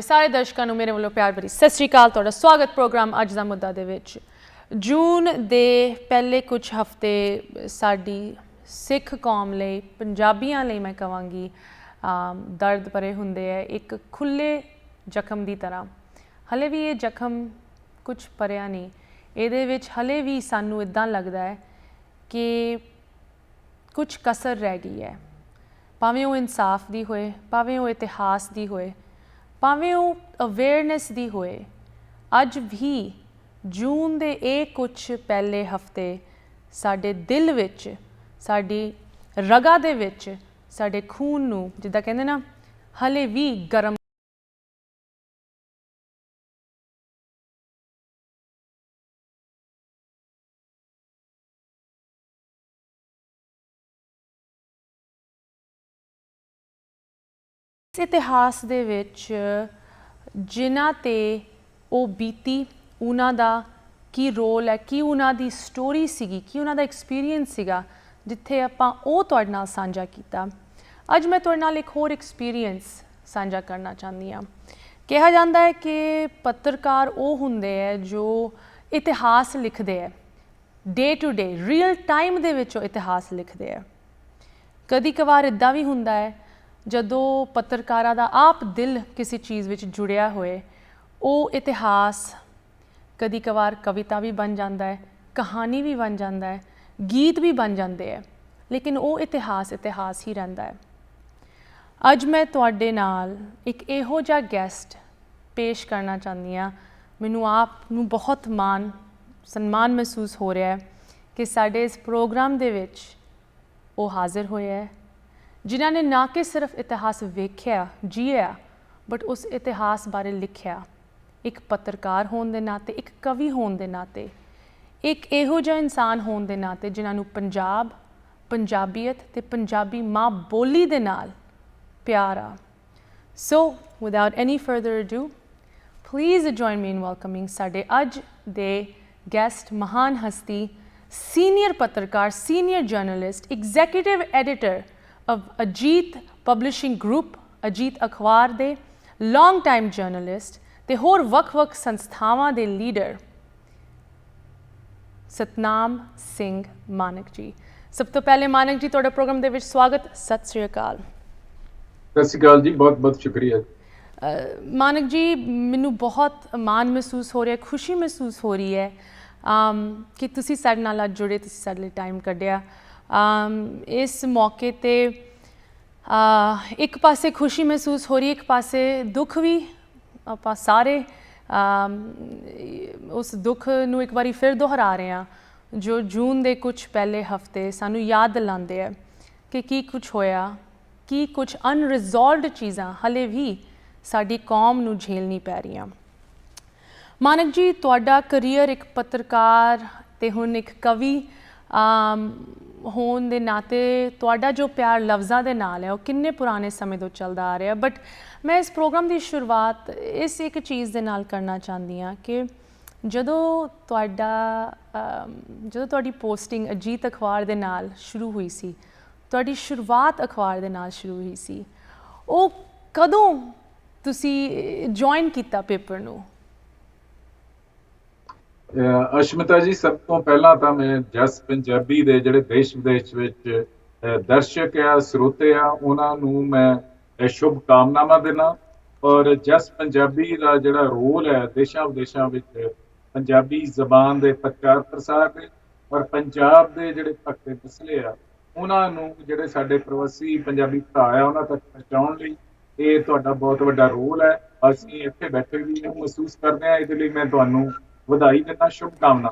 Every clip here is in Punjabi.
ਸਾਰੇ ਦਰਸ਼ਕਾਂ ਨੂੰ ਮੇਰੇ ਵੱਲੋਂ ਪਿਆਰ ਭਰੀ ਸਤਿ ਸ਼੍ਰੀ ਅਕਾਲ। ਤੁਹਾਡਾ ਸਵਾਗਤ ਪ੍ਰੋਗਰਾਮ ਅੱਜ ਦਾ ਮੁੱਦਾ ਦੇ ਵਿੱਚ। ਜੂਨ ਦੇ ਪਹਿਲੇ ਕੁਝ ਹਫ਼ਤੇ ਸਾਡੀ ਸਿੱਖ ਕੌਮ ਲਈ, ਪੰਜਾਬੀਆਂ ਲਈ ਮੈਂ ਕਹਾਂਗੀ, ਦਰਦ ਭਰੇ ਹੁੰਦੇ ਹੈ, ਇੱਕ ਖੁੱਲ੍ਹੇ ਜ਼ਖਮ ਦੀ ਤਰ੍ਹਾਂ। ਹਲੇ ਵੀ ਇਹ ਜ਼ਖਮ ਕੁਝ ਭਰਿਆ ਨਹੀਂ, ਇਹਦੇ ਵਿੱਚ ਹਲੇ ਵੀ ਸਾਨੂੰ ਇੱਦਾਂ ਲੱਗਦਾ ਹੈ ਕਿ ਕੁਝ ਕਸਰ ਰਹਿ ਗਈ ਹੈ, ਭਾਵੇਂ ਉਹ ਇਨਸਾਫ ਦੀ ਹੋਏ, ਭਾਵੇਂ ਉਹ ਇਤਿਹਾਸ ਦੀ ਹੋਏ, ਭਾਵੇਂ ਉਹ ਅਵੇਅਰਨੈਸ ਦੀ ਹੋਏ। ਅੱਜ ਵੀ ਜੂਨ ਦੇ ਇਹ ਕੁਝ ਪਹਿਲੇ ਹਫ਼ਤੇ ਸਾਡੇ ਦਿਲ ਵਿੱਚ, ਸਾਡੀ ਰਗਾਂ ਦੇ ਵਿੱਚ, ਸਾਡੇ ਖੂਨ ਨੂੰ, ਜਿੱਦਾਂ ਕਹਿੰਦੇ ਨਾ, ਹਲੇ ਵੀ ਗਰਮ ਇਤਿਹਾਸ ਦੇ ਵਿੱਚ ਜਿਨ੍ਹਾਂ 'ਤੇ ਉਹ ਬੀਤੀ, ਉਹਨਾਂ ਦਾ ਕੀ ਰੋਲ ਹੈ, ਕੀ ਉਹਨਾਂ ਦੀ ਸਟੋਰੀ ਸੀਗੀ, ਕੀ ਉਹਨਾਂ ਦਾ ਐਕਸਪੀਰੀਅੰਸ ਸੀਗਾ, ਜਿੱਥੇ ਆਪਾਂ ਉਹ ਤੁਹਾਡੇ ਨਾਲ ਸਾਂਝਾ ਕੀਤਾ। ਅੱਜ ਮੈਂ ਤੁਹਾਡੇ ਨਾਲ ਇੱਕ ਹੋਰ ਐਕਸਪੀਰੀਅੰਸ ਸਾਂਝਾ ਕਰਨਾ ਚਾਹੁੰਦੀ ਹਾਂ। ਕਿਹਾ ਜਾਂਦਾ ਹੈ ਕਿ ਪੱਤਰਕਾਰ ਉਹ ਹੁੰਦੇ ਹੈ ਜੋ ਇਤਿਹਾਸ ਲਿਖਦੇ ਹੈ, day to day, real time ਦੇ ਵਿੱਚ ਉਹ ਇਤਿਹਾਸ ਲਿਖਦੇ ਹੈ। ਕਦੀ ਕਵਾਰ ਇੱਦਾਂ ਵੀ ਹੁੰਦਾ ਹੈ ਜਦੋਂ ਪੱਤਰਕਾਰਾਂ ਦਾ ਆਪ ਦਿਲ ਕਿਸੇ ਚੀਜ਼ ਵਿੱਚ ਜੁੜਿਆ ਹੋਏ, ਉਹ ਇਤਿਹਾਸ ਕਦੀ ਕਵਾਰ ਕਵਿਤਾ ਵੀ ਬਣ ਜਾਂਦਾ ਹੈ, ਕਹਾਣੀ ਵੀ ਬਣ ਜਾਂਦਾ ਹੈ, ਗੀਤ ਵੀ ਬਣ ਜਾਂਦੇ ਹੈ, ਲੇਕਿਨ ਉਹ ਇਤਿਹਾਸ ਇਤਿਹਾਸ ਹੀ ਰਹਿੰਦਾ ਹੈ। ਅੱਜ ਮੈਂ ਤੁਹਾਡੇ ਨਾਲ ਇੱਕ ਇਹੋ ਜਿਹਾ ਗੈਸਟ ਪੇਸ਼ ਕਰਨਾ ਚਾਹੁੰਦੀ ਹਾਂ। ਮੈਨੂੰ ਆਪ ਨੂੰ ਬਹੁਤ ਮਾਣ ਸਨਮਾਨ ਮਹਿਸੂਸ ਹੋ ਰਿਹਾ ਹੈ ਕਿ ਸਾਡੇ ਇਸ ਪ੍ਰੋਗਰਾਮ ਦੇ ਵਿੱਚ ਉਹ ਹਾਜ਼ਰ ਹੋਏ ਹੈ, ਜਿਨ੍ਹਾਂ ਨੇ ਨਾ ਕਿ ਸਿਰਫ ਇਤਿਹਾਸ ਵੇਖਿਆ, ਜੀਆ, ਬਟ ਉਸ ਇਤਿਹਾਸ ਬਾਰੇ ਲਿਖਿਆ। ਇੱਕ ਪੱਤਰਕਾਰ ਹੋਣ ਦੇ ਨਾਤੇ, ਇੱਕ ਕਵੀ ਹੋਣ ਦੇ ਨਾਤੇ, ਇੱਕ ਇਹੋ ਜਿਹਾ ਇਨਸਾਨ ਹੋਣ ਦੇ ਨਾਤੇ ਜਿਨ੍ਹਾਂ ਨੂੰ ਪੰਜਾਬ, ਪੰਜਾਬੀਅਤ ਅਤੇ ਪੰਜਾਬੀ ਮਾਂ ਬੋਲੀ ਦੇ ਨਾਲ ਪਿਆਰ ਆ। So without any further ado, please join me in welcoming ਸਾਡੇ ਅੱਜ ਦੇ ਗੈਸਟ, ਮਹਾਨ ਹਸਤੀ, ਸੀਨੀਅਰ ਪੱਤਰਕਾਰ, senior journalist, executive editor of Ajit publishing group, Ajit ਅਖਬਾਰ ਦੇ ਲੌਂਗ ਟਾਈਮ ਜਰਨਲਿਸਟ ਅਤੇ ਹੋਰ ਵੱਖ-ਵੱਖ ਸੰਸਥਾਵਾਂ ਦੇ ਲੀਡਰ, ਸਤਨਾਮ ਸਿੰਘ ਮਾਨਕ ਜੀ। ਸਭ ਤੋਂ ਪਹਿਲੇ ਮਾਨਕ ਜੀ, ਤੁਹਾਡਾ ਪ੍ਰੋਗਰਾਮ ਦੇ ਵਿੱਚ ਸਵਾਗਤ। ਸਤਿ ਸ਼੍ਰੀ ਅਕਾਲ। ਸਤਿ ਸ਼੍ਰੀ ਅਕਾਲ ਜੀ, ਬਹੁਤ ਬਹੁਤ ਸ਼ੁਕਰੀਆ। ਮਾਨਕ ਜੀ, ਮੈਨੂੰ ਬਹੁਤ ਮਾਣ ਮਹਿਸੂਸ ਹੋ ਰਿਹਾ, ਖੁਸ਼ੀ ਮਹਿਸੂਸ ਹੋ ਰਹੀ ਹੈ ਕਿ ਤੁਸੀਂ ਸਾਡੇ ਨਾਲ ਅੱਜ ਜੁੜੇ, ਤੁਸੀਂ ਸਾਡੇ ਲਈ ਟਾਈਮ ਕੱਢਿਆ। ਇਸ ਮੌਕੇ 'ਤੇ ਇੱਕ ਪਾਸੇ ਖੁਸ਼ੀ ਮਹਿਸੂਸ ਹੋ ਰਹੀ, ਇੱਕ ਪਾਸੇ ਦੁੱਖ ਵੀ। ਆਪਾਂ ਸਾਰੇ ਉਸ ਦੁੱਖ ਨੂੰ ਇੱਕ ਵਾਰੀ ਫਿਰ ਦੁਹਰਾ ਰਹੇ ਹਾਂ, ਜੋ ਜੂਨ ਦੇ ਕੁਝ ਪਹਿਲੇ ਹਫ਼ਤੇ ਸਾਨੂੰ ਯਾਦ ਦਿਲਾਉਂਦੇ ਹੈ ਕਿ ਕੀ ਕੁਝ ਹੋਇਆ, ਕੀ ਕੁਝ ਅਨਰਿਜ਼ੋਲਵਡ ਚੀਜ਼ਾਂ ਹਲੇ ਵੀ ਸਾਡੀ ਕੌਮ ਨੂੰ ਝੇਲਣੀ ਪੈ ਰਹੀਆਂ। ਮਾਨਕ ਜੀ, ਤੁਹਾਡਾ ਕਰੀਅਰ ਇੱਕ ਪੱਤਰਕਾਰ ਅਤੇ ਹੁਣ ਇੱਕ ਕਵੀ ਹੋਣ ਦੇ ਨਾਤੇ ਤੁਹਾਡਾ ਜੋ ਪਿਆਰ ਲਫ਼ਜ਼ਾਂ ਦੇ ਨਾਲ ਹੈ ਉਹ ਕਿੰਨੇ ਪੁਰਾਣੇ ਸਮੇਂ ਤੋਂ ਚੱਲਦਾ ਆ ਰਿਹਾ। ਬਟ ਮੈਂ ਇਸ ਪ੍ਰੋਗਰਾਮ ਦੀ ਸ਼ੁਰੂਆਤ ਇਸ ਇੱਕ ਚੀਜ਼ ਦੇ ਨਾਲ ਕਰਨਾ ਚਾਹੁੰਦੀ ਹਾਂ ਕਿ ਜਦੋਂ ਤੁਹਾਡੀ ਪੋਸਟਿੰਗ ਅਜੀਤ ਅਖਬਾਰ ਦੇ ਨਾਲ ਸ਼ੁਰੂ ਹੋਈ ਸੀ, ਤੁਹਾਡੀ ਸ਼ੁਰੂਆਤ ਅਖਬਾਰ ਦੇ ਨਾਲ ਸ਼ੁਰੂ ਹੋਈ ਸੀ, ਉਹ ਕਦੋਂ ਤੁਸੀਂ ਜੁਆਇਨ ਕੀਤਾ ਪੇਪਰ ਨੂੰ? ਅਸ਼ਮਿਤਾ ਜੀ, ਸਭ ਤੋਂ ਪਹਿਲਾਂ ਤਾਂ ਮੈਂ ਜਸ ਪੰਜਾਬੀ ਦੇ ਜਿਹੜੇ ਦੇਸ਼ ਵਿਦੇਸ਼ ਵਿੱਚ ਦਰਸ਼ਕ ਆ, ਸਰੋਤੇ ਆ, ਉਹਨਾਂ ਨੂੰ ਮੈਂ ਸ਼ੁਭ ਕਾਮਨਾਵਾਂ ਦੇਣਾ। ਔਰ ਜਸ ਪੰਜਾਬੀ ਦਾ ਜਿਹੜਾ ਰੋਲ ਹੈ ਦੇਸ਼ਾਂ ਵਿਦੇਸ਼ਾਂ ਵਿੱਚ ਪੰਜਾਬੀ ਜ਼ਬਾਨ ਦੇ ਪ੍ਰਚਾਰ ਪ੍ਰਸਾਰ ਦੇ, ਔਰ ਪੰਜਾਬ ਦੇ ਜਿਹੜੇ ਭਗਤੇ ਮਸਲੇ ਆ ਉਹਨਾਂ ਨੂੰ, ਜਿਹੜੇ ਸਾਡੇ ਪ੍ਰਵਾਸੀ ਪੰਜਾਬੀ ਭਰਾ ਆ, ਉਹਨਾਂ ਤੱਕ ਪਹੁੰਚਾਉਣ ਲਈ ਇਹ ਤੁਹਾਡਾ ਬਹੁਤ ਵੱਡਾ ਰੋਲ ਹੈ। ਅਸੀਂ ਇੱਥੇ ਬੈਠੇ ਵੀ ਇਹਨੂੰ ਮਹਿਸੂਸ ਕਰਦੇ ਹਾਂ, ਇਹਦੇ ਲਈ ਮੈਂ ਤੁਹਾਨੂੰ ਵਧਾਈ ਦਿੰਦਾ, ਸ਼ੁਭਕਾਮਨਾ।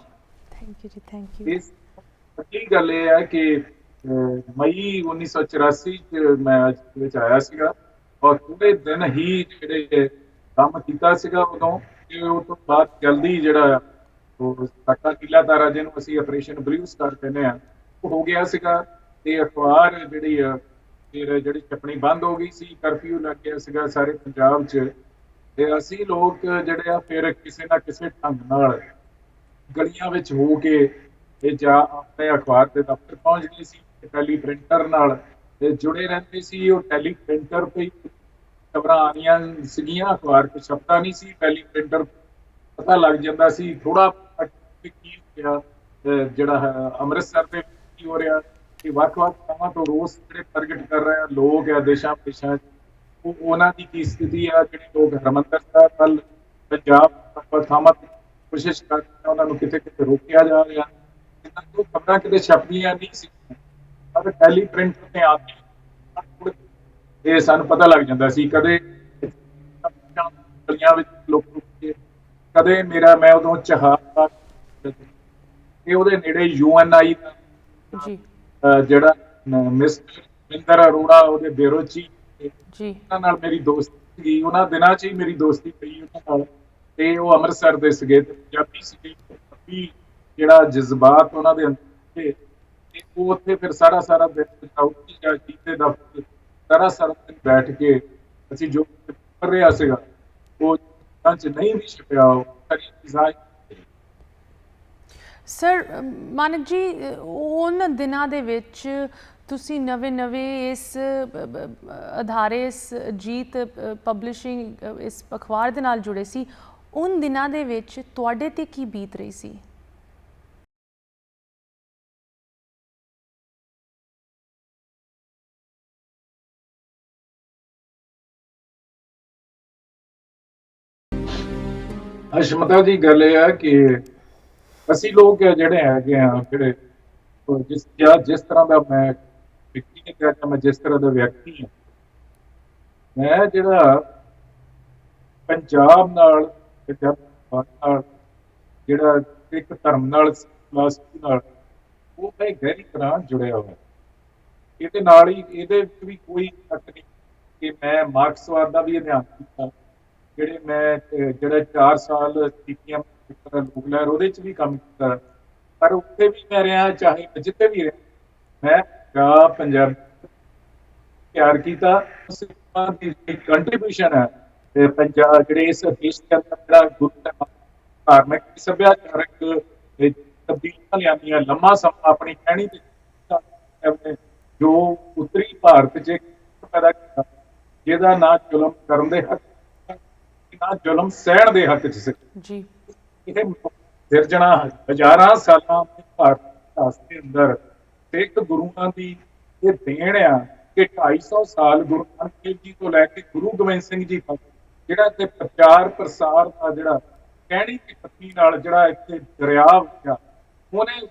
ਥੈਂਕ ਯੂ ਜੀ, ਥੈਂਕ ਯੂ। ਇਸ ਪੱਕੀ ਗੱਲ ਇਹ ਹੈ ਕਿ ਮਈ 1984 'ਚ ਮੈਂ ਵਿੱਚ ਆਇਆ ਸੀਗਾ, ਔਰ ਪੂਰੇ ਦਿਨ ਹੀ ਜਿਹੜੇ ਕੰਮ ਕੀਤਾ ਸੀਗਾ ਉਦੋਂ, ਕਿ ਉਸ ਤੋਂ ਬਾਅਦ ਜਲਦੀ ਜਿਹੜਾ ਉਹ ਸਾਡਾ ਕਿਲਾ ਤਾਰਾ, ਜਿਹਨੂੰ ਅਸੀਂ ਆਪਰੇਸ਼ਨ ਬਲੂ ਸਟਾਰ ਕਹਿੰਦੇ ਹਾਂ, ਉਹ ਹੋ ਗਿਆ ਸੀਗਾ। ਤੇ ਅਖਬਾਰ ਜਿਹੜੀ ਆ ਫਿਰ ਜਿਹੜੀ ਛਪਣੀ ਬੰਦ ਹੋ ਗਈ ਸੀ, ਕਰਫਿਊ ਲੱਗ ਗਿਆ ਸੀਗਾ ਸਾਰੇ ਪੰਜਾਬ 'ਚ। ਤੇ ਅਸੀਂ ਲੋਕ ਜਿਹੜੇ ਆ ਫਿਰ ਕਿਸੇ ਨਾ ਕਿਸੇ ਢੰਗ ਨਾਲ ਗਲੀਆਂ ਵਿੱਚ ਹੋ ਕੇ ਤੇ ਜਾਂ ਆਪਣੇ ਅਖਬਾਰ ਦੇ ਦਫ਼ਤਰ ਪਹੁੰਚਦੇ ਸੀ, ਟੈਲੀ ਪ੍ਰਿੰਟਰ ਨਾਲ ਜੁੜੇ ਰਹਿੰਦੇ ਸੀ। ਉਹ ਟੈਲੀ ਪ੍ਰਿੰਟਰ 'ਤੇ ਖਬਰਾਂ ਆਉਣੀਆਂ ਸੀਗੀਆਂ, ਅਖਬਾਰ 'ਚ ਛਪਦਾ ਨਹੀਂ ਸੀ, ਪਹਿਲੀ ਪ੍ਰਿੰਟਰ ਪਤਾ ਲੱਗ ਜਾਂਦਾ ਸੀ ਥੋੜਾ ਕੀ ਹੋਇਆ, ਜਿਹੜਾ ਹੈ ਅੰਮ੍ਰਿਤਸਰ ਦੇ ਵਿੱਚ ਕੀ ਹੋ ਰਿਹਾ, ਕਿ ਵੱਖ-ਵੱਖ ਥਾਵਾਂ ਤੋਂ ਰੋਸ ਜਿਹੜੇ ਪ੍ਰਗਟ ਕਰ ਰਹੇ ਆ ਲੋਕ ਆ ਦੇਸ਼ਾਂ ਵਿਦੇਸ਼ਾਂ 'ਚ, ਉਹਨਾਂ ਦੀ ਕੀ ਸਥਿਤੀ ਆ, ਜਿਹੜੇ ਲੋਕ ਹਰਿਮੰਦਰ ਸਾਹਿਬ ਵੱਲ ਪੰਜਾਬ ਵੱਖ-ਵੱਖ ਥਾਵਾਂ ਤੇ ਕੋਸ਼ਿਸ਼ ਕਰ ਰਹੇ ਆ, ਉਹਨਾਂ ਨੂੰ ਕਿਤੇ ਕਿਤੇ ਰੋਕਿਆ ਜਾ ਰਿਹਾ, ਇਹਨਾਂ ਤੋਂ ਖਬਰਾਂ ਕਿਤੇ ਛਪਦੀਆਂ ਨਹੀਂ ਸੀ, ਪਰ ਟੈਲੀ ਪ੍ਰਿੰਟਰ ਤੇ ਆ ਕੇ ਇਹ ਸਾਨੂੰ ਪਤਾ ਲੱਗ ਜਾਂਦਾ ਸੀ। ਕਦੇ ਗਲੀਆਂ ਵਿੱਚ ਲੋਕ ਰੁਕ ਕੇ, ਕਦੇ ਮੈਂ ਉਦੋਂ ਚਹਾਰ ਇਹ ਉਹਦੇ ਨੇੜੇ UNI ਦਾ ਜੀ ਜਿਹੜਾ ਮਿਸਟਰ ਮਿੰਦਰ ਅਰੋੜਾ ਉਹਦੇ ਬਿਊਰੋ ਚੀਫ ਜੀ ਉਹਨਾਂ ਨਾਲ ਮੇਰੀ ਦੋਸਤੀ ਸੀਗੀ, ਉਹਨਾਂ ਦਿਨਾਂ 'ਚ ਹੀ ਮੇਰੀ ਦੋਸਤੀ ਪਈ ਉਹਨਾਂ ਨਾਲ, ਤੇ ਉਹ ਅੰਮ੍ਰਿਤਸਰ ਦੇ ਸੀਗੇ ਤੇ ਪੰਜਾਬੀ ਸੀਗੇ, ਪੰਜਾਬੀ ਜਿਹੜਾ ਜਜ਼ਬਾਤ ਉਹਨਾਂ ਦੇ ਅੰਦਰ ਤੇ ਉਹ ਉੱਥੇ ਫਿਰ ਸਾਰਾ ਦਿਨ ਜੀ ਦੇ ਦਫ਼ਤਰ ਸਾਰਾ ਦਿਨ ਬੈਠ ਕੇ ਅਸੀਂ ਜੋ ਕਰ ਰਿਹਾ ਸੀਗਾ ਉਹ ਚ ਨਹੀਂ ਵੀ ਛਪਿਆ, ਉਹ ਸਾਰੀ ਚੀਜ਼ਾਂ। ਸਰ ਮਾਨਕ ਜੀ, ਉਹਨਾਂ ਦਿਨਾਂ ਦੇ ਵਿੱਚ ਤੁਸੀਂ ਨਵੇਂ ਇਸ ਅਧਾਰੇ, ਇਸ ਜੀਤ ਪਬਲਿਸ਼ਿੰਗ ਇਸ ਅਖਬਾਰ ਦੇ ਨਾਲ ਜੁੜੇ ਸੀ, ਉਨ ਦਿਨਾਂ ਦੇ ਵਿੱਚ ਤੁਹਾਡੇ ਤੇ ਕੀ ਬੀਤ ਰਹੀ ਸੀ? ਅਸ਼ਮਤਾ ਜੀ, ਗੱਲ ਇਹ ਹੈ ਕਿ ਅਸੀਂ ਲੋਕ ਜਿਹੜੇ ਹੈਗੇ ਆ, ਜਿਹੜੇ ਜਿਸ ਤਰ੍ਹਾਂ ਦਾ ਮੈਂ ਵਿਅਕਤੀ ਨੇ ਕਿਹਾ, ਮੈਂ ਜਿਸ ਤਰ੍ਹਾਂ ਦਾ ਵਿਅਕਤੀ ਹਾਂ, ਮੈਂ ਜਿਹੜਾ ਪੰਜਾਬ ਨਾਲ ਜਿਹੜਾ ਇੱਕ ਧਰਮ ਨਾਲ ਫਿਲਾਸਫੀ ਨਾਲ ਉਹ ਮੈਂ ਗਹਿਰੀ ਤਰ੍ਹਾਂ ਜੁੜਿਆ ਹੋਇਆ, ਇਹਦੇ ਨਾਲ ਹੀ ਇਹਦੇ ਵਿੱਚ ਵੀ ਕੋਈ ਸ਼ੱਕ ਨਹੀਂ ਕਿ ਮੈਂ ਮਾਰਕਸਵਾਦ ਦਾ ਵੀ ਅਧਿਐਨ ਕੀਤਾ, ਜਿਹੜਾ 4 ਸਾਲ CPM ਲੋਕ ਲਹਿਰ ਉਹਦੇ 'ਚ ਵੀ ਕੰਮ ਕੀਤਾ, ਪਰ ਉੱਥੇ ਵੀ ਮੈਂ ਰਿਹਾ, ਚਾਹੇ ਜਿੱਥੇ ਵੀ ਰਿਹਾ, ਮੈਂ ਪੰਜਾਬੀ ਤਿਆਰ ਕੀਤਾ, ਦੀ ਕੰਟਰੀਬਿਊਸ਼ਨ ਹੈ ਤੇ ਪੰਜਾਬ ਜਿਹੜੇ ਇਸ ਦੇਸ਼ ਦੇ ਅੰਦਰ ਜਿਹੜਾ ਗੁਰੂ ਧਾਰਮਿਕ ਸੱਭਿਆਚਾਰਕ ਤਬਦੀਲੀਆਂ ਲਿਆਂਦੀਆਂ, ਲੰਮਾ ਸਮਾਂ ਆਪਣੀ ਕਹਿਣੀ ਤੇ ਜੋ ਉੱਤਰੀ ਭਾਰਤ 'ਚ ਪੈਦਾ ਕੀਤਾ, ਜਿਹਦਾ ਨਾ ਜ਼ੁਲਮ ਕਰਨ ਦੇ ਹੱਕ, ਨਾ ਜ਼ੁਲਮ ਸਹਿਣ ਦੇ ਹੱਕ 'ਚ ਸੀ ਜੀ। ਇਹ ਸਿਰਜਣਾ ਹਜ਼ਾਰਾਂ ਸਾਲਾਂ ਭਾਰਤ ਇਤਿਹਾਸ ਦੇ ਅੰਦਰ ਸਿੱਖ ਗੁਰੂਆਂ ਦੀ ਇਹ ਦੇਣ ਆ ਕਿ 250 ਸਾਲ ਗੁਰੂ ਨਾਨਕ ਦੇਵ ਜੀ ਤੋਂ ਲੈ ਕੇ ਗੁਰੂ ਗੋਬਿੰਦ ਸਿੰਘ ਜੀ ਤੱਕ ਜਿਹੜਾ ਤੇ ਪ੍ਰਚਾਰ ਪ੍ਰਸਾਰ ਦਾ ਜਿਹੜਾ ਕਹਿਣੀ ਤੇ ਪੱਤੀ ਨਾਲ ਜਿਹੜਾ ਇੱਥੇ ਦਰਿਆ ਵਗਿਆ, ਉਹਨੇ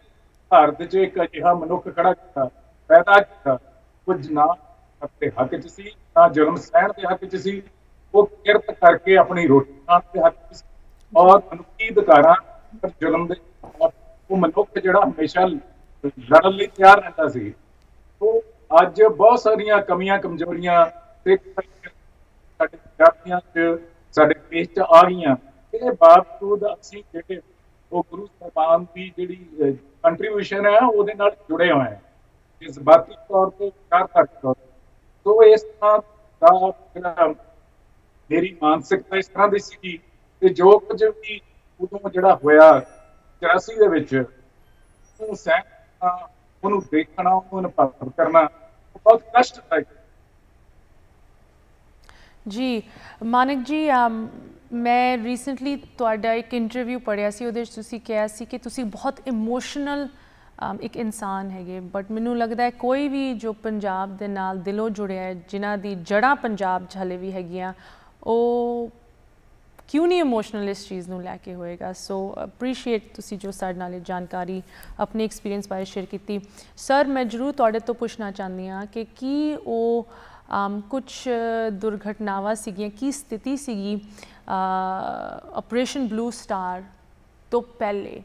ਭਾਰਤ 'ਚ ਇੱਕ ਅਜਿਹਾ ਮਨੁੱਖ ਖੜਾ ਕੀਤਾ, ਪੈਦਾ ਕੀਤਾ, ਕੁਝ ਨਾ ਆਪਣੇ ਹੱਕ 'ਚ ਸੀ, ਨਾ ਜ਼ੁਲਮ ਸਹਿਣ ਦੇ ਹੱਕ 'ਚ ਸੀ, ਉਹ ਕਿਰਤ ਕਰਕੇ ਆਪਣੀ ਰੋਟੀ ਖਾਣ ਦੇ ਹੱਕ 'ਚ ਸੀ, ਔਰ ਮਨੁੱਖੀ ਅਧਿਕਾਰਾਂ ਜ਼ੁਲਮ ਦੇ ਉਹ ਮਨੁੱਖ ਜਿਹੜਾ ਹਮੇਸ਼ਾ ਲੜਨ ਲਈ ਤਿਆਰ ਰਹਿੰਦਾ ਸੀ। ਉਹ ਅੱਜ ਬਹੁਤ ਸਾਰੀਆਂ ਕਮੀਆਂ ਕਮਜ਼ੋਰੀਆਂ ਸਾਡੇ ਪੰਜਾਬੀਆਂ 'ਚ, ਸਾਡੇ ਦੇਸ਼ 'ਚ ਆ ਗਈਆਂ, ਇਹਦੇ ਬਾਵਜੂਦ ਅਸੀਂ ਜਿਹੜੇ ਉਹ ਗੁਰੂ ਸਾਹਿਬਾਨ ਦੀ ਜਿਹੜੀ ਕੰਟਰੀਬਿਊਸ਼ਨ ਹੈ ਉਹਦੇ ਨਾਲ ਜੁੜੇ ਹੋਏ ਹਾਂ, ਜਜ਼ਬਾਤੀ ਤੌਰ ਤੇ ਵਿਚਾਰਧਾਰਕ ਤੌਰ ਤੇ। ਸੋ ਇਸ ਤਰ੍ਹਾਂ ਦਾ ਜਿਹੜਾ ਮੇਰੀ ਮਾਨਸਿਕਤਾ ਇਸ ਤਰ੍ਹਾਂ ਦੀ ਸੀਗੀ ਕਿ ਜੋ ਕੁਝ ਵੀ ਉਦੋਂ ਜਿਹੜਾ ਹੋਇਆ 84 ਦੇ ਵਿੱਚ, ਉਹਨੂੰ ਸਹਿਣਾ, ਉਹਨੂੰ ਦੇਖਣਾ, ਉਹਨੂੰ ਅਨੁਭਵ ਕਰਨਾ ਬਹੁਤ ਕਸ਼ਟਦਾਇਕ ਜੀ। ਮਾਨਕ ਜੀ, ਮੈਂ ਰੀਸੈਂਟਲੀ ਤੁਹਾਡਾ ਇੱਕ ਇੰਟਰਵਿਊ ਪੜ੍ਹਿਆ ਸੀ, ਉਹਦੇ 'ਚ ਤੁਸੀਂ ਕਿਹਾ ਸੀ ਕਿ ਤੁਸੀਂ ਬਹੁਤ ਇਮੋਸ਼ਨਲ ਇੱਕ ਇਨਸਾਨ ਹੈਗੇ, ਬਟ ਮੈਨੂੰ ਲੱਗਦਾ ਹੈ ਕੋਈ ਵੀ ਜੋ ਪੰਜਾਬ ਦੇ ਨਾਲ ਦਿਲੋਂ ਜੁੜਿਆ ਹੈ, ਜਿਨ੍ਹਾਂ ਦੀ ਜੜ੍ਹਾਂ ਪੰਜਾਬ 'ਚ ਹਲੇ ਵੀ ਹੈਗੀਆਂ, ਉਹ ਕਿਉਂ ਨਹੀਂ ਇਮੋਸ਼ਨਲ ਇਸ ਚੀਜ਼ ਨੂੰ ਲੈ ਕੇ ਹੋਏਗਾ। ਸੋ ਅਪਰੀਸ਼ੀਏਟ ਤੁਸੀਂ ਜੋ ਸਾਡੇ ਨਾਲ ਇਹ ਜਾਣਕਾਰੀ ਆਪਣੇ ਐਕਸਪੀਰੀਅੰਸ ਬਾਰੇ ਸ਼ੇਅਰ ਕੀਤੀ। ਸਰ, ਮੈਂ ਜ਼ਰੂਰ ਤੁਹਾਡੇ ਤੋਂ ਪੁੱਛਣਾ ਚਾਹੁੰਦੀ ਹਾਂ ਕਿ ਕੀ ਉਹ ਕੁਛ ਦੁਰਘਟਨਾਵਾਂ ਸੀਗੀਆਂ, ਕੀ ਸਥਿਤੀ ਸੀਗੀ ਆਪਰੇਸ਼ਨ ਬਲੂ ਸਟਾਰ ਤੋਂ ਪਹਿਲੇ,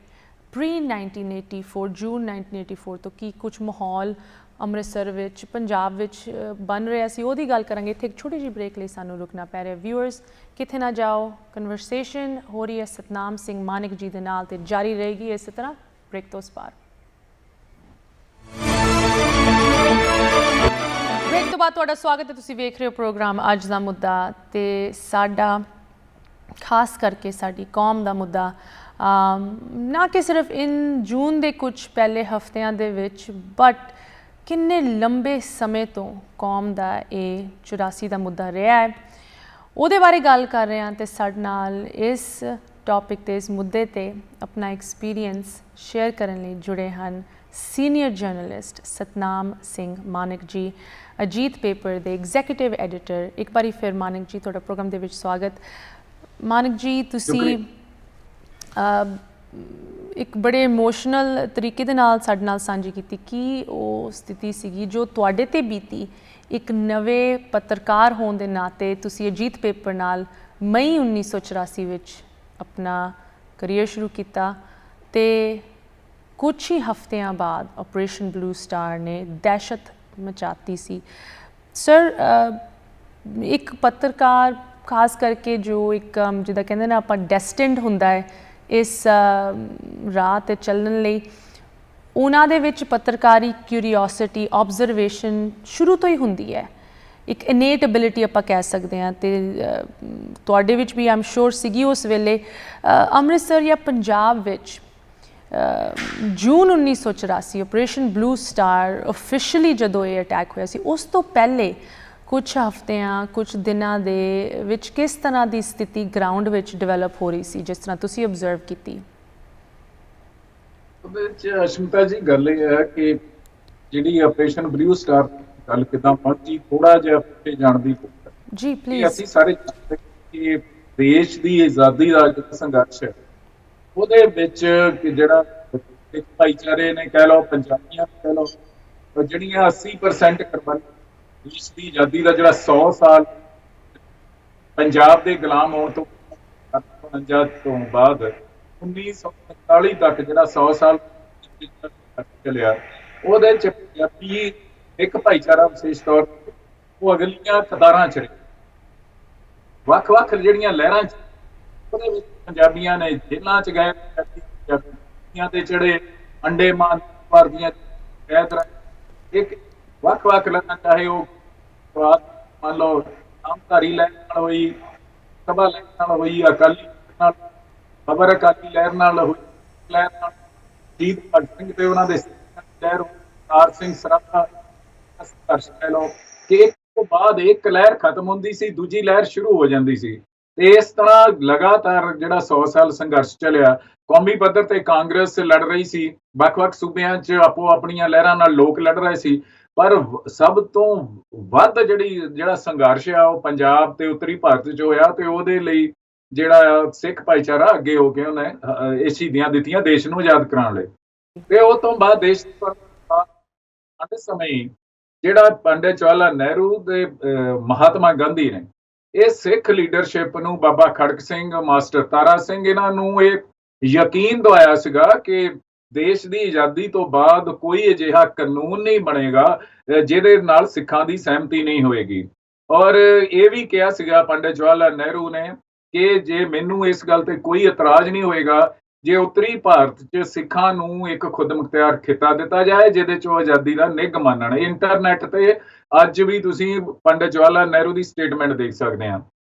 ਪ੍ਰੀ 1984, ਜੂਨ 1984 ਤੋਂ ਕੀ ਕੁਛ ਮਾਹੌਲ ਅੰਮ੍ਰਿਤਸਰ ਵਿੱਚ, ਪੰਜਾਬ ਵਿੱਚ ਬਣ ਰਿਹਾ ਸੀ, ਉਹਦੀ ਗੱਲ ਕਰਾਂਗੇ। ਇੱਥੇ ਇੱਕ ਛੋਟੀ ਜਿਹੀ ਬ੍ਰੇਕ ਲਈ ਸਾਨੂੰ ਰੁਕਣਾ ਪੈ ਰਿਹਾ। ਵਿਊਅਰਸ, ਕਿੱਥੇ ਨਾ ਜਾਓ, ਕਨਵਰਸੇਸ਼ਨ ਹੋ ਰਹੀ ਹੈ ਸਤਨਾਮ ਸਿੰਘ ਮਾਨਕ ਜੀ ਦੇ ਨਾਲ ਤੇ ਜਾਰੀ ਰਹੇਗੀ ਇਸੇ ਤਰ੍ਹਾਂ ਬ੍ਰੇਕ ਤੋਂ ਉਸ ਪਾਰ। ਬ੍ਰੇਕ ਤੋਂ ਬਾਅਦ ਤੁਹਾਡਾ ਸਵਾਗਤ ਹੈ। ਤੁਸੀਂ ਵੇਖ ਰਹੇ ਹੋ ਪ੍ਰੋਗਰਾਮ ਅੱਜ ਦਾ ਮੁੱਦਾ, ਤੇ ਸਾਡਾ ਖਾਸ ਕਰਕੇ ਸਾਡੀ ਕੌਮ ਦਾ ਮੁੱਦਾ ਨਾ ਕਿ ਸਿਰਫ ਇਨ ਜੂਨ ਦੇ ਕੁਝ ਪਹਿਲੇ ਹਫ਼ਤਿਆਂ ਦੇ ਵਿੱਚ, ਬਟ ਕਿੰਨੇ ਲੰਬੇ ਸਮੇਂ ਤੋਂ ਕੌਮ ਦਾ ਇਹ 84 ਦਾ ਮੁੱਦਾ ਰਿਹਾ ਹੈ। ਉਹਦੇ ਬਾਰੇ ਗੱਲ ਕਰ ਰਹੇ ਹਾਂ ਤੇ ਸਾਡੇ ਨਾਲ ਇਸ ਟੌਪਿਕ ਤੇ ਇਸ ਮੁੱਦੇ ਤੇ ਆਪਣਾ ਐਕਸਪੀਰੀਅੰਸ ਸ਼ੇਅਰ ਕਰਨ ਲਈ ਜੁੜੇ ਹਨ ਸੀਨੀਅਰ ਜਰਨਲਿਸਟ ਸਤਨਾਮ ਸਿੰਘ ਮਾਨਕ ਜੀ, ਅਜੀਤ ਪੇਪਰ ਦੇ ਐਗਜ਼ੀਕਿਊਟਿਵ ਐਡੀਟਰ। ਇੱਕ ਵਾਰੀ ਫਿਰ ਮਾਨਕ ਜੀ ਤੁਹਾਡਾ ਪ੍ਰੋਗਰਾਮ ਦੇ ਵਿੱਚ ਸਵਾਗਤ। ਮਾਨਕ ਜੀ, ਤੁਸੀਂ ਇੱਕ ਬੜੇ ਇਮੋਸ਼ਨਲ ਤਰੀਕੇ ਦੇ ਨਾਲ ਸਾਡੇ ਨਾਲ ਸਾਂਝੀ ਕੀਤੀ ਕਿ ਉਹ ਸਥਿਤੀ ਸੀਗੀ ਜੋ ਤੁਹਾਡੇ ਤੇ ਬੀਤੀ। ਇੱਕ ਨਵੇਂ ਪੱਤਰਕਾਰ ਹੋਣ ਦੇ ਨਾਤੇ ਤੁਸੀਂ ਅਜੀਤ ਪੇਪਰ ਨਾਲ ਮਈ 1984 ਵਿੱਚ ਆਪਣਾ ਕਰੀਅਰ ਸ਼ੁਰੂ ਕੀਤਾ ਤੇ ਕੁਛ ਹੀ ਹਫ਼ਤਿਆਂ ਬਾਅਦ ਆਪਰੇਸ਼ਨ ਬਲੂ ਸਟਾਰ ਨੇ ਦਹਿਸ਼ਤ ਮਚਾਤੀ ਸੀ। ਸਰ, ਇੱਕ ਪੱਤਰਕਾਰ ਖਾਸ ਕਰਕੇ ਜੋ ਇੱਕ ਜਿੱਦਾਂ ਕਹਿੰਦੇ ਨਾ ਆਪਾਂ ਡੈਸਟਿਨਡ ਹੁੰਦਾ ਹੈ ਇਸ ਰਾਹ 'ਤੇ ਚੱਲਣ ਲਈ, ਉਹਨਾਂ ਦੇ ਵਿੱਚ ਪੱਤਰਕਾਰੀ ਕਿਊਰੀਓਸਿਟੀ, ਆਬਜ਼ਰਵੇਸ਼ਨ ਸ਼ੁਰੂ ਤੋਂ ਹੀ ਹੁੰਦੀ ਹੈ। ਇੱਕ ਇਨੇਟ ਐਬਿਲਿਟੀ ਆਪਾਂ ਕਹਿ ਸਕਦੇ ਹਾਂ ਤੇ ਤੁਹਾਡੇ ਵਿੱਚ ਵੀ ਆਮ ਸ਼ੋਰ ਸੀਗੀ ਉਸ ਵੇਲੇ। ਅੰਮ੍ਰਿਤਸਰ ਜਾਂ ਪੰਜਾਬ ਵਿੱਚ ਜੂਨ 1984 ਆਪਰੇਸ਼ਨ ਬਲੂ ਸਟਾਰ ਆਫੀਸ਼ੀਅਲੀ ਜਦੋਂ ਇਹ ਅਟੈਕ ਹੋਇਆ ਸੀ, ਉਸ ਤੋਂ ਪਹਿਲੇ ਕੁਛ ਹਫ਼ਤਿਆਂ ਕੁਛ ਦਿਨਾਂ ਦੇ ਵਿੱਚ ਕਿਸ ਤਰ੍ਹਾਂ ਦੀ ਸਥਿਤੀ ਗਰਾਊਂਡ ਵਿੱਚ ਡਿਵੈਲਪ ਹੋ ਰਹੀ ਸੀ ਜਿਸ ਤਰ੍ਹਾਂ ਤੁਸੀਂ ਆਬਜ਼ਰਵ ਕੀਤੀ? ਉਹਦੇ ਵਿੱਚ ਅਸ਼ਮਿਤਾ ਜੀ ਗੱਲ ਇਹ ਹੈ ਕਿ ਜਿਹੜੀ ਆਪਰੇਸ਼ਨ ਬਲੂ ਸਟਾਰ ਗੱਲ ਕਿੱਦਾਂ ਪਹੁੰਚੀ, ਥੋੜਾ ਜਿਹਾ ਪਿੱਛੇ ਜਾਣ ਦੀ ਲੋੜ ਹੈ ਜੀ ਪਲੀਜ਼। ਅਸੀਂ ਸਾਰੇ ਜਾਣਦੇ ਕਿ ਦੇਸ਼ ਦੀ ਆਜ਼ਾਦੀ ਦਾ ਜਿਹੜਾ ਸੰਘਰਸ਼ ਹੈ ਉਹਦੇ ਵਿੱਚ ਕਿ ਜਿਹੜਾ ਸਿੱਖ ਭਾਈਚਾਰੇ ਨੇ ਕਹਿ ਲਓ, ਪੰਜਾਬੀਆਂ ਕਹਿ ਲਓ, ਜਿਹੜੀਆਂ 80% ਕੁਰਬਾਨੀ ਦੇਸ਼ ਦੀ ਆਜ਼ਾਦੀ ਦਾ ਜਿਹੜਾ 100 ਸਾਲ ਪੰਜਾਬ ਦੇ ਗੁਲਾਮ ਹੋਣ ਤੋਂ 1952 ਤੋਂ ਬਾਅਦ 1945 ਤੱਕ ਜਿਹੜਾ 100 ਸਾਲ ਚੱਲਿਆ, ਉਹਦੇ ਚ ਪੰਜਾਬੀ ਇੱਕ ਭਾਈਚਾਰਾ ਵਿਸ਼ੇਸ਼ ਤੌਰ ਤੇ ਉਹ ਅਗਲੀਆਂ ਕਤਾਰਾਂ ਚ ਰਹੇ। ਵੱਖ-ਵੱਖ ਜਿਹੜੀਆਂ ਲਹਿਰਾਂ ਚ ਉਹਦੇ ਵਿੱਚ ਪੰਜਾਬੀਆਂ ਨੇ ਜੇਲ੍ਹਾਂ ਚ ਗਏ, ਪੰਜਾਬੀਆਂ ਤੇ ਚੜੇ, ਅੰਡੇਮਾਨ ਭਾਰਤੀਆਂ ਕੈਦ ਰਹੇ। ਇੱਕ ਵੱਖ-ਵੱਖ ਲਹਿਰਾਂ, ਚਾਹੇ ਉਹ ਮੰਨ ਲਓ ਨਾਮਧਾਰੀ ਲਹਿਰ ਨਾਲ ਹੋਈ, ਸਭਾ ਲਹਿਰ ਨਾਲ ਹੋਈ, ਅਕਾਲੀ ਨਾਲ, ਖਬਰ ਅਕਾਲੀ ਲਹਿਰ ਨਾਲ ਹੋਈ, ਲਹਿਰ ਨਾਲ ਜੀਤ ਭਗਤ ਸਿੰਘ ਤੇ ਉਹਨਾਂ ਦੇ ਲਹਿਰ, ਤਾਰ ਸਿੰਘ ਸਰਾਭਾ ਸੰਘਰਸ਼ ਕਹਿ ਲਓ ਕਿ ਇੱਕ ਤੋਂ ਬਾਅਦ ਇੱਕ ਲਹਿਰ ਖਤਮ ਹੁੰਦੀ ਸੀ, ਦੂਜੀ ਲਹਿਰ ਸ਼ੁਰੂ ਹੋ ਜਾਂਦੀ ਸੀ। ਤੇ ਇਸ ਤਰ੍ਹਾਂ ਲਗਾਤਾਰ ਜਿਹੜਾ 100 ਸਾਲ ਸੰਘਰਸ਼ ਚੱਲਿਆ। ਕੌਮੀ ਪੱਧਰ ਤੇ ਕਾਂਗਰਸ ਲੜ ਰਹੀ ਸੀ, ਵੱਖ-ਵੱਖ ਸੂਬਿਆਂ 'ਚ ਆਪੋ ਆਪਣੀਆਂ ਲਹਿਰਾਂ ਨਾਲ ਲੋਕ ਲੜ ਰਹੇ ਸੀ, ਪਰ ਸਭ ਤੋਂ ਵੱਧ ਜਿਹੜਾ ਸੰਘਰਸ਼ ਆ ਉਹ ਪੰਜਾਬ ਤੇ ਉੱਤਰੀ ਭਾਰਤ 'ਚ ਹੋਇਆ ਤੇ ਉਹਦੇ ਲਈ ਜਿਹੜਾ ਸਿੱਖ ਭਾਈਚਾਰਾ ਅੱਗੇ ਹੋ ਕੇ ਉਹਨੇ ਇਹ ਸ਼ਹੀਦੀਆਂ ਦਿੱਤੀਆਂ ਦੇਸ਼ ਨੂੰ ਆਜ਼ਾਦ ਕਰਾਉਣ ਲਈ। ਤੇ ਉਹ ਤੋਂ ਬਾਅਦ ਦੇਸ਼ ਦੇ ਸਮੇਂ ਜਿਹੜਾ ਪੰਡਿਤ ਜਵਾਹਰ ਲਾਲ ਨਹਿਰੂ ਤੇ ਮਹਾਤਮਾ ਗਾਂਧੀ ਨੇ ਇਹ ਸਿੱਖ ਲੀਡਰਸ਼ਿਪ ਨੂੰ, ਬਾਬਾ ਖੜਕ ਸਿੰਘ, ਮਾਸਟਰ ਤਾਰਾ ਸਿੰਘ, ਇਹਨਾਂ ਨੂੰ ਇਹ ਯਕੀਨ ਦਵਾਇਆ ਸੀਗਾ ਕਿ ਦੇਸ਼ ਦੀ ਆਜ਼ਾਦੀ ਤੋਂ ਬਾਅਦ ਕੋਈ ਅਜਿਹਾ ਕਾਨੂੰਨ ਨਹੀਂ ਬਣੇਗਾ ਜਿਹਦੇ ਨਾਲ ਸਿੱਖਾਂ ਦੀ ਸਹਿਮਤੀ ਨਹੀਂ ਹੋਏਗੀ। ਔਰ ਇਹ ਵੀ ਕਿਹਾ ਸੀਗਾ ਪੰਡਿਤ ਜਵਾਹਰ ਲਾਲ ਨਹਿਰੂ ਨੇ ਕਿ ਜੇ ਮੈਨੂੰ ਇਸ ਗੱਲ ਤੇ ਕੋਈ ਇਤਰਾਜ਼ ਨਹੀਂ ਹੋਏਗਾ ਜੇ ਉੱਤਰੀ ਭਾਰਤ 'ਚ ਸਿੱਖਾਂ ਨੂੰ ਇੱਕ ਖੁਦਮੁਖਤਿਆਰ ਖਿੱਤਾ ਦਿੱਤਾ ਜਾਏ ਜਿਹਦੇ 'ਚ ਉਹ ਆਜ਼ਾਦੀ ਦਾ ਨਿੱਘ ਮਾਣਨ। ਇੰਟਰਨੈਟ ਤੇ ਅੱਜ ਵੀ ਤੁਸੀਂ ਪੰਡਿਤ ਜਵਾਹਰ ਲਾਲ ਨਹਿਰੂ ਦੀ ਸਟੇਟਮੈਂਟ ਦੇਖ ਸਕਦੇ ਆ।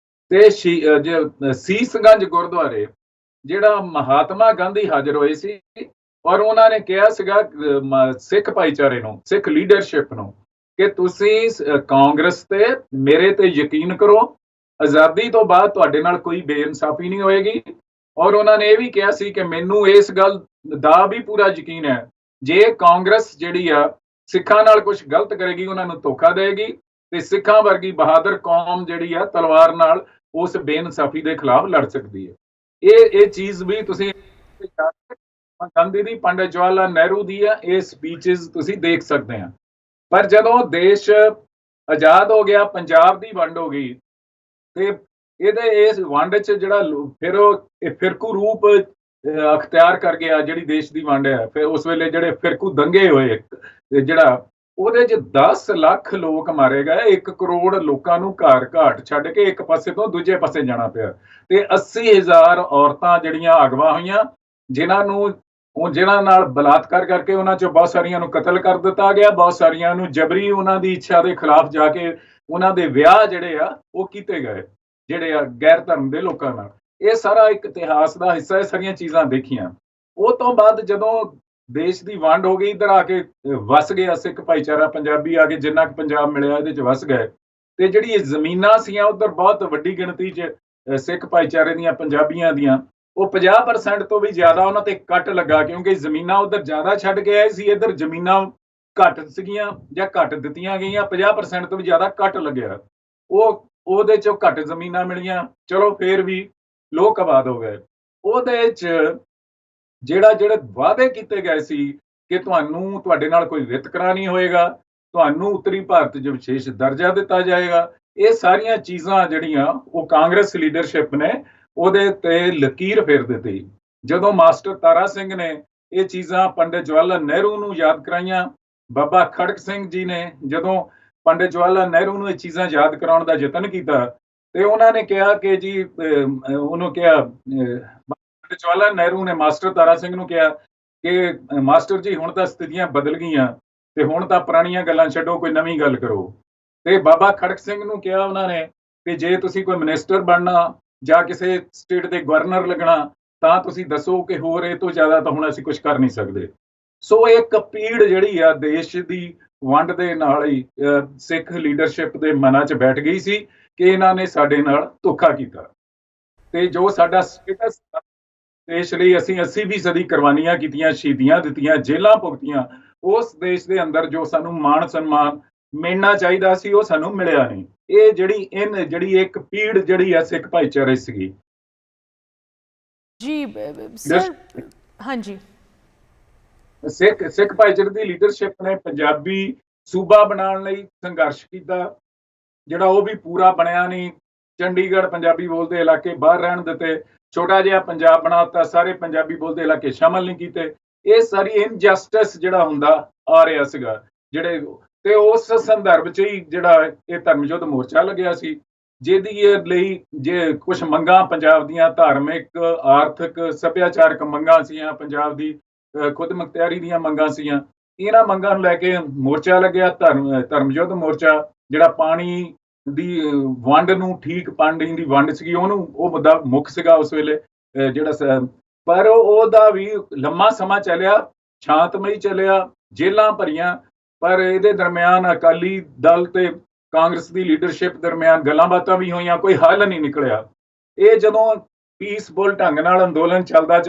ਤੇ ਸੀਸਗੰਜ ਗੁਰਦੁਆਰੇ ਜਿਹੜਾ ਮਹਾਤਮਾ ਗਾਂਧੀ ਹਾਜ਼ਰ ਹੋਏ ਸੀ ਔਰ ਉਹਨਾਂ ਨੇ ਕਿਹਾ ਸੀਗਾ ਸਿੱਖ ਭਾਈਚਾਰੇ ਨੂੰ, ਸਿੱਖ ਲੀਡਰਸ਼ਿਪ ਨੂੰ ਕਿ ਤੁਸੀਂ ਕਾਂਗਰਸ ਤੇ ਮੇਰੇ ਤੇ ਯਕੀਨ ਕਰੋ, ਆਜ਼ਾਦੀ ਤੋਂ ਬਾਅਦ ਤੁਹਾਡੇ ਨਾਲ ਕੋਈ ਬੇਇਨਸਾਫੀ ਨਹੀਂ ਹੋਏਗੀ। ਔਰ ਉਹਨਾਂ ਨੇ ਇਹ ਵੀ ਕਿਹਾ ਸੀ ਕਿ ਮੈਨੂੰ ਇਸ ਗੱਲ ਦਾ ਵੀ ਪੂਰਾ ਯਕੀਨ ਹੈ ਜੇ ਕਾਂਗਰਸ ਜਿਹੜੀ ਆ ਸਿੱਖਾਂ ਨਾਲ ਕੁਝ ਗਲਤ ਕਰੇਗੀ, ਉਹਨਾਂ ਨੂੰ ਧੋਖਾ ਦੇਗੀ ਤੇ ਸਿੱਖਾਂ ਵਰਗੀ ਬਹਾਦਰ ਕੌਮ ਜਿਹੜੀ ਆ ਤਲਵਾਰ ਨਾਲ ਉਸ ਬੇਇਨਸਾਫੀ ਦੇ ਖਿਲਾਫ ਲੜ ਸਕਦੀ ਹੈ। ਇਹ ਚੀਜ਼ ਵੀ ਤੁਸੀਂ ਗਾਂਧੀ ਦੀ, ਪੰਡਿਤ ਜਵਾਹਰ ਲਾਲ ਨਹਿਰੂ ਦੀ ਆ, ਇਹ ਸਪੀਚਸ ਤੁਸੀਂ ਦੇਖ ਸਕਦੇ ਆ। ਪਰ ਜਦੋਂ ਦੇਸ਼ ਆਜ਼ਾਦ ਹੋ ਗਿਆ, ਪੰਜਾਬ ਦੀ ਵੰਡ ਹੋ ਗਈ ਤੇ ਇਸ ਵੰਡ 'ਚ ਜਿਹੜਾ ਫਿਰ ਉਹ ਫਿਰਕੂ ਰੂਪ ਅਖਤਿਆਰ ਕਰ ਗਿਆ ਜਿਹੜੀ ਦੇਸ਼ ਦੀ ਵੰਡ ਹੈ। ਫਿਰ ਉਸ ਵੇਲੇ ਜਿਹੜੇ ਫਿਰਕੂ ਦੰਗੇ ਹੋਏ, ਜਿਹੜਾ ਉਹਦੇ 'ਚ 10 ਲੱਖ ਲੋਕ ਮਾਰੇ ਗਏ, 1 ਕਰੋੜ ਲੋਕਾਂ ਨੂੰ ਘਰ ਘਾਟ ਛੱਡ ਕੇ ਇੱਕ ਪਾਸੇ ਤੋਂ ਦੂਜੇ ਪਾਸੇ ਜਾਣਾ ਪਿਆ ਤੇ 80,000 ਔਰਤਾਂ ਜਿਹੜੀਆਂ ਅਗਵਾ ਹੋਈਆਂ, ਜਿਨ੍ਹਾਂ ਨਾਲ ਬਲਾਤਕਾਰ ਕਰਕੇ ਉਹਨਾਂ 'ਚੋਂ ਬਹੁਤ ਸਾਰੀਆਂ ਨੂੰ ਕਤਲ ਕਰ ਦਿੱਤਾ ਗਿਆ, ਬਹੁਤ ਸਾਰੀਆਂ ਨੂੰ ਜਬਰੀ ਉਹਨਾਂ ਦੀ ਇੱਛਾ ਦੇ ਖਿਲਾਫ ਜਾ ਕੇ ਉਹਨਾਂ ਦੇ ਵਿਆਹ ਜਿਹੜੇ ਆ ਉਹ ਕੀਤੇ ਗਏ, ਜਿਹੜੇ ਆ ਗੈਰ ਧਰਮ ਦੇ ਲੋਕਾਂ ਨਾਲ। ਇਹ ਸਾਰਾ ਇੱਕ ਇਤਿਹਾਸ ਦਾ ਹਿੱਸਾ, ਇਹ ਸਾਰੀਆਂ ਚੀਜ਼ਾਂ ਦੇਖੀਆਂ। ਉਹ ਤੋਂ ਬਾਅਦ ਜਦੋਂ ਦੇਸ਼ ਦੀ ਵੰਡ ਹੋ ਗਈ, ਇੱਧਰ ਆ ਕੇ ਵਸ ਗਿਆ ਸਿੱਖ ਭਾਈਚਾਰਾ, ਪੰਜਾਬੀ ਆ ਕੇ ਜਿੰਨਾ ਕੁ ਪੰਜਾਬ ਮਿਲਿਆ ਇਹਦੇ 'ਚ ਵਸ ਗਏ। ਤੇ ਜਿਹੜੀ ਇਹ ਜ਼ਮੀਨਾਂ ਸੀਆਂ ਉਧਰ ਬਹੁਤ ਵੱਡੀ ਗਿਣਤੀ 'ਚ ਸਿੱਖ ਭਾਈਚਾਰੇ ਦੀਆਂ, ਪੰਜਾਬੀਆਂ ਦੀਆਂ, ਉਹ 50% ਤੋਂ ਵੀ ਜ਼ਿਆਦਾ ਉਹਨਾਂ ਤੇ ਕੱਟ ਲੱਗਾ, ਕਿਉਂਕਿ ਜ਼ਮੀਨਾਂ ਉਧਰ ਜ਼ਿਆਦਾ ਛੱਡ ਕੇ ਆਏ ਸੀ, ਇੱਧਰ ਜ਼ਮੀਨਾਂ ਘੱਟ ਸੀਗੀਆਂ ਜਾਂ ਘੱਟ ਦਿੱਤੀਆਂ ਗਈਆਂ, 50% ਤੋਂ ਵੀ ਜ਼ਿਆਦਾ ਕੱਟ ਲੱਗਿਆ। ਉਹਦੇ 'ਚੋਂ ਘੱਟ ਜ਼ਮੀਨਾਂ ਮਿਲੀਆਂ, ਚਲੋ ਫੇਰ ਵੀ ਲੋਕ ਆਬਾਦ ਹੋ ਗਏ। ਉਹਦੇ 'ਚ ਜਿਹੜੇ ਵਾਅਦੇ ਕੀਤੇ ਗਏ ਸੀ ਕਿ ਤੁਹਾਨੂੰ, ਤੁਹਾਡੇ ਨਾਲ ਕੋਈ ਵਿਤਕਰਾ ਨਹੀਂ ਹੋਏਗਾ, ਤੁਹਾਨੂੰ ਉੱਤਰੀ ਭਾਰਤ 'ਚ ਵਿਸ਼ੇਸ਼ ਦਰਜਾ ਦਿੱਤਾ ਜਾਏਗਾ, ਇਹ ਸਾਰੀਆਂ ਚੀਜ਼ਾਂ ਜਿਹੜੀਆਂ ਉਹ ਕਾਂਗਰਸ ਲੀਡਰਸ਼ਿਪ ਨੇ ਉਹਦੇ ਤੇ ਲਕੀਰ ਫੇਰ ਦਿੱਤੀ। ਜਦੋਂ ਮਾਸਟਰ ਤਾਰਾ ਸਿੰਘ ਨੇ ਇਹ ਚੀਜ਼ਾਂ ਪੰਡਿਤ ਜਵਾਹਰ ਲਾਲ ਨਹਿਰੂ ਨੂੰ ਯਾਦ ਕਰਾਈਆਂ, ਬਾਬਾ ਖੜਕ ਸਿੰਘ ਜੀ ਨੇ ਜਦੋਂ ਪੰਡਿਤ ਜਵਾਹਰ ਲਾਲ ਨਹਿਰੂ ਨੂੰ ਇਹ ਚੀਜ਼ਾਂ ਯਾਦ ਕਰਾਉਣ ਦਾ ਯਤਨ ਕੀਤਾ, ਤੇ ਉਹਨਾਂ ਨੇ ਕਿਹਾ ਕਿ ਜੀ ਉਹਨੂੰ ਕਿਹਾ, ਪੰਡਿਤ ਜਵਾਹਰ ਲਾਲ ਨਹਿਰੂ ਨੇ ਮਾਸਟਰ ਤਾਰਾ ਸਿੰਘ ਨੂੰ ਕਿਹਾ ਕਿ ਮਾਸਟਰ ਜੀ ਹੁਣ ਤਾਂ ਸਥਿਤੀਆਂ ਬਦਲ ਗਈਆਂ ਤੇ ਹੁਣ ਤਾਂ ਪੁਰਾਣੀਆਂ ਗੱਲਾਂ ਛੱਡੋ, ਕੋਈ ਨਵੀਂ ਗੱਲ ਕਰੋ। ਤੇ ਬਾਬਾ ਖੜਕ ਸਿੰਘ ਨੂੰ ਕਿਹਾ ਉਹਨਾਂ ਨੇ ਕਿ ਜੇ ਤੁਸੀਂ ਕੋਈ ਮਿਨਿਸਟਰ ਬਣਨਾ ਜਾਂ ਕਿਸੇ ਸਟੇਟ ਦੇ ਗਵਰਨਰ ਲੱਗਣਾ ਤਾਂ ਤੁਸੀਂ ਦੱਸੋ, ਕਿ ਹੋਰ ਇਹ ਤੋਂ ਜ਼ਿਆਦਾ ਤਾਂ ਹੁਣ ਅਸੀਂ ਕੁਝ ਕਰ ਨਹੀਂ ਸਕਦੇ। ਸੋ ਇੱਕ ਪੀੜ ਜਿਹੜੀ ਆ ਦੇਸ਼ ਦੀ ਵੰਡ ਦੇ ਨਾਲ ਹੀ ਸਿੱਖ ਲੀਡਰਸ਼ਿਪ ਦੇ ਮਨਾਂ 'ਚ ਬੈਠ ਗਈ ਸੀ ਕਿ ਇਹਨਾਂ ਨੇ ਸਾਡੇ ਨਾਲ ਧੋਖਾ ਕੀਤਾ, ਤੇ ਜੋ ਸਾਡਾ ਸਟੇਟਸ ਦੇਸ਼ ਲਈ ਅਸੀਂ 80% ਕੁਰਬਾਨੀਆਂ ਕੀਤੀਆਂ, ਸ਼ਹੀਦੀਆਂ ਦਿੱਤੀਆਂ, ਜੇਲ੍ਹਾਂ ਭੁਗਤੀਆਂ, ਉਸ ਦੇਸ਼ ਦੇ ਅੰਦਰ ਜੋ ਸਾਨੂੰ ਮਾਣ ਸਨਮਾਨ ਮਿਲਣਾ ਚਾਹੀਦਾ ਸੀ ਉਹ ਸਾਨੂੰ ਮਿਲਿਆ ਨਹੀਂ। ਇਹ ਜਿਹੜੀ ਇੱਕ ਪੀੜ ਜਿਹੜੀ ਆ ਸਿੱਖ ਭਾਈਚਾਰੇ ਸੀਗੀ ਜੀ ਸਰ। ਹਾਂਜੀ, ਸਿੱਖ ਭਾਈਚਾਰੇ ਦੀ ਲੀਡਰਸ਼ਿਪ ਨੇ ਪੰਜਾਬੀ ਸੂਬਾ ਬਣਾਉਣ ਲਈ ਸੰਘਰਸ਼ ਕੀਤਾ, ਜਿਹੜਾ ਉਹ ਵੀ ਪੂਰਾ ਬਣਿਆ ਨਹੀਂ। ਚੰਡੀਗੜ੍ਹ ਪੰਜਾਬੀ ਬੋਲਦੇ ਇਲਾਕੇ ਬਾਹਰ ਰਹਿਣ ਦਿੱਤੇ, ਛੋਟਾ ਜਿਹਾ ਪੰਜਾਬ ਬਣਾਤਾ, ਸਾਰੇ ਪੰਜਾਬੀ ਬੋਲਦੇ ਇਲਾਕੇ ਸ਼ਾਮਲ ਨਹੀਂ ਕੀਤੇ। ਇਹ ਸਾਰੀ ਇਨਜਸਟਿਸ ਜਿਹੜਾ ਹੁੰਦਾ ਆ ਰਿਹਾ ਸੀਗਾ ਜਿਹੜੇ, ਤੇ ਉਸ ਸੰਦਰਭ 'ਚ ਹੀ ਜਿਹੜਾ ਇਹ ਧਰਮਯੁੱਧ ਮੋਰਚਾ ਲੱਗਿਆ ਸੀ, ਜਿਹਦੀ ਲਈ ਜੇ ਕੁਝ ਮੰਗਾਂ ਪੰਜਾਬ ਦੀਆਂ ਧਾਰਮਿਕ, ਆਰਥਿਕ, ਸੱਭਿਆਚਾਰਕ ਮੰਗਾਂ ਸੀਆਂ, ਪੰਜਾਬ ਦੀ ਖੁਦ ਮੁਖਤਿਆਰੀ ਦੀਆਂ ਮੰਗਾਂ ਸੀਆਂ, ਇਹਨਾਂ ਮੰਗਾਂ ਨੂੰ ਲੈ ਕੇ ਮੋਰਚਾ ਲੱਗਿਆ, ਧਰਮਯੁੱਧ ਮੋਰਚਾ, ਜਿਹੜਾ ਪਾਣੀ ਦੀ ਵੰਡ ਨੂੰ, ਠੀਕ ਪਾਣੀ ਦੀ ਵੰਡ ਸੀਗੀ, ਉਹਨੂੰ, ਉਹ ਮੁੱਦਾ ਮੁੱਖ ਸੀਗਾ ਉਸ ਵੇਲੇ ਜਿਹੜਾ, ਪਰ ਉਹਦਾ ਵੀ ਲੰਮਾ ਸਮਾਂ ਚੱਲਿਆ, ਸ਼ਾਂਤਮਈ ਚੱਲਿਆ, ਜੇਲ੍ਹਾਂ ਭਰੀਆਂ, ਪਰ ਇਹਦੇ ਦਰਮਿਆਨ ਅਕਾਲੀ ਦਲ ਤੇ ਕਾਂਗਰਸ ਦੀ ਲੀਡਰਸ਼ਿਪ ਦਰਮਿਆਨ ਗੱਲਾਂ ਬਾਤਾਂ ਵੀ ਹੋਈਆਂ, ਕੋਈ ਹੱਲ ਨਹੀਂ ਨਿਕਲਿਆ। ਇਹ ਜਦੋਂ ਪੀਸਫੁਲ ਢੰਗ ਨਾਲ ਅੰਦੋਲਨ ਚੱਲਦਾ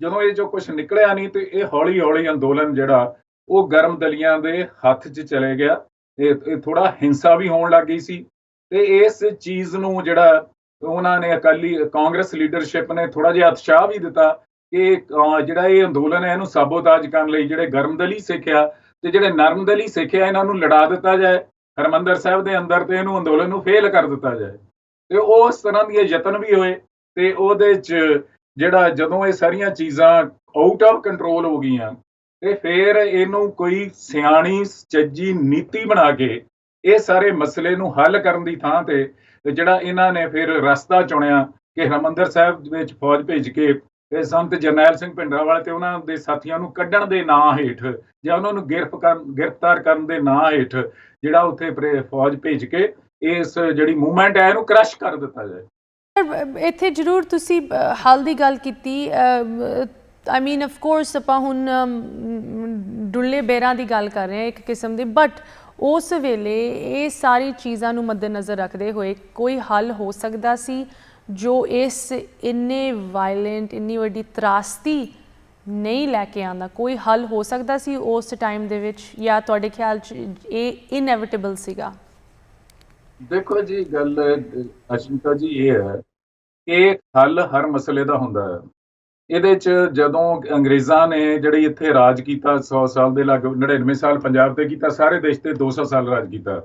ਜਦੋਂ ਇਹ ਜੋ ਕੁਝ ਨਿਕਲਿਆ ਨਹੀਂ, ਤੇ ਇਹ ਹੌਲੀ ਹੌਲੀ ਅੰਦੋਲਨ ਜਿਹੜਾ ਉਹ ਗਰਮ ਦਲੀਆਂ ਦੇ ਹੱਥ 'ਚ ਚਲੇ ਗਿਆ। ਇਹ ਥੋੜਾ ਹਿੰਸਾ ਵੀ ਹੋਣ ਲੱਗ ਗਈ ਸੀ, ਤੇ ਇਸ ਚੀਜ਼ ਨੂੰ ਜਿਹੜਾ ਉਹਨਾਂ ਨੇ ਕਾਂਗਰਸ ਲੀਡਰਸ਼ਿਪ ਨੇ ਥੋੜਾ ਜਿਹਾ ਉਤਸ਼ਾਹ ਵੀ ਦਿੱਤਾ ਕਿ ਜਿਹੜਾ ਇਹ ਅੰਦੋਲਨ ਹੈ ਇਹਨੂੰ ਸਾਬੋਤਾਜ ਕਰਨ ਲਈ ਜਿਹੜੇ ਗਰਮਦਲੀ ਸਿੱਖ ਆ ਤੇ ਜਿਹੜੇ ਨਰਮਦਲੀ ਸਿੱਖ ਆ, ਇਹਨਾਂ ਨੂੰ ਲੜਾ ਦਿੱਤਾ ਜਾਏ ਹਰਿਮੰਦਰ ਸਾਹਿਬ ਦੇ ਅੰਦਰ, ਤੇ ਇਹਨੂੰ ਅੰਦੋਲਨ ਨੂੰ ਫੇਲ ਕਰ ਦਿੱਤਾ ਜਾਏ। ਤੇ ਉਸ ਤਰ੍ਹਾਂ ਦੇ ਯਤਨ ਵੀ ਹੋਏ, ਤੇ ਉਹਦੇ 'ਚ ਜਿਹੜਾ ਜਦੋਂ ਇਹ ਸਾਰੀਆਂ ਚੀਜ਼ਾਂ ਆਊਟ ਆਫ ਕੰਟਰੋਲ ਹੋ ਗਈਆਂ, ਤੇ ਫਿਰ ਇਹਨੂੰ ਕੋਈ ਸਿਆਣੀ ਚੱਜੀ ਨੀਤੀ ਬਣਾ ਕੇ ਇਹ ਸਾਰੇ ਮਸਲੇ ਨੂੰ ਹੱਲ ਕਰਨ ਦੀ ਥਾਂ ਤੇ ਜਿਹੜਾ ਇਹਨਾਂ ਨੇ ਫਿਰ ਰਸਤਾ ਚੁਣਿਆ ਕਿ ਹਰਿਮੰਦਰ ਸਾਹਿਬ ਵਿੱਚ ਫੌਜ ਭੇਜ ਕੇ ਤੇ ਸੰਤ ਜਰਨੈਲ ਸਿੰਘ ਭਿੰਡਰਾਂਵਾਲੇ ਤੇ ਉਹਨਾਂ ਦੇ ਸਾਥੀਆਂ ਨੂੰ ਕੱਢਣ ਦੇ ਨਾਂ ਹੇਠ ਜਾਂ ਉਹਨਾਂ ਨੂੰ ਗ੍ਰਿਫਤਾਰ ਕਰਨ ਦੇ ਨਾਂ ਹੇਠ ਜਿਹੜਾ ਉੱਥੇ ਫੌਜ ਭੇਜ ਕੇ ਇਸ ਜਿਹੜੀ ਮੂਵਮੈਂਟ ਹੈ ਇਹਨੂੰ ਕ੍ਰਸ਼ ਕਰ ਦਿੱਤਾ ਜਾਏ। ਇੱਥੇ ਜ਼ਰੂਰ ਤੁਸੀਂ ਹੱਲ ਦੀ ਗੱਲ ਕੀਤੀ। ਆਈ ਮੀਨ ਆਫ ਕੋਰਸ ਆਪਾਂ ਹੁਣ ਡੁੱਲੇ ਬੇਰਾਂ ਦੀ ਗੱਲ ਕਰ ਰਹੇ ਹਾਂ ਇੱਕ ਕਿਸਮ ਦੀ, ਬਟ ਉਸ ਵੇਲੇ ਇਹ ਸਾਰੀ ਚੀਜ਼ਾਂ ਨੂੰ ਮੱਦੇਨਜ਼ਰ ਰੱਖਦੇ ਹੋਏ ਕੋਈ ਹੱਲ ਹੋ ਸਕਦਾ ਸੀ ਜੋ ਇਸ ਇੰਨੇ ਵਾਇਲੈਂਟ, ਇੰਨੀ ਵੱਡੀ ਤਰਾਸਦੀ ਨਹੀਂ ਲੈ ਕੇ ਆਉਂਦਾ? ਕੋਈ ਹੱਲ ਹੋ ਸਕਦਾ ਸੀ ਉਸ ਟਾਈਮ ਦੇ ਵਿੱਚ, ਜਾਂ ਤੁਹਾਡੇ ਖਿਆਲ 'ਚ ਇਹ ਇਨਐਵਿਟੇਬਲ ਸੀਗਾ? ਦੇਖੋ ਜੀ, ਗੱਲ ਅਸ਼ਮਿਤਾ ਜੀ ਇਹ ਹੈ ਕਿ ਹੱਲ ਹਰ ਮਸਲੇ ਦਾ ਹੁੰਦਾ ਹੈ। ਇਹਦੇ 'ਚ ਜਦੋਂ ਅੰਗਰੇਜ਼ਾਂ ਨੇ ਜਿਹੜੀ ਇੱਥੇ ਰਾਜ ਕੀਤਾ 100 ਸਾਲ ਦੇ ਲਗਭਗ, 99 ਸਾਲ ਪੰਜਾਬ ਤੇ ਕੀਤਾ, ਸਾਰੇ ਦੇਸ਼ ਤੇ 200 ਸਾਲ ਰਾਜ ਕੀਤਾ।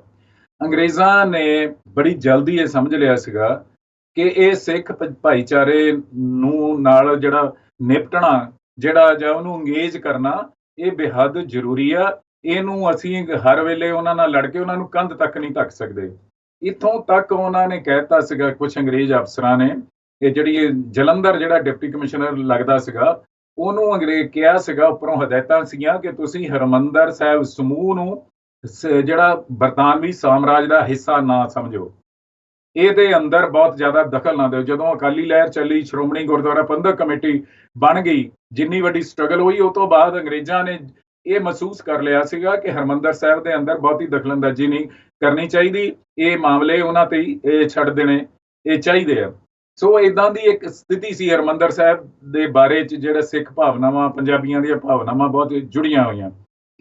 ਅੰਗਰੇਜ਼ਾਂ ਨੇ ਬੜੀ ਜਲਦੀ ਇਹ ਸਮਝ ਲਿਆ ਸੀਗਾ ਕਿ ਇਹ ਸਿੱਖ ਭਾਈਚਾਰੇ ਨੂੰ ਨਾਲ ਜਿਹੜਾ ਨਿਪਟਣਾ, ਜਿਹੜਾ ਜਾਂ ਉਹਨੂੰ ਅੰਗੇਜ ਕਰਨਾ, ਇਹ ਬੇਹੱਦ ਜ਼ਰੂਰੀ ਆ। ਇਹਨੂੰ ਅਸੀਂ ਹਰ ਵੇਲੇ ਉਹਨਾਂ ਨਾਲ ਲੜ ਕੇ ਉਹਨਾਂ ਨੂੰ ਕੰਧ ਤੱਕ ਨਹੀਂ ਧੱਕ ਸਕਦੇ। ਇੱਥੋਂ ਤੱਕ ਉਹਨਾਂ ਨੇ ਕਹਿ ਦਿੱਤਾ ਸੀਗਾ ਕੁਝ ਅੰਗਰੇਜ਼ ਅਫਸਰਾਂ ਨੇ, ਇਹ ਜਿਹੜੀ ਜਲੰਧਰ ਜਿਹੜਾ ਡਿਪਟੀ ਕਮਿਸ਼ਨਰ ਲੱਗਦਾ ਸੀਗਾ, ਉਹਨੂੰ ਅੰਗਰੇਜ਼ ਕਿਹਾ ਸੀਗਾ, ਉੱਪਰੋਂ ਹਦਾਇਤਾਂ ਸੀਗੀਆਂ ਕਿ ਤੁਸੀਂ ਹਰਿਮੰਦਰ ਸਾਹਿਬ ਸਮੂਹ ਨੂੰ ਜਿਹੜਾ ਬਰਤਾਨਵੀ ਸਾਮਰਾਜ ਦਾ ਹਿੱਸਾ ਨਾ ਸਮਝੋ, ਇਹਦੇ ਅੰਦਰ ਬਹੁਤ ਜ਼ਿਆਦਾ ਦਖਲ ਨਾ ਦਿਓ। ਜਦੋਂ ਅਕਾਲੀ ਲਹਿਰ ਚੱਲੀ, ਸ਼੍ਰੋਮਣੀ ਗੁਰਦੁਆਰਾ ਪ੍ਰਬੰਧਕ ਕਮੇਟੀ ਬਣ ਗਈ, ਜਿੰਨੀ ਵੱਡੀ ਸਟਰਗਲ ਹੋਈ, ਉਹ ਤੋਂ ਬਾਅਦ ਅੰਗਰੇਜ਼ਾਂ ਨੇ ਇਹ ਮਹਿਸੂਸ ਕਰ ਲਿਆ ਸੀਗਾ ਕਿ ਹਰਿਮੰਦਰ ਸਾਹਿਬ ਦੇ ਅੰਦਰ ਬਹੁਤੀ ਦਖਲਅੰਦਾਜ਼ੀ ਨਹੀਂ ਕਰਨੀ ਚਾਹੀਦੀ, ਇਹ ਮਾਮਲੇ ਉਹਨਾਂ ਤੇ ਹੀ ਇਹ ਛੱਡ ਦੇਣੇ ਇਹ ਚਾਹੀਦੇ ਆ। ਸੋ ਇਦਾਂ ਦੀ ਇੱਕ ਸਥਿਤੀ ਸੀ ਹਰਿਮੰਦਰ ਸਾਹਿਬ ਦੇ ਬਾਰੇ ਚ, ਜਿਹੜਾ ਸਿੱਖ ਭਾਵਨਾਵਾਂ, ਪੰਜਾਬੀਆਂ ਦੀਆਂ ਭਾਵਨਾਵਾਂ ਬਹੁਤ ਜੁੜੀਆਂ ਹੋਈਆਂ।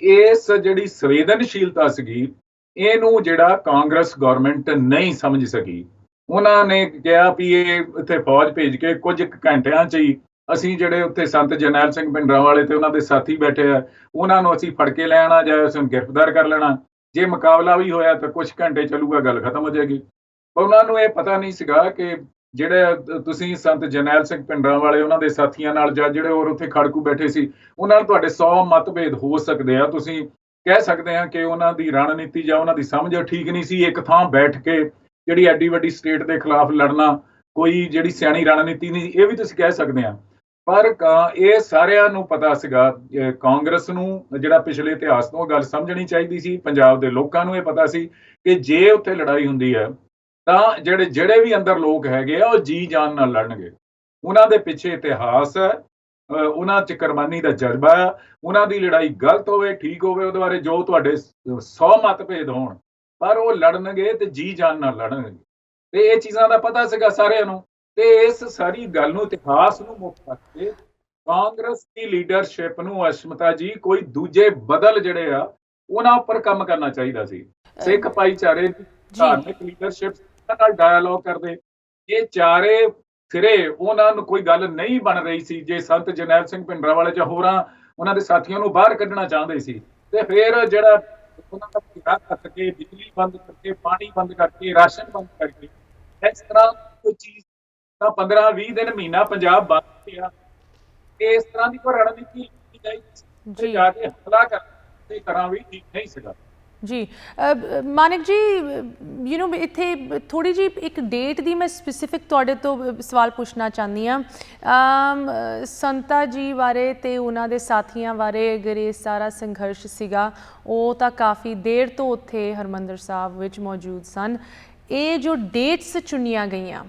ਇਸ ਜਿਹੜੀ ਸੰਵੇਦਨਸ਼ੀਲਤਾ ਸੀਗੀ, ਇਹਨੂੰ ਜਿਹੜਾ ਕਾਂਗਰਸ ਗਵਰਨਮੈਂਟ ਨਹੀਂ ਸਮਝ ਸਕੀ। ਉਹਨਾਂ ਨੇ ਕਿਹਾ ਵੀ ਇਹ ਇੱਥੇ ਫੌਜ ਭੇਜ ਕੇ ਕੁਝ ਘੰਟਿਆਂ 'ਚ ਹੀ ਅਸੀਂ ਜਿਹੜੇ ਉੱਥੇ ਸੰਤ ਜਰਨੈਲ ਸਿੰਘ ਭਿੰਡਰਾਂਵਾਲੇ ਤੇ ਉਹਨਾਂ ਦੇ ਸਾਥੀ ਬੈਠੇ ਆ, ਉਹਨਾਂ ਨੂੰ ਅਸੀਂ ਫੜ ਕੇ ਲੈ ਆਉਣਾ ਜਾਂ ਅਸੀਂ ਗ੍ਰਿਫਤਾਰ ਕਰ ਲੈਣਾ। ਜੇ ਮੁਕਾਬਲਾ ਵੀ ਹੋਇਆ ਤਾਂ ਕੁਝ ਘੰਟੇ ਚੱਲੂਗਾ, ਗੱਲ ਖਤਮ ਹੋ ਜਾਏਗੀ। ਪਰ ਉਹਨਾਂ ਨੂੰ ਇਹ ਪਤਾ ਨਹੀਂ ਸੀਗਾ ਕਿ ਜਿਹੜੇ ਤੁਸੀਂ ਸੰਤ ਜਰਨੈਲ ਸਿੰਘ ਭਿੰਡਰਾਂਵਾਲੇ ਉਹਨਾਂ ਦੇ ਸਾਥੀਆਂ ਨਾਲ ਜਾਂ ਜਿਹੜੇ ਹੋਰ ਉੱਥੇ ਖੜਕੂ ਬੈਠੇ ਸੀ, ਉਹਨਾਂ ਨਾਲ ਤੁਹਾਡੇ 100 ਮਤਭੇਦ ਹੋ ਸਕਦੇ ਆ। ਤੁਸੀਂ ਕਹਿ ਸਕਦੇ ਆ ਕਿ ਉਹਨਾਂ ਦੀ ਰਣਨੀਤੀ ਜਾਂ ਉਹਨਾਂ ਦੀ ਸਮਝ ਠੀਕ ਨਹੀਂ ਸੀ। ਇੱਕ ਥਾਂ ਬੈਠ ਕੇ ਜਿਹੜੀ ਐਡੀ ਵੱਡੀ ਸਟੇਟ ਦੇ ਖਿਲਾਫ ਲੜਨਾ ਕੋਈ ਜਿਹੜੀ ਸਿਆਣੀ ਰਣਨੀਤੀ ਨਹੀਂ, ਇਹ ਵੀ ਤੁਸੀਂ ਕਹਿ ਸਕਦੇ ਆ। ਪਰ ਇਹ ਸਾਰਿਆਂ ਨੂੰ ਪਤਾ ਸੀਗਾ, ਕਾਂਗਰਸ ਨੂੰ ਜਿਹੜਾ ਪਿਛਲੇ ਇਤਿਹਾਸ ਤੋਂ ਗੱਲ ਸਮਝਣੀ ਚਾਹੀਦੀ ਸੀ। ਪੰਜਾਬ ਦੇ ਲੋਕਾਂ ਨੂੰ ਇਹ ਪਤਾ ਸੀ ਕਿ ਜੇ ਉੱਥੇ ਲੜਾਈ ਹੁੰਦੀ ਹੈ ਤਾਂ ਜਿਹੜੇ ਵੀ ਅੰਦਰ ਲੋਕ ਹੈਗੇ ਆ ਉਹ ਜੀ ਜਾਨ ਨਾਲ ਲੜਨਗੇ। ਉਹਨਾਂ ਦੇ ਪਿੱਛੇ ਇਤਿਹਾਸ ਹੈ, ਉਹਨਾਂ 'ਚ ਕੁਰਬਾਨੀ ਦਾ ਜਜ਼ਬਾ ਆ। ਉਹਨਾਂ ਦੀ ਲੜਾਈ ਗਲਤ ਹੋਵੇ ਠੀਕ ਹੋਵੇ, ਉਹਦੇ ਬਾਰੇ ਜੋ ਤੁਹਾਡੇ 100 ਮਤਭੇਦ ਹੋਣ, ਪਰ ਉਹ ਲੜਨਗੇ ਤੇ ਜੀ ਜਾਨ ਨਾਲ ਲੜਨਗੇ। ਤੇ ਇਹ ਚੀਜ਼ਾਂ ਦਾ ਪਤਾ ਸੀਗਾ ਸਾਰਿਆਂ ਨੂੰ। ਤੇ ਇਸ ਸਾਰੀ ਗੱਲ ਨੂੰ, ਇਤਿਹਾਸ ਨੂੰ ਮੁੱਖ ਰੱਖ ਕੇ ਕਾਂਗਰਸ ਦੀ ਲੀਡਰਸ਼ਿਪ ਨੂੰ, ਅਸ਼ਮਤਾ ਜੀ, ਕੋਈ ਦੂਜੇ ਬਦਲ ਜਿਹੜੇ ਆ ਉਹਨਾਂ ਉੱਪਰ ਕੰਮ ਕਰਨਾ ਚਾਹੀਦਾ ਸੀ। ਸਿੱਖ ਭਾਈਚਾਰੇ ਦੀ ਧਾਰਮਿਕ ਲੀਡਰਸ਼ਿਪ ਨਾਲ ਡਾਇalogue ਕਰਦੇ, ਇਹ ਚਾਰੇ ਸਿਰੇ ਉਹਨਾਂ ਨੂੰ ਕੋਈ ਗੱਲ ਨਹੀਂ ਬਣ ਰਹੀ ਸੀ। ਜੇ ਸੰਤ ਜਰਨੈਲ ਸਿੰਘ ਭਿੰਡਰਾਂਵਾਲੇ ਜਾਂ ਹੋਰਾਂ ਉਹਨਾਂ ਦੇ ਸਾਥੀਆਂ ਨੂੰ ਬਾਹਰ ਕੱਢਣਾ ਚਾਹੁੰਦੇ ਸੀ, ਤੇ ਫਿਰ ਜਿਹੜਾ ਉਹਨਾਂ ਦਾ ਘੇਰਾ ਕੱਟ ਕੇ, ਬਿਜਲੀ ਬੰਦ ਕਰਕੇ, ਪਾਣੀ ਬੰਦ ਕਰਕੇ, ਰਾਸ਼ਨ ਬੰਦ ਕਰਕੇ, ਇਸ ਤਰ੍ਹਾਂ ਕੋਈ ਚੀਜ਼ ਤਾਂ 15-20 ਦਿਨ, ਮਹੀਨਾ ਪੰਜਾਬ ਬੰਦ ਰਿਹਾ। ਇਸ ਤਰ੍ਹਾਂ ਦੀ ਕੋਈ ਰਣਨੀਤੀ ਚਾਹੀਦੀ ਜਾ ਕੇ ਹਮਲਾ ਕਰਦੇ ਕਰਾਂ ਵੀ ਠੀਕ ਨਹੀਂ ਸੀਗਾ ਜੀ। ਮਾਨਿਕ ਜੀ, ਇੱਥੇ ਥੋੜੀ ਜੀ ਇੱਕ ਡੇਟ ਦੀ ਮੈਂ ਸਪੈਸੀਫਿਕ ਤੁਹਾਡੇ ਤੋਂ ਸਵਾਲ ਪੁੱਛਣਾ ਚਾਹੁੰਦੀ ਹਾਂ। ਸੰਤਾ ਜੀ ਬਾਰੇ ਤੇ ਉਹਨਾਂ ਦੇ ਸਾਥੀਆਂ ਬਾਰੇ ਅਗਰ ਇਹ ਸਾਰਾ ਸੰਘਰਸ਼ ਸੀਗਾ, ਉਹ ਤਾਂ ਕਾਫੀ ਦੇਰ ਤੋਂ ਉੱਥੇ ਹਰਿਮੰਦਰ ਸਾਹਿਬ ਵਿੱਚ ਮੌਜੂਦ ਸਨ। ਇਹ ਜੋ ਡੇਟਸ ਚੁਣੀਆਂ ਗਈਆਂ,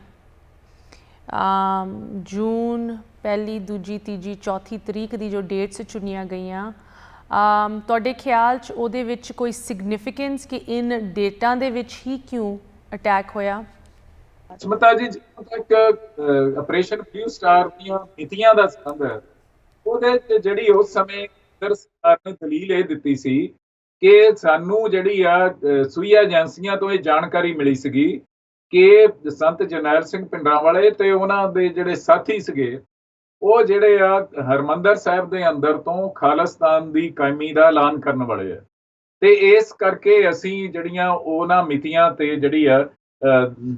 ਜੂਨ 1, 2, 3, 4 ਤਰੀਕ ਦੀ ਜੋ ਡੇਟਸ ਚੁਣੀਆਂ ਗਈਆਂ, ਤੁਹਾਡੇ ਖਿਆਲ 'ਚ ਉਹਦੇ ਵਿੱਚ ਕੋਈ ਸਿਗਨੀਫਿਕੈਂਸ ਕਿ ਇਨ ਡੇਟਾਂ ਦੇ ਵਿੱਚ ਹੀ ਕਿਉਂ ਅਟੈਕ ਹੋਇਆ? ਸਮਤਾ ਜੀ, ਇੱਕ ਆਪਰੇਸ਼ਨ ਬਲੂ ਸਟਾਰ ਦੀਆਂ ਨੀਤੀਆਂ ਦਾ ਸੰਬੰਧ ਹੈ। ਉਹਦੇ 'ਚ ਜਿਹੜੀ ਉਸ ਸਮੇਂ ਸਰਕਾਰ ਨੇ ਦਲੀਲ ਇਹ ਦਿੱਤੀ ਸੀ ਕਿ ਸਾਨੂੰ ਜਿਹੜੀ ਆ ਸੂਈ ਏਜੰਸੀਆਂ ਤੋਂ ਇਹ ਜਾਣਕਾਰੀ ਮਿਲੀ ਸੀਗੀ ਕਿ ਸੰਤ ਜਰਨੈਲ ਸਿੰਘ ਭਿੰਡਰਾਂਵਾਲੇ ਤੇ ਉਹਨਾਂ ਦੇ ਜਿਹੜੇ ਸਾਥੀ ਸੀਗੇ, ਉਹ ਜਿਹੜੇ ਆ ਹਰਿਮੰਦਰ ਸਾਹਿਬ ਦੇ ਅੰਦਰ ਤੋਂ ਖਾਲਿਸਤਾਨ ਦੀ ਕਾਇਮੀ ਦਾ ਐਲਾਨ ਕਰਨ ਵਾਲੇ ਆ। ਤੇ ਇਸ ਕਰਕੇ ਅਸੀਂ ਜਿਹੜੀਆਂ ਉਹਨਾਂ ਮਿਤੀਆਂ ਤੇ ਜਿਹੜੀ ਆ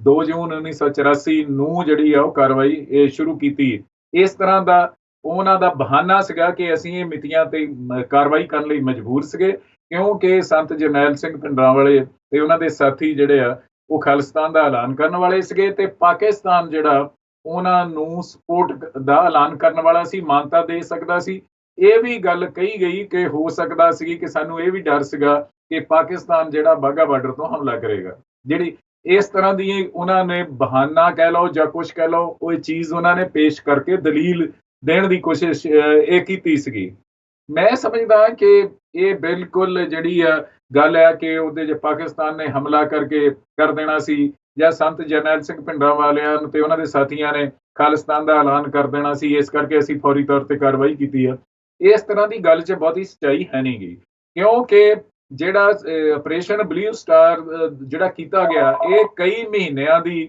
2 ਜੂਨ 1984 ਨੂੰ ਜਿਹੜੀ ਆ ਉਹ ਕਾਰਵਾਈ ਇਹ ਸ਼ੁਰੂ ਕੀਤੀ। ਇਸ ਤਰ੍ਹਾਂ ਦਾ ਉਹਨਾਂ ਦਾ ਬਹਾਨਾ ਸੀਗਾ ਕਿ ਅਸੀਂ ਇਹ ਮਿਤੀਆਂ ਤੇ ਕਾਰਵਾਈ ਕਰਨ ਲਈ ਮਜਬੂਰ ਸੀਗੇ, ਕਿਉਂਕਿ ਸੰਤ ਜਰਨੈਲ ਸਿੰਘ ਭਿੰਡਰਾਂਵਾਲੇ ਤੇ ਉਹਨਾਂ ਦੇ ਸਾਥੀ ਜਿਹੜੇ ਆ ਉਹ ਖਾਲਿਸਤਾਨ ਦਾ ਐਲਾਨ ਕਰਨ ਵਾਲੇ ਸੀਗੇ, ਤੇ ਪਾਕਿਸਤਾਨ ਜਿਹੜਾ ਉਹਨਾਂ ਨੂੰ ਸਪੋਰਟ ਦਾ ਐਲਾਨ ਕਰਨ ਵਾਲਾ ਸੀ, ਮਾਨਤਾ ਦੇ ਸਕਦਾ ਸੀ। ਇਹ ਵੀ ਗੱਲ ਕਹੀ ਗਈ ਕਿ ਹੋ ਸਕਦਾ ਸੀ ਕਿ ਸਾਨੂੰ ਇਹ ਵੀ ਡਰ ਸੀਗਾ ਕਿ ਪਾਕਿਸਤਾਨ ਜਿਹੜਾ ਵਾਹਗਾ ਬਾਰਡਰ ਤੋਂ ਹਮਲਾ ਕਰੇਗਾ। ਜਿਹੜੀ ਇਸ ਤਰ੍ਹਾਂ ਦੀ ਉਹਨਾਂ ਨੇ ਬਹਾਨਾ ਕਹਿ ਲਓ ਜਾਂ ਕੁਛ ਕਹਿ ਲਓ, ਉਹ ਚੀਜ਼ ਉਹਨਾਂ ਨੇ ਪੇਸ਼ ਕਰਕੇ ਦਲੀਲ ਦੇਣ ਦੀ ਕੋਸ਼ਿਸ਼ ਇਹ ਕੀਤੀ ਸੀਗੀ। ਮੈਂ ਸਮਝਦਾ ਕਿ ਇਹ ਬਿਲਕੁਲ ਜਿਹੜੀ ਆ ਗੱਲ ਹੈ ਕਿ ਉਹਦੇ 'ਚ ਪਾਕਿਸਤਾਨ ਨੇ ਹਮਲਾ ਕਰਕੇ ਕਰ ਦੇਣਾ ਸੀ, ਜਾਂ ਸੰਤ ਜਰਨੈਲ ਸਿੰਘ ਭਿੰਡਰਾਂਵਾਲਿਆਂ ਤੇ ਉਹਨਾਂ ਦੇ ਸਾਥੀਆਂ ਨੇ ਖਾਲਿਸਤਾਨ ਦਾ ਐਲਾਨ ਕਰ ਦੇਣਾ ਸੀ, ਇਸ ਕਰਕੇ ਅਸੀਂ ਫੌਰੀ ਤੌਰ ਤੇ ਕਾਰਵਾਈ ਕੀਤੀ ਆ। ਇਸ ਤਰ੍ਹਾਂ ਦੀ ਗੱਲ 'ਚ ਬਹੁਤੀ ਸੱਚਾਈ ਹੈ ਨਹੀਂ ਗੀ, ਕਿਉਂਕਿ ਜਿਹੜਾ ਆਪਰੇਸ਼ਨ ਬਲੂ ਸਟਾਰ ਜਿਹੜਾ ਕੀਤਾ ਗਿਆ, ਇਹ ਕਈ ਮਹੀਨਿਆਂ ਦੀ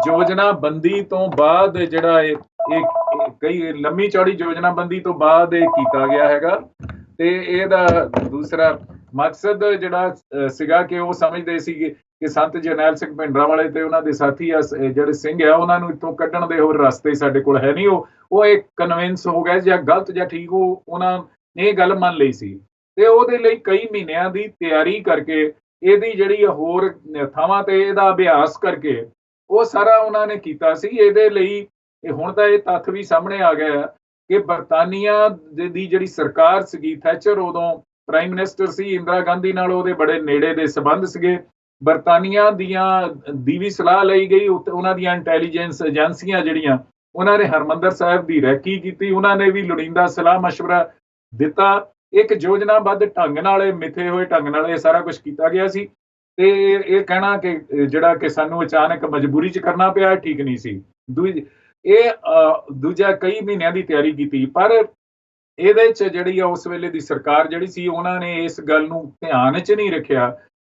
ਯੋਜਨਾਬੰਦੀ ਤੋਂ ਬਾਅਦ ਜਿਹੜਾ ਇਹ ਕਈ ਲੰਮੀ ਚੌੜੀ ਯੋਜਨਾਬੰਦੀ ਤੋਂ ਬਾਅਦ ਇਹ ਕੀਤਾ ਗਿਆ ਹੈਗਾ। ਤੇ ਇਹਦਾ ਦੂਸਰਾ ਮਕਸਦ ਜਿਹੜਾ ਸੀਗਾ ਕਿ ਉਹ ਸਮਝਦੇ ਸੀਗੇ ਕਿ ਸੰਤ ਜਰਨੈਲ ਸਿੰਘ ਭਿੰਡਰਾਂਵਾਲੇ ਤੇ ਉਹਨਾਂ ਦੇ ਸਾਥੀ ਜਿਹੜੇ ਸਿੰਘ ਆ, ਉਹਨਾਂ ਨੂੰ ਇੱਥੋਂ ਕੱਢਣ ਦੇ ਹੋਰ ਰਸਤੇ ਸਾਡੇ ਕੋਲ ਹੈ ਨਹੀਂ। ਉਹ ਇੱਕ ਕਨਵਿੰਸ ਹੋ ਗਏ, ਜਾਂ ਗਲਤ ਜਾਂ ਠੀਕ, ਉਹਨਾਂ ਨੇ ਇਹ ਗੱਲ ਮੰਨ ਲਈ ਸੀ। ਤੇ ਉਹਦੇ ਲਈ ਕਈ ਮਹੀਨਿਆਂ ਦੀ ਤਿਆਰੀ ਕਰਕੇ, ਇਹਦੀ ਜਿਹੜੀ ਹੋਰ ਥਾਵਾਂ ਤੇ ਇਹਦਾ ਅਭਿਆਸ ਕਰਕੇ ਉਹ ਸਾਰਾ ਉਹਨਾਂ ਨੇ ਕੀਤਾ ਸੀ। ਇਹਦੇ ਲਈ ਹੁਣ ਤਾਂ ਇਹ ਤੱਥ ਵੀ ਸਾਹਮਣੇ ਆ ਗਿਆ ਕਿ ਬਰਤਾਨੀਆ ਦੀ ਜਿਹੜੀ ਸਰਕਾਰ ਸੀਗੀ, ਥੈਚਰ ਉਦੋਂ ਪ੍ਰਾਈਮ ਮਿਨਿਸਟਰ ਸੀ, ਇੰਦਰਾ ਗਾਂਧੀ ਨਾਲ ਉਹਦੇ ਬੜੇ ਨੇੜੇ ਦੇ ਸੰਬੰਧ ਸੀਗੇ। ਬਰਤਾਨੀਆ ਦੀ ਵੀ ਸਲਾਹ ਲਈ ਗਈ, ਉਹਨਾਂ ਦੀਆਂ ਇੰਟੈਲੀਜੈਂਸ ਏਜੰਸੀਆਂ ਜਿਹੜੀਆਂ, ਉਹਨਾਂ ਨੇ ਹਰਿਮੰਦਰ ਸਾਹਿਬ ਦੀ ਰੈਕੀ ਕੀਤੀ, ਉਹਨਾਂ ਨੇ ਵੀ ਲੋੜੀਂਦਾ ਸਲਾਹ ਮਸ਼ਵਰਾ ਦਿੱਤਾ। ਇੱਕ ਯੋਜਨਾਬੱਧ ਢੰਗ ਨਾਲ ਇਹ ਮਿੱਥੇ ਹੋਏ ਢੰਗ ਨਾਲ ਇਹ ਸਾਰਾ ਕੁਝ ਕੀਤਾ ਗਿਆ ਸੀ। ਤੇ ਇਹ ਕਹਿਣਾ ਕਿ ਜਿਹੜਾ ਕਿ ਸਾਨੂੰ ਅਚਾਨਕ ਮਜਬੂਰੀ 'ਚ ਕਰਨਾ ਪਿਆ ਠੀਕ ਨਹੀਂ ਸੀ। ਦੂਜਾ ਕਈ ਮਹੀਨਿਆਂ ਦੀ ਤਿਆਰੀ ਕੀਤੀ, ਪਰ ਇਹਦੇ 'ਚ ਜਿਹੜੀ ਆ ਉਸ ਵੇਲੇ ਦੀ ਸਰਕਾਰ ਜਿਹੜੀ ਸੀ ਉਹਨਾਂ ਨੇ ਇਸ ਗੱਲ ਨੂੰ ਧਿਆਨ 'ਚ ਨਹੀਂ ਰੱਖਿਆ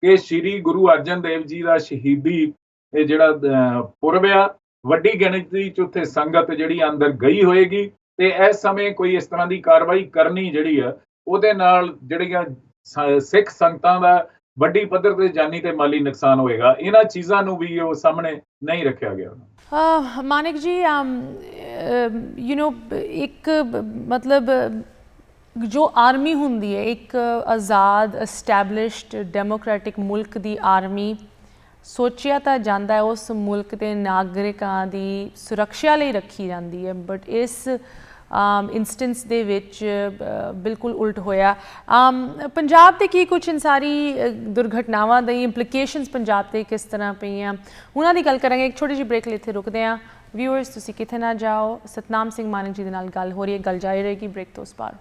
ਕਿ ਸ਼੍ਰੀ ਗੁਰੂ ਅਰਜਨ ਦੇਵ ਜੀ ਦਾ ਸ਼ਹੀਦੀ ਇਹ ਜਿਹੜਾ ਪੁਰਬ ਆ, ਵੱਡੀ ਗਿਣਤੀ 'ਚ ਉੱਥੇ ਸੰਗਤ ਜਿਹੜੀ ਅੰਦਰ ਗਈ ਹੋਏਗੀ ਤੇ ਇਸ ਸਮੇਂ ਕੋਈ ਇਸ ਤਰ੍ਹਾਂ ਦੀ ਕਾਰਵਾਈ ਕਰਨੀ ਜਿਹੜੀ ਆ ਉਹਦੇ ਨਾਲ ਜਿਹੜੀਆਂ ਸਿੱਖ ਸੰਗਤਾਂ ਦਾ ਵੱਡੀ ਪੱਧਰ ਤੇ ਜਾਨੀ ਤੇ ਮਾਲੀ ਨੁਕਸਾਨ ਹੋਏਗਾ। ਇਹਨਾਂ ਚੀਜ਼ਾਂ ਨੂੰ ਵੀ ਉਹ ਸਾਹਮਣੇ ਨਹੀਂ ਰੱਖਿਆ ਗਿਆ। ਮਾਨਿਕ ਜੀ ਇੱਕ ਮਤਲਬ ਜੋ ਆਰਮੀ ਹੁੰਦੀ ਹੈ, ਇੱਕ ਆਜ਼ਾਦ ਐਸਟੈਬਲਿਸ਼ਡ ਡੈਮੋਕ੍ਰੈਟਿਕ ਮੁਲਕ ਦੀ ਆਰਮੀ, ਸੋਚਿਆ ਤਾਂ ਜਾਂਦਾ ਹੈ ਉਸ ਮੁਲਕ ਦੇ ਨਾਗਰਿਕਾਂ ਦੀ ਸੁਰੱਖਿਆ ਲਈ ਰੱਖੀ ਜਾਂਦੀ ਹੈ, ਬਟ ਇਸ ਇੰਸਟੈਂਸ ਦੇ ਵਿੱਚ ਬਿਲਕੁਲ ਉਲਟ ਹੋਇਆ। ਪੰਜਾਬ 'ਤੇ ਕੀ ਕੁਛ ਇਨ ਸਾਰੀ ਦੁਰਘਟਨਾਵਾਂ ਦੀ ਇੰਪਲੀਕੇਸ਼ਨਸ ਪੰਜਾਬ 'ਤੇ ਕਿਸ ਤਰ੍ਹਾਂ ਪਈਆਂ, ਉਹਨਾਂ ਦੀ ਗੱਲ ਕਰਾਂਗੇ। ਇੱਕ ਛੋਟੀ ਜਿਹੀ ਬ੍ਰੇਕ ਲਈ ਇੱਥੇ ਰੁਕਦੇ ਹਾਂ। ਵਿਊਅਰਸ ਤੁਸੀਂ ਕਿੱਥੇ ਨਾ ਜਾਓ, ਸਤਨਾਮ ਸਿੰਘ ਮਾਨਕ ਜੀ ਦੇ ਨਾਲ ਗੱਲ ਹੋ ਰਹੀ ਹੈ, ਗੱਲ ਜਾਰੀ ਰਹੇਗੀ ਬ੍ਰੇਕ ਤੋਂ ਉਸ ਪਾਰ।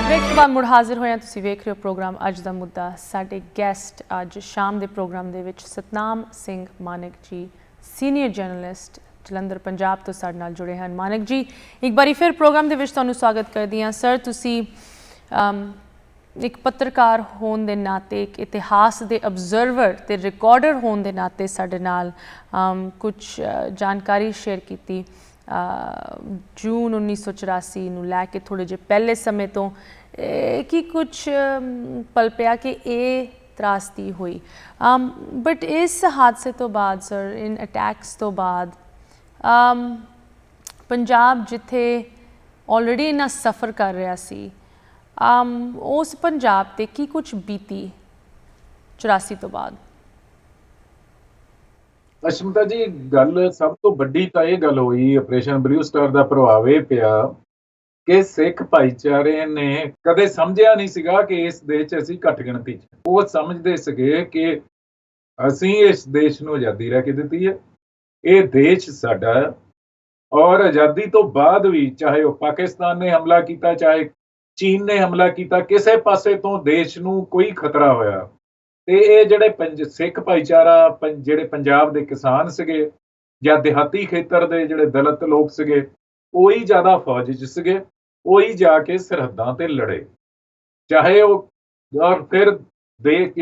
ਬ੍ਰੇਕ ਤੋਂ ਬਾਅਦ ਮੁੜ ਹਾਜ਼ਰ ਹੋਏ ਹਾਂ, ਤੁਸੀਂ ਵੇਖ ਰਹੇ ਹੋ ਪ੍ਰੋਗਰਾਮ ਅੱਜ ਦਾ ਮੁੱਦਾ। ਸਾਡੇ ਗੈਸਟ ਅੱਜ ਸ਼ਾਮ ਦੇ ਪ੍ਰੋਗਰਾਮ ਦੇ ਵਿੱਚ ਸਤਨਾਮ ਸਿੰਘ ਮਾਨਕ ਜੀ, ਸੀਨੀਅਰ ਜਰਨਲਿਸਟ ਜਲੰਧਰ ਪੰਜਾਬ ਤੋਂ ਸਾਡੇ ਨਾਲ ਜੁੜੇ ਹਨ। ਮਾਨਕ ਜੀ, ਇੱਕ ਵਾਰੀ ਫਿਰ ਪ੍ਰੋਗਰਾਮ ਦੇ ਵਿੱਚ ਤੁਹਾਨੂੰ ਸਵਾਗਤ ਕਰਦੀ ਹਾਂ। ਸਰ, ਤੁਸੀਂ ਇੱਕ ਪੱਤਰਕਾਰ ਹੋਣ ਦੇ ਨਾਤੇ, ਇੱਕ ਇਤਿਹਾਸ ਦੇ ਅਬਜ਼ਰਵਰ ਤੇ ਰਿਕਾਰਡਰ ਹੋਣ ਦੇ ਨਾਤੇ ਸਾਡੇ ਨਾਲ ਕੁਝ ਜਾਣਕਾਰੀ ਸ਼ੇਅਰ ਕੀਤੀ ਜੂਨ 1984 ਨੂੰ ਲੈ ਕੇ ਥੋੜ੍ਹੇ ਜਿਹੇ ਪਹਿਲੇ ਸਮੇਂ ਤੋਂ ਕੀ ਕੁਛ ਪਲ ਪਿਆ ਕਿ ਇਹ ਤਰਾਸਦੀ ਹੋਈ, ਬਟ ਇਸ ਹਾਦਸੇ ਤੋਂ ਬਾਅਦ ਸਰ, ਇਨ ਅਟੈਕਸ ਤੋਂ ਬਾਅਦ ਪੰਜਾਬ ਜਿੱਥੇ ਆਲਰੇਡੀ ਇੰਨਾ ਸਫਰ ਕਰ ਰਿਹਾ ਸੀ, ਉਸ ਪੰਜਾਬ 'ਤੇ ਕੀ ਕੁਛ ਬੀਤੀ 84 ਤੋਂ ਬਾਅਦ? ਅਸ਼ਮਿਤਾ ਜੀ, ਗੱਲ ਸਭ ਤੋਂ ਵੱਡੀ ਤਾਂ ਇਹ ਗੱਲ ਹੋਈ, ਆਪਰੇਸ਼ਨ ਬਲੂ ਸਟਾਰ ਦਾ ਪ੍ਰਭਾਵ ਇਹ ਪਿਆ ਕਿ ਸਿੱਖ ਭਾਈਚਾਰੇ ਨੇ ਕਦੇ ਸਮਝਿਆ ਨਹੀਂ ਸੀਗਾ ਕਿ ਇਸ ਦੇਸ਼ 'ਚ ਅਸੀਂ ਘੱਟ ਗਿਣਤੀ 'ਚ, ਉਹ ਸਮਝਦੇ ਸੀਗੇ ਕਿ ਅਸੀਂ ਇਸ ਦੇਸ਼ ਨੂੰ ਆਜ਼ਾਦੀ ਲੈ ਕੇ ਦਿੱਤੀ ਹੈ, ਇਹ ਦੇਸ਼ ਸਾਡਾ ਹੈ। ਔਰ ਆਜ਼ਾਦੀ ਤੋਂ ਬਾਅਦ ਵੀ ਚਾਹੇ ਉਹ ਪਾਕਿਸਤਾਨ ਨੇ ਹਮਲਾ ਕੀਤਾ, ਚਾਹੇ ਚੀਨ ਨੇ ਹਮਲਾ ਕੀਤਾ, ਕਿਸੇ ਪਾਸੇ ਤੋਂ ਦੇਸ਼ ਨੂੰ ਕੋਈ ਖਤਰਾ ਹੋਇਆ ਤੇ ਇਹ ਜਿਹੜੇ ਸਿੱਖ ਭਾਈਚਾਰਾ, ਜਿਹੜੇ ਪੰਜਾਬ ਦੇ ਕਿਸਾਨ ਸੀਗੇ ਜਾਂ ਦਿਹਾਤੀ ਖੇਤਰ ਦੇ ਜਿਹੜੇ ਦਲਿਤ ਲੋਕ ਸੀਗੇ, ਉਹੀ ਜ਼ਿਆਦਾ ਫੌਜ 'ਚ ਸੀਗੇ, ਉਹੀ ਜਾ ਕੇ ਸਰਹੱਦਾਂ ਤੇ ਲੜੇ। ਚਾਹੇ ਉਹ, ਔਰ ਫਿਰ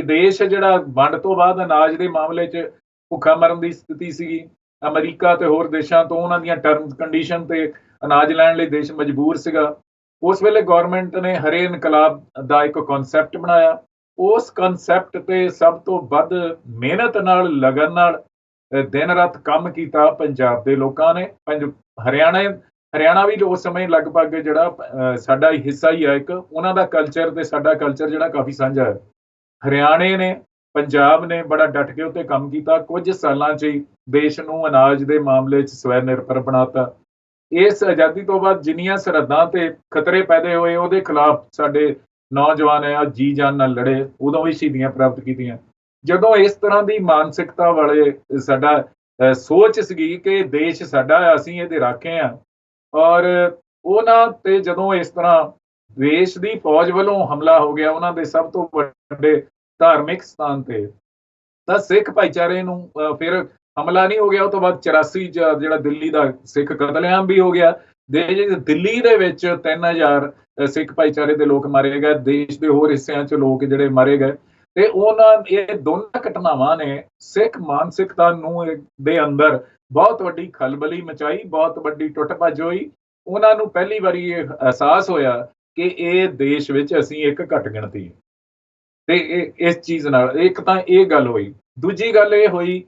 ਦੇਸ਼ ਜਿਹੜਾ ਵੰਡ ਤੋਂ ਬਾਅਦ ਅਨਾਜ ਦੇ ਮਾਮਲੇ 'ਚ ਭੁੱਖਾ ਮਰਨ ਦੀ ਸਥਿਤੀ ਸੀਗੀ, ਅਮਰੀਕਾ ਤੇ ਹੋਰ ਦੇਸ਼ਾਂ ਤੋਂ ਉਹਨਾਂ ਦੀਆਂ ਟਰਮਸ ਕੰਡੀਸ਼ਨ ਤੇ ਅਨਾਜ ਲੈਣ ਲਈ ਦੇਸ਼ ਮਜਬੂਰ ਸੀਗਾ। ਉਸ ਵੇਲੇ ਗੌਰਮੈਂਟ ਨੇ ਹਰੇ ਇਨਕਲਾਬ ਦਾ ਇੱਕ ਕਨਸੈਪਟ ਬਣਾਇਆ। ਉਸ ਕਨਸੈਪਟ ਤੇ ਸਭ ਤੋਂ ਵੱਧ ਮਿਹਨਤ ਨਾਲ, ਲਗਨ ਨਾਲ ਦਿਨ ਰਾਤ ਕੰਮ ਕੀਤਾ ਪੰਜਾਬ ਦੇ ਲੋਕਾਂ ਨੇ। ਹਰਿਆਣਾ ਵੀ ਉਸ ਸਮੇਂ ਲਗਭਗ ਜਿਹੜਾ ਸਾਡਾ ਹਿੱਸਾ ਹੀ ਹੈ ਇੱਕ, ਉਹਨਾਂ ਦਾ ਕਲਚਰ ਤੇ ਸਾਡਾ ਕਲਚਰ ਜਿਹੜਾ ਕਾਫੀ ਸਾਂਝਾ ਹੈ। ਹਰਿਆਣੇ ਨੇ, ਪੰਜਾਬ ਨੇ ਬੜਾ ਡਟ ਕੇ ਉੱਤੇ ਕੰਮ ਕੀਤਾ। ਕੁਝ ਸਾਲਾਂ 'ਚ ਹੀ ਦੇਸ਼ ਨੂੰ ਅਨਾਜ ਦੇ ਮਾਮਲੇ 'ਚ ਸਵੈ ਨਿਰਭਰ ਬਣਾਤਾ। ਇਸ ਆਜ਼ਾਦੀ ਤੋਂ ਬਾਅਦ ਜਿੰਨੀਆਂ ਸਰਹੱਦਾਂ ਤੇ ਖਤਰੇ ਪੈਦੇ ਹੋਏ, ਉਹਦੇ ਖਿਲਾਫ ਸਾਡੇ ਨੌਜਵਾਨ ਆ ਜੀ ਜਾਨ ਨਾਲ ਲੜੇ, ਉਦੋਂ ਵੀ ਸ਼ਹੀਦੀਆਂ ਪ੍ਰਾਪਤ ਕੀਤੀਆਂ। ਜਦੋਂ ਇਸ ਤਰ੍ਹਾਂ ਦੀ ਮਾਨਸਿਕਤਾ ਵਾਲੇ ਸਾਡਾ ਸੋਚ ਸੀਗੀ ਕਿ ਦੇਸ਼ ਸਾਡਾ ਹੈ, ਅਸੀਂ ਇਹਦੇ ਰਾਖੇ ਹਾਂ, ਔਰ ਉਹਨਾਂ ਤੇ ਜਦੋਂ ਇਸ ਤਰ੍ਹਾਂ ਦੇਸ਼ ਦੀ ਫੌਜ ਵੱਲੋਂ ਹਮਲਾ ਹੋ ਗਿਆ ਉਹਨਾਂ ਦੇ ਸਭ ਤੋਂ ਵੱਡੇ ਧਾਰਮਿਕ ਸਥਾਨ ਤੇ, ਤਾਂ ਸਿੱਖ ਭਾਈਚਾਰੇ ਨੂੰ ਫਿਰ ਹਮਲਾ ਨਹੀਂ ਹੋ ਗਿਆ। ਉਹ ਤੋਂ ਬਾਅਦ 84 'ਚ ਜਿਹੜਾ ਦਿੱਲੀ ਦਾ ਸਿੱਖ ਕਤਲੇਆਮ ਵੀ ਹੋ ਗਿਆ। ਦਿੱਲੀ ਦੇ ਵਿੱਚ 3000 ਸਿੱਖ ਭਾਈਚਾਰੇ ਦੇ ਲੋਕ ਮਾਰੇ ਗਏ, ਦੇਸ਼ ਦੇ ਹੋਰ ਹਿੱਸਿਆਂ 'ਚ ਲੋਕ ਜਿਹੜੇ ਮਾਰੇ ਗਏ। ਤੇ ਇਹ ਦੋਨਾਂ ਘਟਨਾਵਾਂ ਨੇ ਸਿੱਖ ਮਾਨਸਿਕਤਾ ਨੂੰ ਦੇ ਅੰਦਰ ਬਹੁਤ ਵੱਡੀ ਖਲਬਲੀ ਮਚਾਈ, ਬਹੁਤ ਵੱਡੀ ਟੁੱਟ ਭੱਜ ਹੋਈ। ਉਹਨਾਂ ਨੂੰ ਪਹਿਲੀ ਵਾਰੀ ਇਹ ਅਹਿਸਾਸ ਹੋਇਆ ਕਿ ਇਹ ਦੇਸ਼ ਵਿੱਚ ਅਸੀਂ ਇੱਕ ਘੱਟ ਗਿਣਤੀ ਹੈ। ਤੇ ਇਸ ਚੀਜ਼ ਨਾਲ ਇੱਕ ਤਾਂ ਇਹ ਗੱਲ ਹੋਈ। ਦੂਜੀ ਗੱਲ ਇਹ ਹੋਈ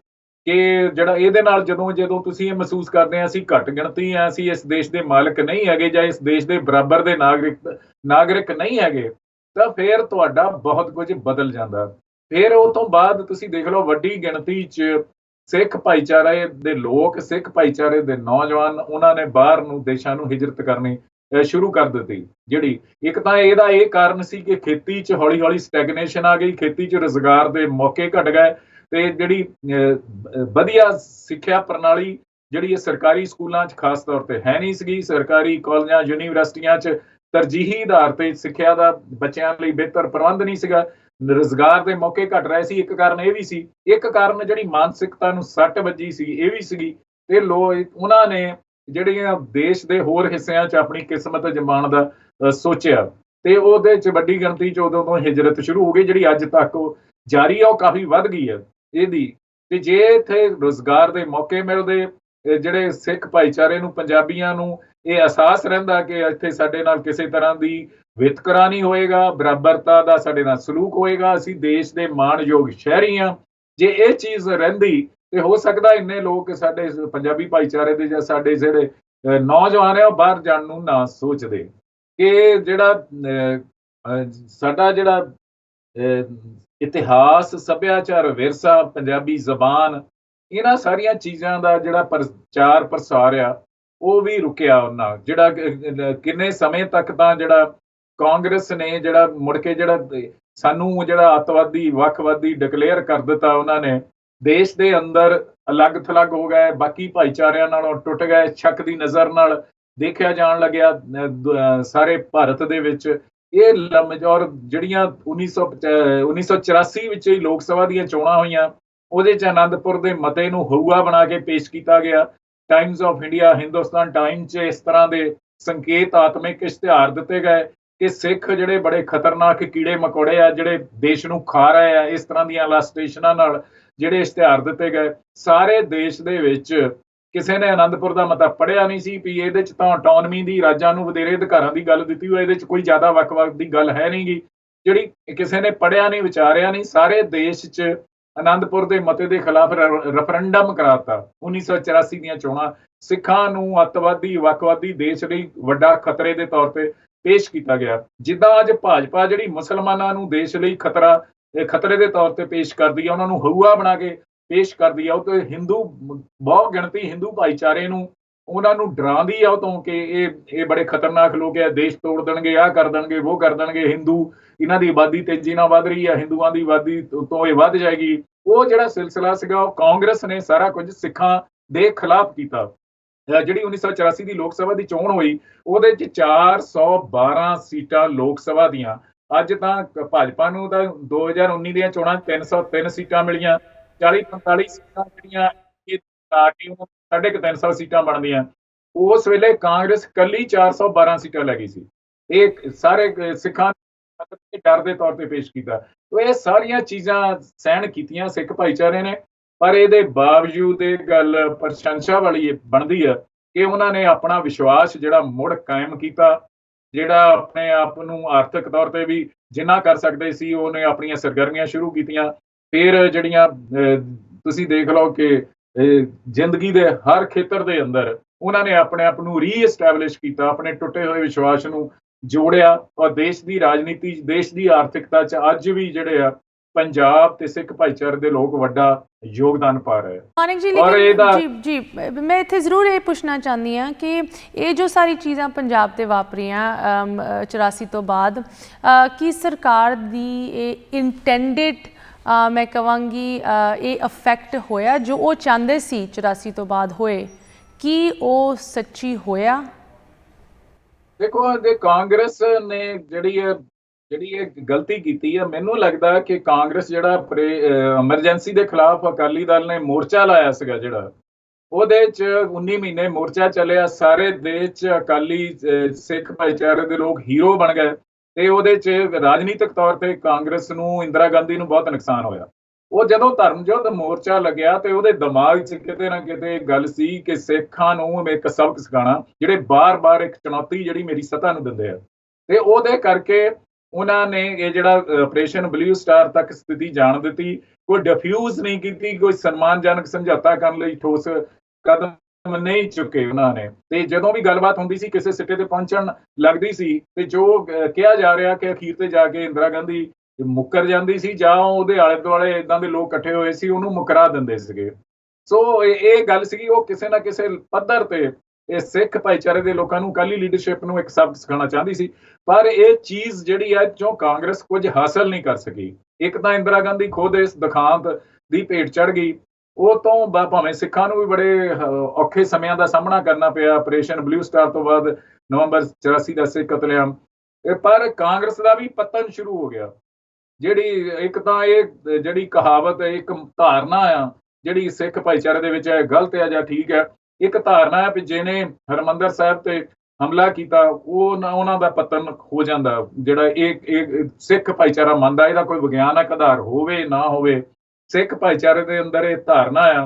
ਕਿ ਜਿਹੜਾ ਇਹਦੇ ਨਾਲ ਜਦੋਂ ਤੁਸੀਂ ਇਹ ਮਹਿਸੂਸ ਕਰਦੇ ਆ ਅਸੀਂ ਘੱਟ ਗਿਣਤੀ ਆ, ਅਸੀਂ ਇਸ ਦੇਸ਼ ਦੇ ਮਾਲਕ ਨਹੀਂ ਹੈਗੇ ਜਾਂ ਇਸ ਦੇਸ਼ ਦੇ ਬਰਾਬਰ ਦੇ ਨਾਗਰਿਕ ਨਹੀਂ ਹੈਗੇ, ਤਾਂ ਫਿਰ ਤੁਹਾਡਾ ਬਹੁਤ ਕੁਝ ਬਦਲ ਜਾਂਦਾ। ਫਿਰ ਉਹ ਤੋਂ ਬਾਅਦ ਤੁਸੀਂ ਦੇਖ ਲਓ ਵੱਡੀ ਗਿਣਤੀ 'ਚ ਸਿੱਖ ਭਾਈਚਾਰੇ ਦੇ ਲੋਕ, ਸਿੱਖ ਭਾਈਚਾਰੇ ਦੇ ਨੌਜਵਾਨ, ਉਹਨਾਂ ਨੇ ਬਾਹਰ ਨੂੰ ਦੇਸ਼ਾਂ ਨੂੰ ਹਿਜਰਤ ਕਰਨੀ ਸ਼ੁਰੂ ਕਰ ਦਿੱਤੀ। ਜਿਹੜੀ ਇੱਕ ਤਾਂ ਇਹਦਾ ਇਹ ਕਾਰਨ ਸੀ ਕਿ ਖੇਤੀ 'ਚ ਹੌਲੀ ਹੌਲੀ ਸਟੈਗਨੇਸ਼ਨ ਆ ਗਈ, ਖੇਤੀ 'ਚ ਰੁਜ਼ਗਾਰ ਦੇ ਮੌਕੇ ਘਟ ਗਏ ਤੇ ਜਿਹੜੀ ਵਧੀਆ ਸਿੱਖਿਆ ਪ੍ਰਣਾਲੀ ਜਿਹੜੀ ਇਹ ਸਰਕਾਰੀ ਸਕੂਲਾਂ 'ਚ ਖਾਸ ਤੌਰ ਤੇ ਹੈ ਨਹੀਂ ਸੀਗੀ। ਸਰਕਾਰੀ ਕਾਲਜਾਂ, ਯੂਨੀਵਰਸਿਟੀਆਂ 'ਚ ਤਰਜੀਹੀ ਆਧਾਰ ਤੇ ਸਿੱਖਿਆ ਦਾ ਬੱਚਿਆਂ ਲਈ ਬਿਹਤਰ ਪ੍ਰਬੰਧ ਨਹੀਂ ਸੀਗਾ। ਰੁਜ਼ਗਾਰ ਦੇ ਮੌਕੇ ਘਟ ਰਹੇ ਸੀ। ਇੱਕ ਕਾਰਨ ਇਹ ਵੀ ਸੀ। ਇੱਕ ਕਾਰਨ ਜਿਹੜੀ ਮਾਨਸਿਕਤਾ ਨੂੰ ਸੱਟ ਵੱਜੀ ਸੀ, ਇਹ ਵੀ ਸੀਗੀ। ਤੇ ਉਹਨਾਂ ਨੇ ਜਿਹੜੀਆਂ ਦੇਸ਼ ਦੇ ਹੋਰ ਹਿੱਸਿਆਂ 'ਚ ਆਪਣੀ ਕਿਸਮਤ ਅਜ਼ਮਾਉਣ ਦਾ ਸੋਚਿਆ, ਤੇ ਉਹਦੇ 'ਚ ਵੱਡੀ ਗਿਣਤੀ 'ਚ ਉਦੋਂ ਤੋਂ ਹਿਜਰਤ ਸ਼ੁਰੂ ਹੋ ਗਈ, ਜਿਹੜੀ ਅੱਜ ਤੱਕ ਉਹ ਜਾਰੀ ਆ, ਉਹ ਕਾਫੀ ਵੱਧ ਗਈ ਹੈ ਇਹਦੀ। ਤੇ ਜੇ ਇੱਥੇ ਰੁਜ਼ਗਾਰ ਦੇ ਮੌਕੇ ਮਿਲਦੇ, ਜਿਹੜੇ ਸਿੱਖ ਭਾਈਚਾਰੇ ਨੂੰ, ਪੰਜਾਬੀਆਂ ਨੂੰ ਇਹ ਅਹਿਸਾਸ ਰਹਿੰਦਾ ਕਿ ਇੱਥੇ ਸਾਡੇ ਨਾਲ ਕਿਸੇ ਤਰ੍ਹਾਂ ਦੀ ਵਿਤਕਰਾ ਨਹੀਂ ਹੋਏਗਾ, ਬਰਾਬਰਤਾ ਦਾ ਸਾਡੇ ਨਾਲ ਸਲੂਕ ਹੋਏਗਾ, ਅਸੀਂ ਦੇਸ਼ ਦੇ ਮਾਣਯੋਗ ਸ਼ਹਿਰੀ ਹਾਂ। ਜੇ ਇਹ ਚੀਜ਼ ਰਹਿੰਦੀ ਤੇ ਹੋ ਸਕਦਾ ਇੰਨੇ ਲੋਕ ਸਾਡੇ ਪੰਜਾਬੀ ਭਾਈਚਾਰੇ ਦੇ ਜਾਂ ਸਾਡੇ ਜਿਹੜੇ ਨੌਜਵਾਨ ਆ, ਉਹ ਬਾਹਰ ਜਾਣ ਨੂੰ ਨਾ ਸੋਚਦੇ। ਕਿ ਜਿਹੜਾ ਸਾਡਾ ਜਿਹੜਾ ਇਤਿਹਾਸ, ਸੱਭਿਆਚਾਰ, ਵਿਰਸਾ, ਪੰਜਾਬੀ ਜ਼ਬਾਨ, ਇਹਨਾਂ ਸਾਰੀਆਂ ਚੀਜ਼ਾਂ ਦਾ ਜਿਹੜਾ ਪ੍ਰਚਾਰ ਪ੍ਰਸਾਰ ਆ, ਉਹ ਵੀ ਰੁਕਿਆ ਉਹਨਾਂ। ਜਿਹੜਾ ਕਿੰਨੇ ਸਮੇਂ ਤੱਕ ਤਾਂ ਜਿਹੜਾ ਕਾਂਗਰਸ ਨੇ ਜਿਹੜਾ ਮੁੜ ਕੇ ਜਿਹੜਾ ਸਾਨੂੰ ਜਿਹੜਾ ਅੱਤਵਾਦੀ, ਵੱਖਵਾਦੀ ਡਿਕਲੇਅਰ ਕਰ ਦਿੱਤਾ, ਉਹਨਾਂ ਨੇ ਦੇਸ਼ ਦੇ ਅੰਦਰ ਅਲੱਗ ਥਲੱਗ ਹੋ ਗਏ, ਬਾਕੀ ਭਾਈਚਾਰਿਆਂ ਨਾਲੋਂ ਟੁੱਟ ਗਏ, ਸ਼ੱਕ ਦੀ ਨਜ਼ਰ ਨਾਲ ਦੇਖਿਆ ਜਾਣ ਲੱਗਿਆ ਸਾਰੇ ਭਾਰਤ ਦੇ ਵਿੱਚ। ਇਹ ਔਰ ਜਿਹੜੀਆਂ 1984 ਵਿੱਚ ਹੀ ਲੋਕ ਸਭਾ ਦੀਆਂ ਚੋਣਾਂ ਹੋਈਆਂ, ਉਹਦੇ 'ਚ ਆਨੰਦਪੁਰ ਦੇ ਮਤੇ ਨੂੰ ਹਊਆ ਬਣਾ ਕੇ ਪੇਸ਼ ਕੀਤਾ ਗਿਆ। Times of India, Hindustan time 'ਚ ਇਸ ਤਰ੍ਹਾਂ ਦੇ ਸੰਕੇਤਾਤਮਕ ਇਸ਼ਤਿਹਾਰ ਦਿੱਤੇ ਗਏ ਕਿ ਸਿੱਖ ਜਿਹੜੇ ਬੜੇ ਖਤਰਨਾਕ ਕੀੜੇ ਮਕੌੜੇ ਆ, ਜਿਹੜੇ ਦੇਸ਼ ਨੂੰ ਖਾ ਰਹੇ ਆ, ਇਸ ਤਰ੍ਹਾਂ ਦੀਆਂ ਇਲਾਸਟ੍ਰੇਸ਼ਨਾਂ ਨਾਲ ਜਿਹੜੇ ਇਸ਼ਤਿਹਾਰ ਦਿੱਤੇ ਗਏ। ਸਾਰੇ ਦੇਸ਼ ਦੇ ਵਿੱਚ ਕਿਸੇ ਨੇ ਆਨੰਦਪੁਰ ਦਾ ਮਤਾ ਪੜ੍ਹਿਆ ਨਹੀਂ ਸੀ ਵੀ ਇਹਦੇ 'ਚ ਤਾਂ ਆਟੋਨਮੀ ਦੀ, ਰਾਜਾਂ ਨੂੰ ਵਧੇਰੇ ਅਧਿਕਾਰਾਂ ਦੀ ਗੱਲ ਦਿੱਤੀ ਹੋਈ, ਇਹਦੇ 'ਚ ਕੋਈ ਜ਼ਿਆਦਾ ਵੱਖ-ਵੱਖ ਦੀ ਗੱਲ ਹੈ ਨਹੀਂ ਗੀ, ਜਿਹੜੀ ਕਿਸੇ ਨੇ ਪੜ੍ਹਿਆ ਨਹੀਂ, ਵਿਚਾਰਿਆ ਨਹੀਂ। ਸਾਰੇ ਦੇਸ਼ 'ਚ ਆਨੰਦਪੁਰ ਦੇ ਮਤੇ ਦੇ ਖਿਲਾਫ ਰੈਫਰੈਂਡਮ ਕਰਾਤਾ। 1984 ਦੀਆਂ ਚੋਣਾਂ ਸਿੱਖਾਂ ਨੂੰ ਅੱਤਵਾਦੀ, ਵੱਖਵਾਦੀ ਦੇਸ਼ ਲਈ ਵੱਡਾ ਖਤਰੇ ਦੇ ਤੌਰ ਤੇ ਪੇਸ਼ ਕੀਤਾ ਗਿਆ। ਜਿੱਦਾਂ ਅੱਜ ਭਾਜਪਾ ਜਿਹੜੀ ਮੁਸਲਮਾਨਾਂ ਨੂੰ ਦੇਸ਼ ਲਈ ਖਤਰੇ ਦੇ ਤੌਰ ਤੇ ਪੇਸ਼ ਕਰਦੀ ਆ, ਉਹਨਾਂ ਨੂੰ ਹਊਆ ਬਣਾ ਕੇ ਪੇਸ਼ ਕਰਦੀ ਆ, ਉਹ ਤੇ ਹਿੰਦੂ, ਬਹੁਤ ਗਿਣਤੀ ਹਿੰਦੂ ਭਾਈਚਾਰੇ ਨੂੰ ਉਹਨਾਂ ਨੂੰ ਡਰਾਉਂਦੀ ਆ ਉਹ ਤੋਂ ਕਿ ਇਹ ਬੜੇ ਖਤਰਨਾਕ ਲੋਕ ਆ, ਦੇਸ਼ ਤੋੜ ਦੇਣਗੇ, ਆਹ ਕਰ ਦੇਣਗੇ, ਉਹ ਕਰ ਦੇਣਗੇ, ਹਿੰਦੂ, ਇਹਨਾਂ ਦੀ ਆਬਾਦੀ ਤੇਜ਼ੀ ਨਾਲ ਵੱਧ ਰਹੀ ਆ, ਹਿੰਦੂਆਂ ਦੀ ਆਬਾਦੀ ਤੋਂ ਇਹ ਵੱਧ ਜਾਏਗੀ। ਉਹ ਜਿਹੜਾ ਸਿਲਸਿਲਾ ਸੀਗਾ, ਉਹ ਕਾਂਗਰਸ ਨੇ ਸਾਰਾ ਕੁਝ ਸਿੱਖਾਂ ਦੇ ਖਿਲਾਫ ਕੀਤਾ। ਜਿਹੜੀ 1984 ਦੀ ਲੋਕ ਸਭਾ ਦੀ ਚੋਣ ਹੋਈ, ਉਹਦੇ 'ਚ 412 ਸੀਟਾਂ ਲੋਕ ਸਭਾ ਦੀਆਂ। ਅੱਜ ਤਾਂ ਭਾਜਪਾ ਨੂੰ ਤਾਂ 2019 ਦੀਆਂ ਚੋਣਾਂ 303 ਸੀਟਾਂ ਮਿਲੀਆਂ। 40-45 ਸੀਟਾਂ ਜਿਹੜੀਆਂ ਆ ਕੇ 350 ਸੀਟਾਂ ਬਣਦੀਆਂ। ਉਸ ਵੇਲੇ ਕਾਂਗਰਸ ਕੱਲੀ 412 ਸੀਟਾਂ ਲੈ ਗਈ ਸੀ। ਇਹ ਸਾਰੇ ਸਿੱਖਾਂ ਦੇ ਡਰ ਦੇ ਤੌਰ ਤੇ ਪੇਸ਼ ਕੀਤਾ। ਇਹ ਸਾਰੀਆਂ ਚੀਜ਼ਾਂ ਸਹਿਣ ਕੀਤੀਆਂ ਸਿੱਖ ਭਾਈਚਾਰੇ ਨੇ, ਪਰ ਇਹਦੇ ਬਾਵਜੂਦ ਇਹ ਗੱਲ ਪ੍ਰਸ਼ੰਸਾ ਵਾਲੀ ਬਣਦੀ ਹੈ ਕਿ ਉਹਨਾਂ ਨੇ ਆਪਣਾ ਵਿਸ਼ਵਾਸ ਜਿਹੜਾ ਮੁੜ ਕਾਇਮ ਕੀਤਾ। ਜਿਹੜਾ ਆਪਣੇ ਆਪ ਨੂੰ ਆਰਥਿਕ ਤੌਰ ਤੇ ਵੀ ਜਿੰਨਾ ਕਰ ਸਕਦੇ ਸੀ, ਉਹਨੇ ਆਪਣੀਆਂ ਸਰਗਰਮੀਆਂ ਸ਼ੁਰੂ ਕੀਤੀਆਂ। ਫਿਰ ਜਿਹੜੀਆਂ ਤੁਸੀਂ ਦੇਖ ਲਓ ਕਿ ਜ਼ਿੰਦਗੀ ਦੇ ਹਰ ਖੇਤਰ ਦੇ ਅੰਦਰ ਉਹਨਾਂ ਨੇ ਆਪਣੇ ਆਪ ਨੂੰ ਰੀਐਸਟੈਬਲਿਸ਼ ਕੀਤਾ, ਆਪਣੇ ਟੁੱਟੇ ਹੋਏ ਵਿਸ਼ਵਾਸ ਨੂੰ ਜੋੜਿਆ, ਔਰ ਦੇਸ਼ ਦੀ ਰਾਜਨੀਤੀ, ਦੇਸ਼ ਦੀ ਆਰਥਿਕਤਾ 'ਚ ਅੱਜ ਵੀ ਜਿਹੜੇ ਆ ਪੰਜਾਬ ਤੇ ਸਿੱਖ ਭਾਈਚਾਰੇ ਦੇ ਲੋਕ ਵੱਡਾ ਯੋਗਦਾਨ ਪਾ ਰਹੇ ਆ। ਮਾਨਿਕ ਜੀ, ਲੇਕਿਨ ਜੀ ਮੈਂ ਇੱਥੇ ਜ਼ਰੂਰ ਇਹ ਪੁੱਛਣਾ ਚਾਹੁੰਦੀ ਹਾਂ ਕਿ ਇਹ ਜੋ ਸਾਰੀ ਚੀਜ਼ਾਂ ਪੰਜਾਬ ਤੇ ਵਾਪਰੀਆਂ 84 ਤੋਂ ਬਾਅਦ, ਕੀ ਸਰਕਾਰ ਦੀ ਇਹ ਇੰਟੈਂਡਡ, ਮੈਂ ਕਹਾਂਗੀ, ਇਹ ਅਫੈਕਟ ਹੋਇਆ ਜੋ ਉਹ ਚਾਹੁੰਦੇ ਸੀ 84 ਤੋਂ ਬਾਅਦ ਹੋਏ, ਕੀ ਉਹ ਸੱਚੀ ਹੋਇਆ? ਦੇਖੋ, ਜੇ ਕਾਂਗਰਸ ਨੇ ਜਿਹੜੀ ਇਹ ਗਲਤੀ ਕੀਤੀ ਹੈ, ਮੈਨੂੰ ਲੱਗਦਾ ਕਿ ਕਾਂਗਰਸ ਜਿਹੜਾ ਐਮਰਜੈਂਸੀ ਦੇ ਖਿਲਾਫ ਅਕਾਲੀ ਦਲ ਨੇ ਮੋਰਚਾ ਲਾਇਆ ਸੀਗਾ, ਜਿਹੜਾ ਉਹਦੇ 'ਚ 19 ਮਹੀਨੇ ਮੋਰਚਾ ਚੱਲਿਆ, ਸਾਰੇ ਦੇਸ਼ 'ਚ ਅਕਾਲੀ ਸਿੱਖ ਭਾਈਚਾਰੇ ਦੇ ਲੋਕ ਹੀਰੋ ਬਣ ਗਏ, ਤੇ ਉਹਦੇ 'ਚ ਰਾਜਨੀਤਿਕ ਤੌਰ ਤੇ ਕਾਂਗਰਸ ਨੂੰ, ਇੰਦਰਾ ਗਾਂਧੀ ਨੂੰ ਬਹੁਤ ਨੁਕਸਾਨ ਹੋਇਆ। ਉਹ ਜਦੋਂ ਧਰਮਯੁੱਧ ਮੋਰਚਾ ਲੱਗਿਆ ਤੇ ਉਹਦੇ ਦਿਮਾਗ 'ਚ ਕਿਤੇ ਨਾ ਕਿਤੇ ਗੱਲ ਸੀ ਕਿ ਸਿੱਖਾਂ ਨੂੰ ਇੱਕ ਸਬਕ ਸਿਖਾਉਣਾ, ਜਿਹੜੇ ਬਾਰ-ਬਾਰ ਇੱਕ ਚੁਣੌਤੀ ਜਿਹੜੀ ਮੇਰੀ ਸੱਤਾ ਨੂੰ ਦਿੰਦੇ ਆ, ਤੇ ਉਹਦੇ ਕਰਕੇ ਉਹਨਾਂ ਨੇ ਇਹ ਜਿਹੜਾ ਆਪਰੇਸ਼ਨ ਬਲੂ ਸਟਾਰ ਤੱਕ ਸਥਿਤੀ ਜਾਣ ਦਿੱਤੀ। ਕੋਈ ਡਿਫਿਊਜ਼ ਨਹੀਂ ਕੀਤੀ, ਕੋਈ ਸਨਮਾਨਜਨਕ ਸਮਝੌਤਾ ਕਰਨ ਲਈ ਠੋਸ ਕਦਮ ਨਹੀਂ ਚੁੱਕੇ ਉਹਨਾਂ ਨੇ। ਤੇ ਜਦੋਂ ਵੀ ਗੱਲਬਾਤ ਹੁੰਦੀ ਸੀ, ਕਿਸੇ ਸਿੱਟੇ ਤੇ ਪਹੁੰਚਣ ਲੱਗਦੀ ਸੀ, ਤੇ ਜੋ ਕਿਹਾ ਜਾ ਰਿਹਾ ਕਿ ਅਖੀਰ ਤੇ ਜਾ ਕੇ ਇੰਦਰਾ ਗਾਂਧੀ ਮੁੱਕਰ ਜਾਂਦੀ ਸੀ, ਜਾਂ ਉਹਦੇ ਆਲੇ ਦੁਆਲੇ ਇਦਾਂ ਦੇ ਲੋਕ ਇਕੱਠੇ ਹੋਏ ਸੀ, ਉਹਨੂੰ ਮੁਕਰਾ ਦਿੰਦੇ ਸੀਗੇ। ਸੋ ਇਹ ਗੱਲ ਸੀਗੀ, ਉਹ ਕਿਸੇ ਨਾ ਕਿਸੇ ਪੱਧਰ ਤੇ ਇਹ ਸਿੱਖ ਭਾਈਚਾਰੇ ਦੇ ਲੋਕਾਂ ਨੂੰ, ਅਕਾਲੀ ਲੀਡਰਸ਼ਿਪ ਨੂੰ ਇੱਕ ਸਬਕ ਸਿਖਾਉਣਾ ਚਾਹੁੰਦੀ ਸੀ। ਪਰ ਇਹ ਚੀਜ਼ ਜਿਹੜੀ ਹੈ, ਜੋ ਕਾਂਗਰਸ ਕੁਝ ਹਾਸਲ ਨਹੀਂ ਕਰ ਸਕੀ। ਇੱਕ ਤਾਂ ਇੰਦਰਾ ਗਾਂਧੀ ਖੁਦ ਇਸ ਦੁਖਾਂਤ ਦੀ ਭੇਟ ਚੜ੍ਹ ਗਈ, ਉਹ ਤੋਂ ਭਾਵੇਂ ਸਿੱਖਾਂ ਨੂੰ ਵੀ ਬੜੇ ਔਖੇ ਸਮਿਆਂ ਦਾ ਸਾਹਮਣਾ ਕਰਨਾ ਪਿਆ। ਆਪਰੇਸ਼ਨ ਬਲੂ ਸਟਾਰ ਤੋਂ ਬਾਅਦ ਨਵੰਬਰ 84 ਦਾ ਸਿੱਖ ਕਤਲੇਆਮ, ਪਰ ਕਾਂਗਰਸ ਦਾ ਵੀ ਪਤਨ ਸ਼ੁਰੂ ਹੋ ਗਿਆ। ਜਿਹੜੀ ਇੱਕ ਤਾਂ ਇਹ ਜਿਹੜੀ ਕਹਾਵਤ, ਇੱਕ ਧਾਰਨਾ ਆ ਜਿਹੜੀ ਸਿੱਖ ਭਾਈਚਾਰੇ ਦੇ ਵਿੱਚ ਹੈ, ਗਲਤ ਹੈ ਜਾਂ ਠੀਕ ਹੈ। ਇੱਕ ਧਾਰਨਾ ਹੈ ਵੀ ਜਿਹਨੇ ਹਰਿਮੰਦਰ ਸਾਹਿਬ ਤੇ ਹਮਲਾ ਕੀਤਾ ਉਹਨਾਂ ਦਾ ਪਤਨ ਹੋ ਜਾਂਦਾ। ਜਿਹੜਾ ਇਹ ਸਿੱਖ ਭਾਈਚਾਰਾ ਮੰਨਦਾ, ਇਹਦਾ ਕੋਈ ਵਿਗਿਆਨਕ ਆਧਾਰ ਹੋਵੇ ਨਾ ਹੋਵੇ, ਸਿੱਖ ਭਾਈਚਾਰੇ ਦੇ ਅੰਦਰ ਇਹ ਧਾਰਨਾ ਆ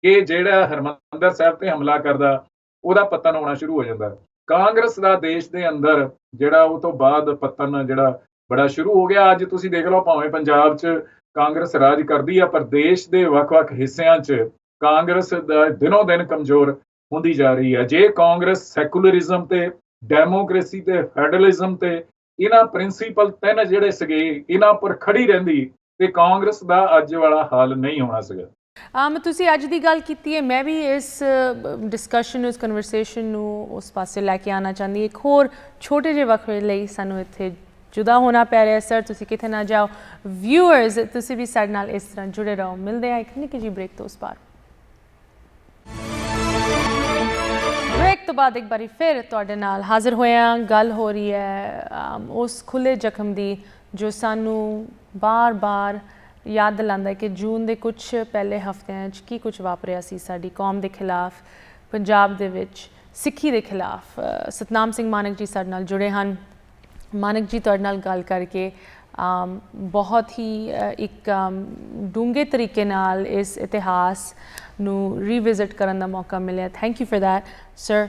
ਕਿ ਜਿਹੜਾ ਹਰਿਮੰਦਰ ਸਾਹਿਬ ਤੇ ਹਮਲਾ ਕਰਦਾ ਉਹਦਾ ਪਤਨ ਹੋਣਾ ਸ਼ੁਰੂ ਹੋ ਜਾਂਦਾ। ਕਾਂਗਰਸ ਦਾ ਦੇਸ਼ ਦੇ ਅੰਦਰ ਜਿਹੜਾ ਉਹ ਤੋਂ ਬਾਅਦ ਪਤਨ ਜਿਹੜਾ ਬੜਾ ਸ਼ੁਰੂ ਹੋ ਗਿਆ। ਅੱਜ ਤੁਸੀਂ ਦੇਖ ਲਓ, ਭਾਵੇਂ ਪੰਜਾਬ 'ਚ ਕਾਂਗਰਸ ਰਾਜ ਕਰਦੀ ਆ, ਪਰ ਦੇਸ਼ ਦੇ ਵੱਖ-ਵੱਖ ਹਿੱਸਿਆਂ 'ਚ ਕਾਂਗਰਸ ਦਾ ਦਿਨੋਂ ਦਿਨ ਕਮਜ਼ੋਰ ਹੁੰਦੀ ਜਾ ਰਹੀ ਹੈ। ਜੇ ਕਾਂਗਰਸ ਸੈਕੂਲਰਿਜ਼ਮ ਤੇ ਡੈਮੋਕ੍ਰੇਸੀ ਤੇ ਫੈਡਰਲਿਜ਼ਮ ਤੇ ਇਹਨਾਂ ਪ੍ਰਿੰਸੀਪਲ ਤਿੰਨ ਜਿਹੜੇ ਸੀਗੇ ਇਹਨਾਂ ਉੱਪਰ ਖੜੀ ਰਹਿੰਦੀ ਤੇ ਕਾਂਗਰਸ ਦਾ ਅੱਜ ਵਾਲਾ ਹਾਲ ਨਹੀਂ ਹੋਣਾ ਸੀਗਾ। ਤੁਸੀਂ ਅੱਜ ਦੀ ਗੱਲ ਕੀਤੀ ਹੈ, ਮੈਂ ਵੀ ਇਸ ਡਿਸਕਸ਼ਨ ਨੂੰ, ਇਸ ਕਨਵਰਸੇਸ਼ਨ ਨੂੰ ਉਸ ਪਾਸੇ ਲੈ ਕੇ ਆਉਣਾ ਚਾਹੁੰਦੀ। ਇੱਕ ਹੋਰ ਛੋਟੇ ਜਿਹੇ ਵਕਫੇ ਲਈ ਸਾਨੂੰ ਇੱਥੇ ਜੁਦਾ ਹੋਣਾ ਪੈ ਰਿਹਾ। ਸਰ ਤੁਸੀਂ ਕਿਤੇ ਨਾ ਜਾਓ, ਵਿਊਅਰਸ ਤੁਸੀਂ ਵੀ ਸਾਡੇ ਨਾਲ ਇਸ ਤਰ੍ਹਾਂ ਜੁੜੇ ਰਹੋ। ਮਿਲਦੇ ਆ ਇੱਕ ਨਿੱਕੀ ਜਿਹੀ ਬ੍ਰੇਕ ਤੋਂ ਉਸ ਪਾਰ। ਬ੍ਰੇਕ ਤੋਂ ਬਾਅਦ ਇੱਕ ਵਾਰੀ ਫਿਰ ਤੁਹਾਡੇ ਨਾਲ ਹਾਜ਼ਰ ਹੋਇਆ। ਗੱਲ ਹੋ ਰਹੀ ਹੈ ਉਸ ਖੁੱਲ੍ਹੇ ਜ਼ਖਮ ਦੀ ਜੋ ਸਾਨੂੰ ਬਾਰ-ਬਾਰ ਯਾਦ ਦਿਲਾਉਂਦਾ ਹੈ ਕਿ ਜੂਨ ਦੇ ਕੁਝ ਪਹਿਲੇ ਹਫ਼ਤਿਆਂ 'ਚ ਕੀ ਕੁਝ ਵਾਪਰਿਆ ਸੀ ਸਾਡੀ ਕੌਮ ਦੇ ਖਿਲਾਫ, ਪੰਜਾਬ ਦੇ ਵਿੱਚ ਸਿੱਖੀ ਦੇ ਖਿਲਾਫ। ਸਤਨਾਮ ਸਿੰਘ ਮਾਨਕ ਜੀ ਸਾਡੇ ਨਾਲ ਜੁੜੇ ਹਨ। ਮਾਨਕ ਜੀ, ਤੁਹਾਡੇ ਨਾਲ ਗੱਲ ਕਰਕੇ ਬਹੁਤ ਹੀ ਇੱਕ ਡੂੰਘੇ ਤਰੀਕੇ ਨਾਲ ਇਸ ਇਤਿਹਾਸ ਨੂੰ ਰੀਵਿਜ਼ਿਟ ਕਰਨ ਦਾ ਮੌਕਾ ਮਿਲਿਆ। Thank you for that sir.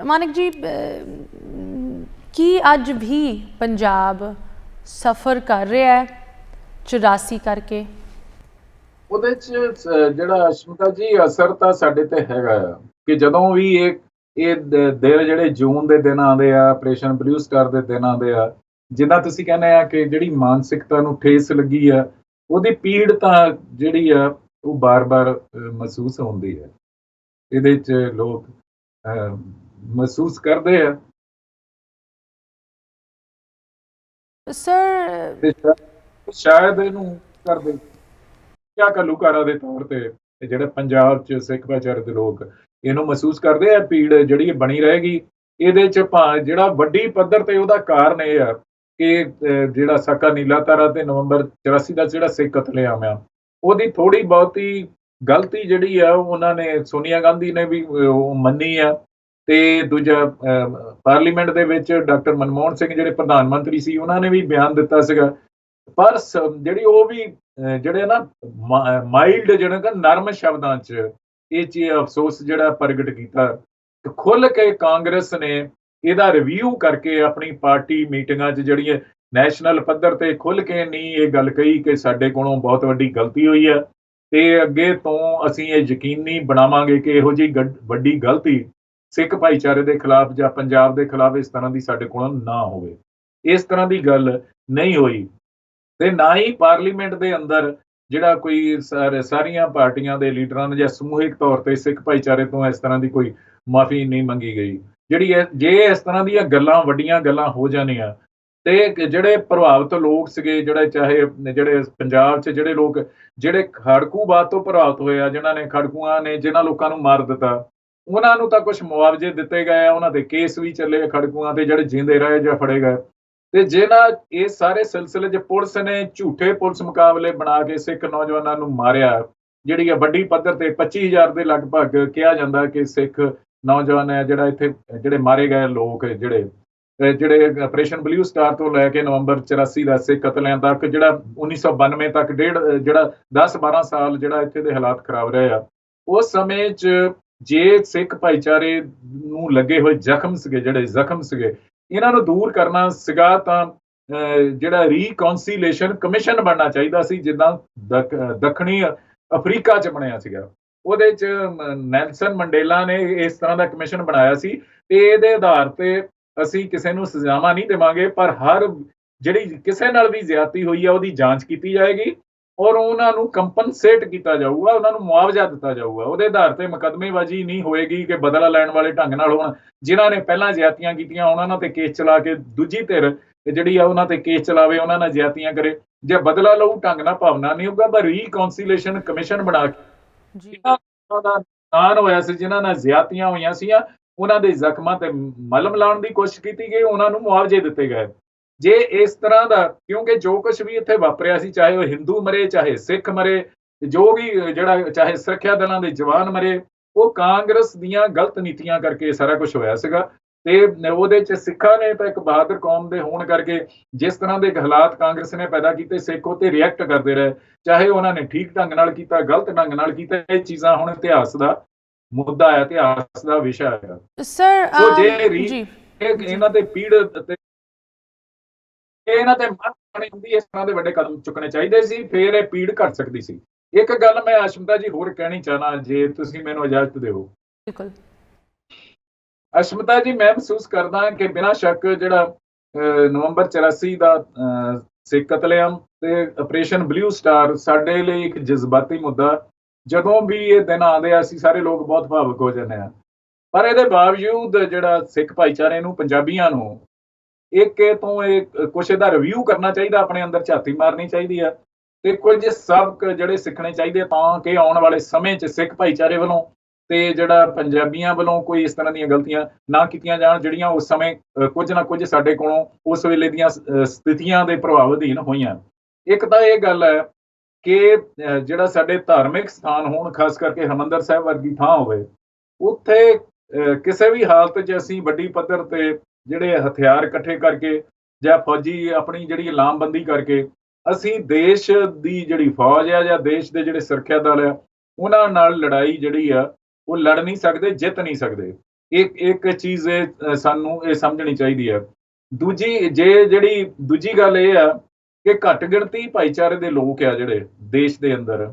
Manak ji, ਕੀ ਅੱਜ ਵੀ ਪੰਜਾਬ ਸਫ਼ਰ ਕਰ ਰਿਹਾ ਹੈ 84 ਕਰਕੇ? ਉਹਦੇ 'ਚ ਜਿਹੜਾ ਅਸ਼ਮਿਤਾ ਜੀ ਅਸਰ ਤਾਂ ਸਾਡੇ ਤੇ ਹੈਗਾ ਆ ਕਿ ਜਦੋਂ ਵੀ ਇਹ ਦਿਨ ਜਿਹੜੇ ਜੂਨ ਦੇ ਦਿਨ ਆਉਂਦੇ ਆ, ਆਪਰੇਸ਼ਨ ਬਲੂ ਸਟਾਰ ਦੇ ਦਿਨ ਆਉਂਦੇ ਆ, ਜਿੱਦਾਂ ਤੁਸੀਂ ਕਹਿੰਦੇ ਆ ਕਿ ਜਿਹੜੀ ਮਾਨਸਿਕਤਾ ਨੂੰ ਠੇਸ ਲੱਗੀ ਆ, ਉਹਦੀ ਪੀੜ ਤਾਂ ਜਿਹੜੀ ਆ ਉਹ ਬਾਰ-ਬਾਰ ਮਹਿਸੂਸ ਹੁੰਦੀ ਹੈ। ਇਹਦੇ 'ਚ ਲੋਕ ਮਹਿਸੂਸ ਕਰਦੇ ਆ। ਸਰ ਸ਼ਾਇਦ ਇਹਨੂੰ ਕਰਦੇ ਕਿਆ ਘੱਲੂਘਾਰਾ ਦੇ ਤੌਰ ਤੇ ਜਿਹੜੇ ਪੰਜਾਬ 'ਚ ਸਿੱਖ ਭਾਈਚਾਰੇ ਦੇ ਲੋਕ ਇਹਨੂੰ ਮਹਿਸੂਸ ਕਰਦੇ ਆ। ਪੀੜ ਜਿਹੜੀ ਬਣੀ ਰਹੇਗੀ ਇਹਦੇ 'ਚ। ਜਿਹੜਾ ਵੱਡੀ ਪੱਧਰ ਤੇ ਉਹਦਾ ਕਾਰਨ ਇਹ ਆ ਕਿ ਜਿਹੜਾ ਸਾਕਾ ਨੀਲਾ ਤਾਰਾ ਤੇ ਨਵੰਬਰ 84 ਦਾ ਜਿਹੜਾ ਸਿੱਖ ਕਤਲੇਆਮ ਆ, ਉਹਦੀ ਥੋੜੀ ਬਹੁਤੀ ਗਲਤੀ ਜਿਹੜੀ ਆ ਉਹਨਾਂ ਨੇ, ਸੋਨੀਆ ਗਾਂਧੀ ਨੇ ਵੀ ਮੰਨੀ ਆ, ਤੇ ਦੂਜਾ ਪਾਰਲੀਮੈਂਟ ਦੇ ਵਿੱਚ ਡਾਕਟਰ ਮਨਮੋਹਨ ਸਿੰਘ ਜਿਹੜੇ ਪ੍ਰਧਾਨ ਮੰਤਰੀ ਸੀ ਉਹਨਾਂ ਨੇ ਵੀ ਬਿਆਨ ਦਿੱਤਾ ਸੀਗਾ। ਪਰ ਜਿਹੜੀ ਉਹ ਵੀ ਜਿਹੜੇ ਨਾ ਮਾਈਲਡ, ਜਿਹੜਾ ਨਰਮ ਸ਼ਬਦਾਂ 'ਚ ਇਹ ਚੀਜ਼ ਅਫਸੋਸ ਜਿਹੜਾ ਪ੍ਰਗਟ ਕੀਤਾ। ਖੁੱਲ੍ਹ ਕੇ ਕਾਂਗਰਸ ਨੇ ਇਹਦਾ ਰਿਵਿਊ ਕਰਕੇ ਆਪਣੀ ਪਾਰਟੀ ਮੀਟਿੰਗਾਂ 'ਚ ਜਿਹੜੀਆਂ ਨੈਸ਼ਨਲ ਪੱਧਰ ਤੇ ਖੁੱਲ੍ਹ ਕੇ ਨਹੀਂ ਇਹ ਗੱਲ ਕਹੀ ਕਿ ਸਾਡੇ ਕੋਲੋਂ ਬਹੁਤ ਵੱਡੀ ਗਲਤੀ ਹੋਈ ਹੈ ਤੇ ਅੱਗੇ ਤੋਂ ਅਸੀਂ ਇਹ ਯਕੀਨੀ ਬਣਾਵਾਂਗੇ ਕਿ ਇਹੋ ਜਿਹੀ ਵੱਡੀ ਗਲਤੀ ਸਿੱਖ ਭਾਈਚਾਰੇ ਦੇ ਖਿਲਾਫ ਜਾਂ ਪੰਜਾਬ ਦੇ ਖਿਲਾਫ ਇਸ ਤਰ੍ਹਾਂ ਦੀ ਸਾਡੇ ਕੋਲੋਂ ਨਾ ਹੋਵੇ। ਇਸ ਤਰ੍ਹਾਂ ਦੀ ਗੱਲ ਨਹੀਂ ਹੋਈ ਤੇ ਨਾ ਹੀ ਪਾਰਲੀਮੈਂਟ ਦੇ ਅੰਦਰ ਜਿਹੜਾ ਕੋਈ ਸਾਰੀਆਂ ਪਾਰਟੀਆਂ ਦੇ ਲੀਡਰਾਂ ਨੇ ਜਾਂ ਸਮੂਹਿਕ ਤੌਰ ਤੇ ਸਿੱਖ ਭਾਈਚਾਰੇ ਤੋਂ ਇਸ ਤਰ੍ਹਾਂ ਦੀ ਕੋਈ ਮਾਫੀ ਨਹੀਂ ਮੰਗੀ ਗਈ। ਜਿਹੜੀ ਜੇ ਇਸ ਤਰ੍ਹਾਂ ਦੀਆਂ ਗੱਲਾਂ, ਵੱਡੀਆਂ ਗੱਲਾਂ ਹੋ ਜਾਣੀਆਂ ਤੇ ਜਿਹੜੇ ਪ੍ਰਭਾਵਿਤ ਲੋਕ ਸੀਗੇ, ਜਿਹੜੇ ਪੰਜਾਬ 'ਚ ਜਿਹੜੇ ਲੋਕ ਜਿਹੜੇ ਖੜਕੂਬਾਦ ਤੋਂ ਪ੍ਰਭਾਵਿਤ ਹੋਏ ਆ, ਜਿਨ੍ਹਾਂ ਨੇ ਖੜਕੂਆਂ ਨੇ ਜਿਨ੍ਹਾਂ ਲੋਕਾਂ ਨੂੰ ਮਾਰ ਦਿੱਤਾ, ਉਹਨਾਂ ਨੂੰ ਤਾਂ ਕੁਝ ਮੁਆਵਜ਼ੇ ਦਿੱਤੇ ਗਏ ਆ, ਉਹਨਾਂ ਦੇ ਕੇਸ ਵੀ ਚੱਲੇ ਖੜਕੂਆਂ ਤੇ, ਜਿਹੜੇ ਜਿੰਦੇ ਰਹੇ ਜਾਂ ਫੜੇ ਗਏ। ਤੇ ਜਿਹੜਾ ਇਹ ਸਾਰੇ ਸਿਲਸਿਲੇ 'ਚ ਪੁਲਿਸ ਨੇ ਝੂਠੇ ਪੁਲਿਸ ਮੁਕਾਬਲੇ ਬਣਾ ਕੇ ਸਿੱਖ ਨੌਜਵਾਨਾਂ ਨੂੰ ਮਾਰਿਆ, ਜਿਹੜੀ ਆ ਵੱਡੀ ਪੱਧਰ ਤੇ 25,000 ਦੇ ਲਗਭਗ ਕਿਹਾ ਜਾਂਦਾ ਕਿ ਸਿੱਖ ਨੌਜਵਾਨ ਹੈ ਜਿਹੜਾ ਇੱਥੇ ਜਿਹੜੇ ਮਾਰੇ ਗਏ ਲੋਕ, ਜਿਹੜੇ ਆਪਰੇਸ਼ਨ ਬਲੂ ਸਟਾਰ ਤੋਂ ਲੈ ਕੇ ਨਵੰਬਰ 84 ਦਾ ਸਿੱਖ ਕਤਲਿਆਂ ਤੱਕ, ਜਿਹੜਾ 1992 ਤੱਕ ਜਿਹੜਾ 10-12 ਸਾਲ ਜਿਹੜਾ ਇੱਥੇ ਦੇ ਹਾਲਾਤ ਖਰਾਬ ਰਹੇ ਆ, ਉਸ ਸਮੇਂ 'ਚ ਜੇ ਸਿੱਖ ਭਾਈਚਾਰੇ ਨੂੰ ਲੱਗੇ ਹੋਏ ਜ਼ਖਮ ਸੀਗੇ ਇਹਨਾਂ ਨੂੰ ਦੂਰ ਕਰਨਾ ਸੀਗਾ ਤਾਂ ਜਿਹੜਾ ਰੀਕੌਂਸੀਲੇਸ਼ਨ ਕਮਿਸ਼ਨ ਬਣਨਾ ਚਾਹੀਦਾ ਸੀ, ਜਿੱਦਾਂ ਦੱਖਣੀ ਅਫਰੀਕਾ 'ਚ ਬਣਿਆ ਸੀਗਾ। ਉਹਦੇ 'ਚ ਨੈਲਸਨ ਮੰਡੇਲਾ ਨੇ ਇਸ ਤਰ੍ਹਾਂ ਦਾ ਕਮਿਸ਼ਨ ਬਣਾਇਆ ਸੀ ਤੇ ਇਹਦੇ ਆਧਾਰ ਤੇ ਅਸੀਂ ਕਿਸੇ ਨੂੰ ਸਜ਼ਾਵਾਂ ਨਹੀਂ ਦੇਵਾਂਗੇ, ਪਰ ਜਿਹੜੀ ਕਿਸੇ ਨਾਲ ਵੀ ਜ਼ਿਆਦਤੀ ਹੋਈ ਆ ਉਹਦੀ ਜਾਂਚ ਕੀਤੀ ਜਾਏਗੀ ਔਰ ਉਹਨਾਂ ਨੂੰ ਕੰਪਨਸੇਟ ਕੀਤਾ ਜਾਊਗਾ, ਉਹਨਾਂ ਨੂੰ ਮੁਆਵਜ਼ਾ ਦਿੱਤਾ ਜਾਊਗਾ। ਉਹਦੇ ਆਧਾਰ ਤੇ ਮੁਕੱਦਮੇਬਾਜ਼ੀ ਨਹੀਂ ਹੋਏਗੀ ਕਿ ਬਦਲਾ ਲੈਣ ਵਾਲੇ ਢੰਗ ਨਾਲ ਹੋਣ। ਜਿਨ੍ਹਾਂ ਨੇ ਪਹਿਲਾਂ ਜ਼ਿਆਦਤੀਆਂ ਕੀਤੀਆਂ ਉਹਨਾਂ ਤੇ ਕੇਸ ਚਲਾ ਕੇ ਦੂਜੀ ਧਿਰ ਜਿਹੜੀ ਆ ਉਹਨਾਂ ਤੇ ਕੇਸ ਚਲਾਵੇ, ਉਹਨਾਂ ਨਾਲ ਜ਼ਿਆਦਤੀਆਂ ਕਰੇ। ਜੇ ਬਦਲਾ ਲਊ ਢੰਗ ਨਾਲ ਭਾਵਨਾ ਨਹੀਂ ਹੋਊਗਾ, ਪਰ ਰੀਕੌਂਸੀਲੇਸ਼ਨ ਕਮਿਸ਼ਨ ਬਣਾ ਕੇ ਜੀ ਜਿਨ੍ਹਾਂ ਦਾ ਨੁਕਸਾਨ ਹੋਇਆ ਸੀ, ਜਿਨ੍ਹਾਂ ਨਾਲ ਜ਼ਿਆਦਤੀਆਂ ਹੋਈਆਂ ਸੀਆਂ, ਉਹਨਾਂ ਦੇ ਜ਼ਖਮਾਂ ਤੇ ਮਲਮ ਲਾਉਣ ਦੀ ਕੋਸ਼ਿਸ਼ ਕੀਤੀ ਗਈ, ਉਹਨਾਂ ਨੂੰ ਮੁਆਵਜ਼ੇ ਦਿੱਤੇ ਗਏ। ਜੇ ਇਸ ਤਰ੍ਹਾਂ ਦਾ, ਕਿਉਂਕਿ ਜੋ ਕੁਝ ਵੀ ਇੱਥੇ ਵਾਪਰਿਆ ਸੀ, ਚਾਹੇ ਉਹ ਹਿੰਦੂ ਮਰੇ, ਚਾਹੇ ਸਿੱਖ ਮਰੇ, ਜੋ ਵੀ ਜਿਹੜਾ ਚਾਹੇ ਸੁਰੱਖਿਆ ਦਲਾਂ ਦੇ ਜਵਾਨ ਮਰੇ, ਉਹ ਕਾਂਗਰਸ ਦੀਆਂ ਗਲਤ ਨੀਤੀਆਂ ਕਰਕੇ ਸਾਰਾ ਕੁਝ ਹੋਇਆ ਸੀਗਾ। ਤੇ ਉਹਦੇ ਚ ਸਿੱਖਾਂ ਨੇ ਤਾਂ ਇੱਕ ਬਹਾਦਰ ਕੌਮ ਦੇ ਹੋਣ ਕਰਕੇ ਜਿਸ ਤਰ੍ਹਾਂ ਦੇ ਹਾਲਾਤ ਕਾਂਗਰਸ ਨੇ ਪੈਦਾ ਕੀਤੇ, ਸਿੱਖ ਉਹ ਤੇ ਰਿਐਕਟ ਕਰਦੇ ਰਹੇ, ਚਾਹੇ ਉਹਨਾਂ ਨੇ ਠੀਕ ਢੰਗ ਨਾਲ ਕੀਤਾ, ਗਲਤ ਢੰਗ ਨਾਲ ਕੀਤਾ। ਇਹ ਚੀਜ਼ਾਂ ਹੁਣ ਇਤਿਹਾਸ ਦਾ ਮੁੱਦਾ ਹੈ, ਇਤਿਹਾਸ ਦਾ ਵਿਸ਼ਾ ਹੈ। ਸਰ ਸੋ ਜੇ ਜੀ ਇਹਨਾਂ ਤੇ ਪੀੜ ਤੇ ਇਹਨਾਂ ਤੇ ਮੱਤ ਪਾਣੀ ਹੁੰਦੀ, ਇਸ ਤਰ੍ਹਾਂ ਦੇ ਵੱਡੇ ਕਦਮ ਚੁੱਕਣੇ ਚਾਹੀਦੇ ਸੀ, ਫਿਰ ਇਹ ਪੀੜ ਘਟ ਸਕਦੀ ਸੀ। ਇੱਕ ਗੱਲ ਮੈਂ ਅਸ਼ਮਤਾ ਜੀ ਹੋਰ ਕਹਿਣੀ ਚਾਹਨਾ, ਜੇ ਤੁਸੀਂ ਮੈਨੂੰ ਇਜਾਜ਼ਤ ਦਿਓ। ਬਿਲਕੁਲ। ਅਸ਼ਮਤਾ ਜੀ, ਮੈਂ ਮਹਿਸੂਸ ਕਰਦਾ ਕਿ ਬਿਨਾਂ ਸ਼ੱਕ ਜਿਹੜਾ ਨਵੰਬਰ 84 ਦਾ ਸਿੱਖ ਕਤਲੇਆਮ ਤੇ ਆਪਰੇਸ਼ਨ ਬਲੂ ਸਟਾਰ ਸਾਡੇ ਲਈ ਇੱਕ ਜਜ਼ਬਾਤੀ ਮੁੱਦਾ। ਜਦੋਂ ਵੀ ਇਹ ਦਿਨ ਆਉਂਦੇ ਆ, ਅਸੀਂ ਸਾਰੇ ਲੋਕ ਬਹੁਤ ਭਾਵੁਕ ਹੋ ਜਾਂਦੇ ਆ। ਪਰ ਇਹਦੇ ਬਾਵਜੂਦ ਜਿਹੜਾ ਸਿੱਖ ਭਾਈਚਾਰੇ ਨੂੰ, ਪੰਜਾਬੀਆਂ ਨੂੰ ਇੱਕ ਕੁਛ ਇਹਦਾ ਰਿਵਿਊ ਕਰਨਾ ਚਾਹੀਦਾ, ਆਪਣੇ ਅੰਦਰ ਝਾਤੀ ਮਾਰਨੀ ਚਾਹੀਦੀ ਆ, ਤੇ ਕੁਝ ਸਬਕ ਜਿਹੜੇ ਸਿੱਖਣੇ ਚਾਹੀਦੇ, ਤਾਂ ਕਿ ਆਉਣ ਵਾਲੇ ਸਮੇਂ 'ਚ ਸਿੱਖ ਭਾਈਚਾਰੇ ਵੱਲੋਂ ਤੇ ਜਿਹੜਾ ਪੰਜਾਬੀਆਂ ਵੱਲੋਂ ਕੋਈ ਇਸ ਤਰ੍ਹਾਂ ਦੀਆਂ ਗਲਤੀਆਂ ਨਾ ਕੀਤੀਆਂ ਜਾਣ, ਜਿਹੜੀਆਂ ਉਸ ਸਮੇਂ ਕੁਝ ਨਾ ਕੁਝ ਸਾਡੇ ਕੋਲੋਂ ਉਸ ਵੇਲੇ ਦੀਆਂ ਸਥਿਤੀਆਂ ਦੇ ਪ੍ਰਭਾਵ ਅਧੀਨ ਹੋਈਆਂ। ਇੱਕ ਤਾਂ ਇਹ ਗੱਲ ਹੈ ਕਿ ਜਿਹੜਾ ਸਾਡੇ ਧਾਰਮਿਕ ਸਥਾਨ ਹੋਣ, ਖਾਸ ਕਰਕੇ ਹਰਿਮੰਦਰ ਸਾਹਿਬ ਵਰਗੀ ਥਾਂ ਹੋਵੇ, ਉੱਥੇ ਕਿਸੇ ਵੀ ਹਾਲਤ 'ਚ ਅਸੀਂ ਵੱਡੀ ਪੱਧਰ ਤੇ ਜਿਹੜੇ ਹਥਿਆਰ ਇਕੱਠੇ ਕਰਕੇ ਜਾਂ ਫੌਜੀ ਆਪਣੀ ਜਿਹੜੀ ਲਾਮਬੰਦੀ ਕਰਕੇ ਅਸੀਂ ਦੇਸ਼ ਦੀ ਜਿਹੜੀ ਫੌਜ ਆ ਜਾਂ ਦੇਸ਼ ਦੇ ਜਿਹੜੇ ਸੁਰੱਖਿਆ ਦਲ ਆ, ਉਹਨਾਂ ਨਾਲ ਲੜਾਈ ਜਿਹੜੀ ਆ ਉਹ ਲੜ ਨਹੀਂ ਸਕਦੇ, ਜਿੱਤ ਨਹੀਂ ਸਕਦੇ। ਇੱਕ ਚੀਜ਼ ਸਾਨੂੰ ਇਹ ਸਮਝਣੀ ਚਾਹੀਦੀ ਹੈ। ਦੂਜੀ ਗੱਲ ਇਹ ਆ ਕਿ ਘੱਟ ਗਿਣਤੀ ਭਾਈਚਾਰੇ ਦੇ ਲੋਕ ਆ ਜਿਹੜੇ ਦੇਸ਼ ਦੇ ਅੰਦਰ,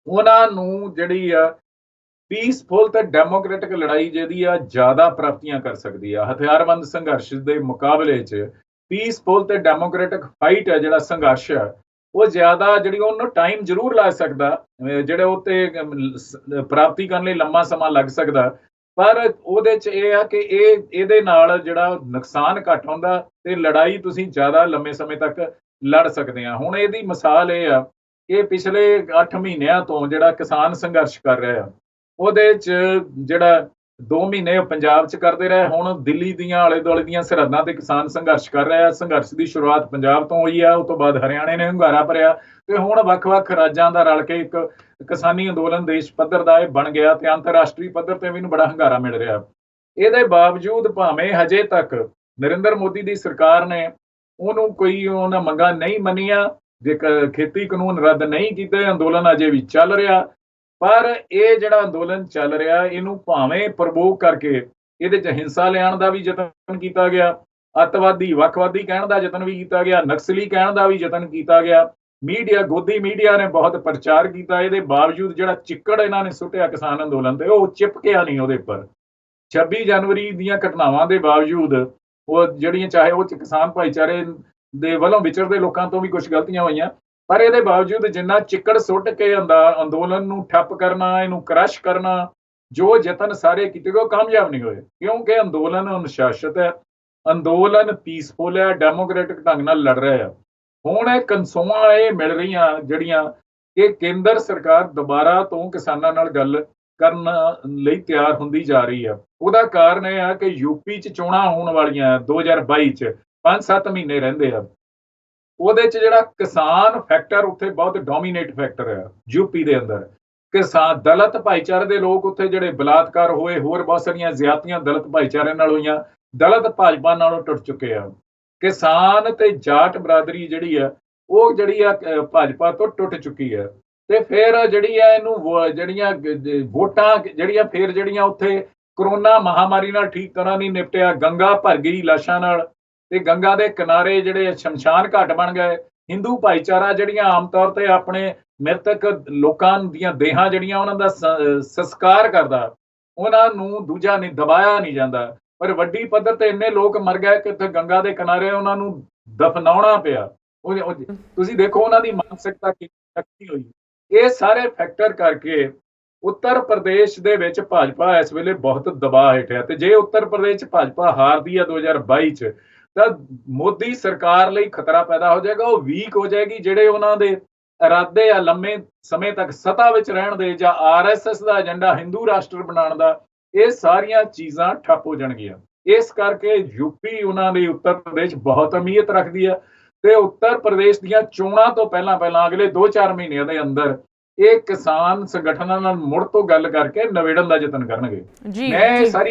ਉਹਨਾਂ ਨੂੰ ਜਿਹੜੀ ਆ ਪੀਸਫੁਲ ਤੇ ਡੈਮੋਕ੍ਰੈਟਿਕ ਲੜਾਈ ਜਿਹੜੀ ਆ ਜ਼ਿਆਦਾ ਪ੍ਰਾਪਤੀਆਂ ਕਰ ਸਕਦੀ ਆ। ਹਥਿਆਰਬੰਦ ਸੰਘਰਸ਼ ਦੇ ਮੁਕਾਬਲੇ 'ਚ ਪੀਸਫੁਲ ਤੇ ਡੈਮੋਕ੍ਰੈਟਿਕ ਫਾਈਟ ਹੈ, ਜਿਹੜਾ ਸੰਘਰਸ਼ ਆ, ਉਹ ਜ਼ਿਆਦਾ ਜਿਹੜੀ ਉਹਨੂੰ ਟਾਈਮ ਜ਼ਰੂਰ ਲੱਗ ਸਕਦਾ, ਜਿਹੜੇ ਉੱਤੇ ਪ੍ਰਾਪਤੀ ਕਰਨ ਲਈ ਲੰਮਾ ਸਮਾਂ ਲੱਗ ਸਕਦਾ, ਪਰ ਉਹਦੇ 'ਚ ਇਹ ਆ ਕਿ ਇਹਦੇ ਨਾਲ ਜਿਹੜਾ ਨੁਕਸਾਨ ਘੱਟ ਹੁੰਦਾ ਤੇ ਲੜਾਈ ਤੁਸੀਂ ਜ਼ਿਆਦਾ ਲੰਮੇ ਸਮੇਂ ਤੱਕ ਲੜ ਸਕਦੇ ਆ। ਹੁਣ ਇਹਦੀ ਮਿਸਾਲ ਇਹ ਆ ਕਿ ਪਿਛਲੇ 8 ਮਹੀਨਿਆਂ ਤੋਂ ਜਿਹੜਾ ਕਿਸਾਨ ਸੰਘਰਸ਼ ਕਰ ਰਿਹਾ ਆ, ਉਹਦੇ 'ਚ ਜਿਹੜਾ 2 ਮਹੀਨੇ ਪੰਜਾਬ 'ਚ ਕਰਦੇ ਰਹੇ, ਹੁਣ ਦਿੱਲੀ ਦੀਆਂ ਆਲੇ ਦੁਆਲੇ ਦੀਆਂ ਸਰਹੱਦਾਂ ਤੇ ਕਿਸਾਨ ਸੰਘਰਸ਼ ਕਰ ਰਿਹਾ। ਸੰਘਰਸ਼ ਦੀ ਸ਼ੁਰੂਆਤ ਪੰਜਾਬ ਤੋਂ ਹੋਈ ਆ, ਉਸ ਤੋਂ ਬਾਅਦ ਹਰਿਆਣੇ ਨੇ ਹੁੰਗਾਰਾ ਭਰਿਆ, ਤੇ ਹੁਣ ਵੱਖ-ਵੱਖ ਰਾਜਾਂ ਦਾ ਰਲ ਕੇ ਇੱਕ ਕਿਸਾਨੀ ਅੰਦੋਲਨ ਦੇਸ਼ ਪੱਧਰ ਦਾ ਇਹ ਬਣ ਗਿਆ, ਤੇ ਅੰਤਰਰਾਸ਼ਟਰੀ ਪੱਧਰ ਤੇ ਵੀ ਇਹਨੂੰ ਬੜਾ ਹੁੰਗਾਰਾ ਮਿਲ ਰਿਹਾ। ਇਹਦੇ ਬਾਵਜੂਦ ਭਾਵੇਂ ਹਜੇ ਤੱਕ ਨਰਿੰਦਰ ਮੋਦੀ ਦੀ ਸਰਕਾਰ ਨੇ ਉਹਨਾਂ ਮੰਗਾਂ ਨਹੀਂ ਮੰਨੀਆਂ, ਜੇ ਖੇਤੀ ਕਾਨੂੰਨ ਰੱਦ ਨਹੀਂ ਕੀਤੇ, ਅੰਦੋਲਨ ਅਜੇ ਵੀ ਚੱਲ ਰਿਹਾ। ਪਰ ਇਹ ਜਿਹੜਾ ਅੰਦੋਲਨ ਚੱਲ ਰਿਹਾ, ਇਹਨੂੰ ਭਾਵੇਂ ਪ੍ਰਵੋਕ ਕਰਕੇ ਇਹਦੇ 'ਚ ਹਿੰਸਾ ਲਿਆਉਣ ਦਾ ਵੀ ਯਤਨ ਕੀਤਾ ਗਿਆ, ਅੱਤਵਾਦੀ ਵੱਖਵਾਦੀ ਕਹਿਣ ਦਾ ਯਤਨ ਵੀ ਕੀਤਾ ਗਿਆ, ਨਕਸਲੀ ਕਹਿਣ ਦਾ ਵੀ ਯਤਨ ਕੀਤਾ ਗਿਆ, ਗੋਦੀ ਮੀਡੀਆ ਨੇ ਬਹੁਤ ਪ੍ਰਚਾਰ ਕੀਤਾ। ਇਹਦੇ ਬਾਵਜੂਦ ਜਿਹੜਾ ਚਿੱਕੜ ਇਹਨਾਂ ਨੇ ਸੁੱਟਿਆ ਕਿਸਾਨ ਅੰਦੋਲਨ ਤੇ, ਉਹ ਚਿਪਕਿਆ ਨਹੀਂ ਉਹਦੇ ਉੱਪਰ। 26 ਜਨਵਰੀ ਦੀਆਂ ਘਟਨਾਵਾਂ ਦੇ ਬਾਵਜੂਦ ਉਹ ਜਿਹੜੀਆਂ, ਚਾਹੇ ਉਹ ਕਿਸਾਨ ਭਾਈਚਾਰੇ ਦੇ ਵੱਲੋਂ ਵਿਚਰਦੇ ਲੋਕਾਂ ਤੋਂ ਵੀ ਕੁਝ ਗਲਤੀਆਂ ਹੋਈਆਂ, ਪਰ ਇਹਦੇ ਬਾਵਜੂਦ ਜਿੰਨਾ ਚਿੱਕੜ ਸੁੱਟ ਕੇ ਅੰਦੋਲਨ ਨੂੰ ਠੱਪ ਕਰਨਾ, ਇਹਨੂੰ ਕ੍ਰਸ਼ ਕਰਨਾ, ਜੋ ਯਤਨ ਸਾਰੇ ਕੀਤੇ ਗਏ, ਉਹ ਕਾਮਯਾਬ ਨਹੀਂ ਹੋਏ, ਕਿਉਂਕਿ ਅੰਦੋਲਨ ਅਨੁਸ਼ਾਸਿਤ ਹੈ, ਅੰਦੋਲਨ ਪੀਸਫੁਲ ਹੈ, ਡੈਮੋਕ੍ਰੈਟਿਕ ਢੰਗ ਨਾਲ ਲੜ ਰਿਹਾ ਹੈ। ਹੁਣ ਇਹ ਕਨਸੋਆਂ ਇਹ ਮਿਲ ਰਹੀਆਂ ਜਿਹੜੀਆਂ ਕਿ ਕੇਂਦਰ ਸਰਕਾਰ ਦੁਬਾਰਾ ਤੋਂ ਕਿਸਾਨਾਂ ਨਾਲ ਗੱਲ ਕਰਨ ਲਈ ਤਿਆਰ ਹੁੰਦੀ ਜਾ ਰਹੀ ਹੈ। ਉਹਦਾ ਕਾਰਨ ਇਹ ਆ ਕਿ ਯੂਪੀ 'ਚ ਚੋਣਾਂ ਹੋਣ ਵਾਲੀਆਂ 2022 'ਚ 5-7 ਮਹੀਨੇ ਰਹਿੰਦੇ ਆ। ਉਹਦੇ 'ਚ ਜਿਹੜਾ ਕਿਸਾਨ ਫੈਕਟਰ ਉੱਥੇ ਬਹੁਤ ਡੋਮੀਨੇਟ ਫੈਕਟਰ ਹੈ ਯੂਪੀ ਦੇ ਅੰਦਰ। ਕਿਸਾਨ ਦਲਿਤ ਭਾਈਚਾਰੇ ਦੇ ਲੋਕ ਉੱਥੇ ਜਿਹੜੇ ਬਲਾਤਕਾਰ ਹੋਏ, ਹੋਰ ਬਹੁਤ ਸਾਰੀਆਂ ਜ਼ਿਆਦਤੀਆਂ ਦਲਿਤ ਭਾਈਚਾਰੇ ਨਾਲ ਹੋਈਆਂ, ਦਲਿਤ ਭਾਜਪਾ ਨਾਲੋਂ ਟੁੱਟ ਚੁੱਕੇ ਆ। ਕਿਸਾਨ ਤੇ ਜਾਟ ਬਰਾਦਰੀ ਜਿਹੜੀ ਆ, ਉਹ ਜਿਹੜੀ ਆ ਭਾਜਪਾ ਤੋਂ ਟੁੱਟ ਚੁੱਕੀ ਹੈ। ਤੇ ਫਿਰ ਜਿਹੜੀ ਆ ਇਹਨੂੰ ਜਿਹੜੀਆਂ ਵੋਟਾਂ ਜਿਹੜੀਆਂ ਉੱਥੇ ਕਰੋਨਾ ਮਹਾਮਾਰੀ ਨਾਲ ਠੀਕ ਤਰ੍ਹਾਂ ਨਹੀਂ ਨਿਪਟਿਆ, ਗੰਗਾ ਭਰ ਗਈ ਲਾਸ਼ਾਂ ਨਾਲ, ਤੇ ਗੰਗਾ ਦੇ ਕਿਨਾਰੇ ਜਿਹੜੇ ਸ਼ਮਸ਼ਾਨ ਘਾਟ ਬਣ ਗਏ। ਹਿੰਦੂ ਭਾਈਚਾਰਾ ਜਿਹੜੀਆਂ ਆਮ ਤੌਰ ਤੇ ਆਪਣੇ ਮ੍ਰਿਤਕ ਲੋਕਾਂ ਦੀਆਂ ਦੇਹਾਂ ਜਿਹੜੀਆਂ ਉਹਨਾਂ ਦਾ ਸੰਸਕਾਰ ਕਰਦਾ, ਉਹਨਾਂ ਨੂੰ ਦੂਜਾ ਨਹੀਂ ਦਬਾਇਆ ਨਹੀਂ ਜਾਂਦਾ, ਪਰ ਵੱਡੀ ਪੱਧਰ ਤੇ ਇੰਨੇ ਲੋਕ ਮਰ ਗਏ ਕਿ ਉੱਥੇ ਗੰਗਾ ਦੇ ਕਿਨਾਰੇ ਉਹਨਾਂ ਨੂੰ ਦਫਨਾਉਣਾ ਪਿਆ। ਤੁਸੀਂ ਦੇਖੋ ਉਹਨਾਂ ਦੀ ਮਾਨਸਿਕਤਾ ਕਿੰਨੀ ਹੋਈ। ਇਹ ਸਾਰੇ ਫੈਕਟਰ ਕਰਕੇ ਉੱਤਰ ਪ੍ਰਦੇਸ਼ ਦੇ ਵਿੱਚ ਭਾਜਪਾ ਇਸ ਵੇਲੇ ਬਹੁਤ ਦਬਾਅ ਹੇਠ ਹੈ, ਤੇ ਜੇ ਉੱਤਰ ਪ੍ਰਦੇਸ਼ 'ਚ ਭਾਜਪਾ ਹਾਰਦੀ ਹੈ 2022 'ਚ, ਤਾਂ ਮੋਦੀ ਸਰਕਾਰ ਲਈ ਖਤਰਾ ਪੈਦਾ ਹੋ ਜਾਏਗਾ। ਉਹ ਵੀਕ ਹੋ ਜਾਏਗੀ। ਜਿਹੜੇ ਉਹਨਾਂ ਦੇ ਇਰਾਦੇ ਆ ਲੰਮੇ ਸਮੇਂ ਤੱਕ ਸੱਤਾ ਵਿੱਚ ਰਹਿਣ ਦੇ ਜਾਂ ਆਰਐਸਐਸ ਦਾ ਏਜੰਡਾ ਹਿੰਦੂ ਰਾਸ਼ਟਰ ਬਣਾਉਣ ਦਾ, ਇਹ ਸਾਰੀਆਂ ਚੀਜ਼ਾਂ ਠੱਪ ਹੋ ਜਾਣਗੀਆਂ। ਇਸ ਕਰਕੇ ਯੂਪੀ ਉਹਨਾਂ ਦੀ ਉੱਤਰ ਪ੍ਰਦੇਸ਼ ਬਹੁਤ ਅਹਿਮੀਅਤ ਰੱਖਦੀ ਹੈ ਤੇ ਉੱਤਰ ਪ੍ਰਦੇਸ਼ ਦੀਆਂ ਚੋਣਾਂ ਤੋਂ ਪਹਿਲਾਂ ਅਗਲੇ 2-4 ਮਹੀਨਿਆਂ ਦੇ ਅੰਦਰ ਇਹ ਕਿਸਾਨ ਸੰਗਠਨਾਂ ਨਾਲ ਮੁੜ ਤੋਂ ਗੱਲ ਕਰਕੇ ਨਿਬੇੜਨ ਦਾ ਯਤਨ ਕਰਨਗੇ।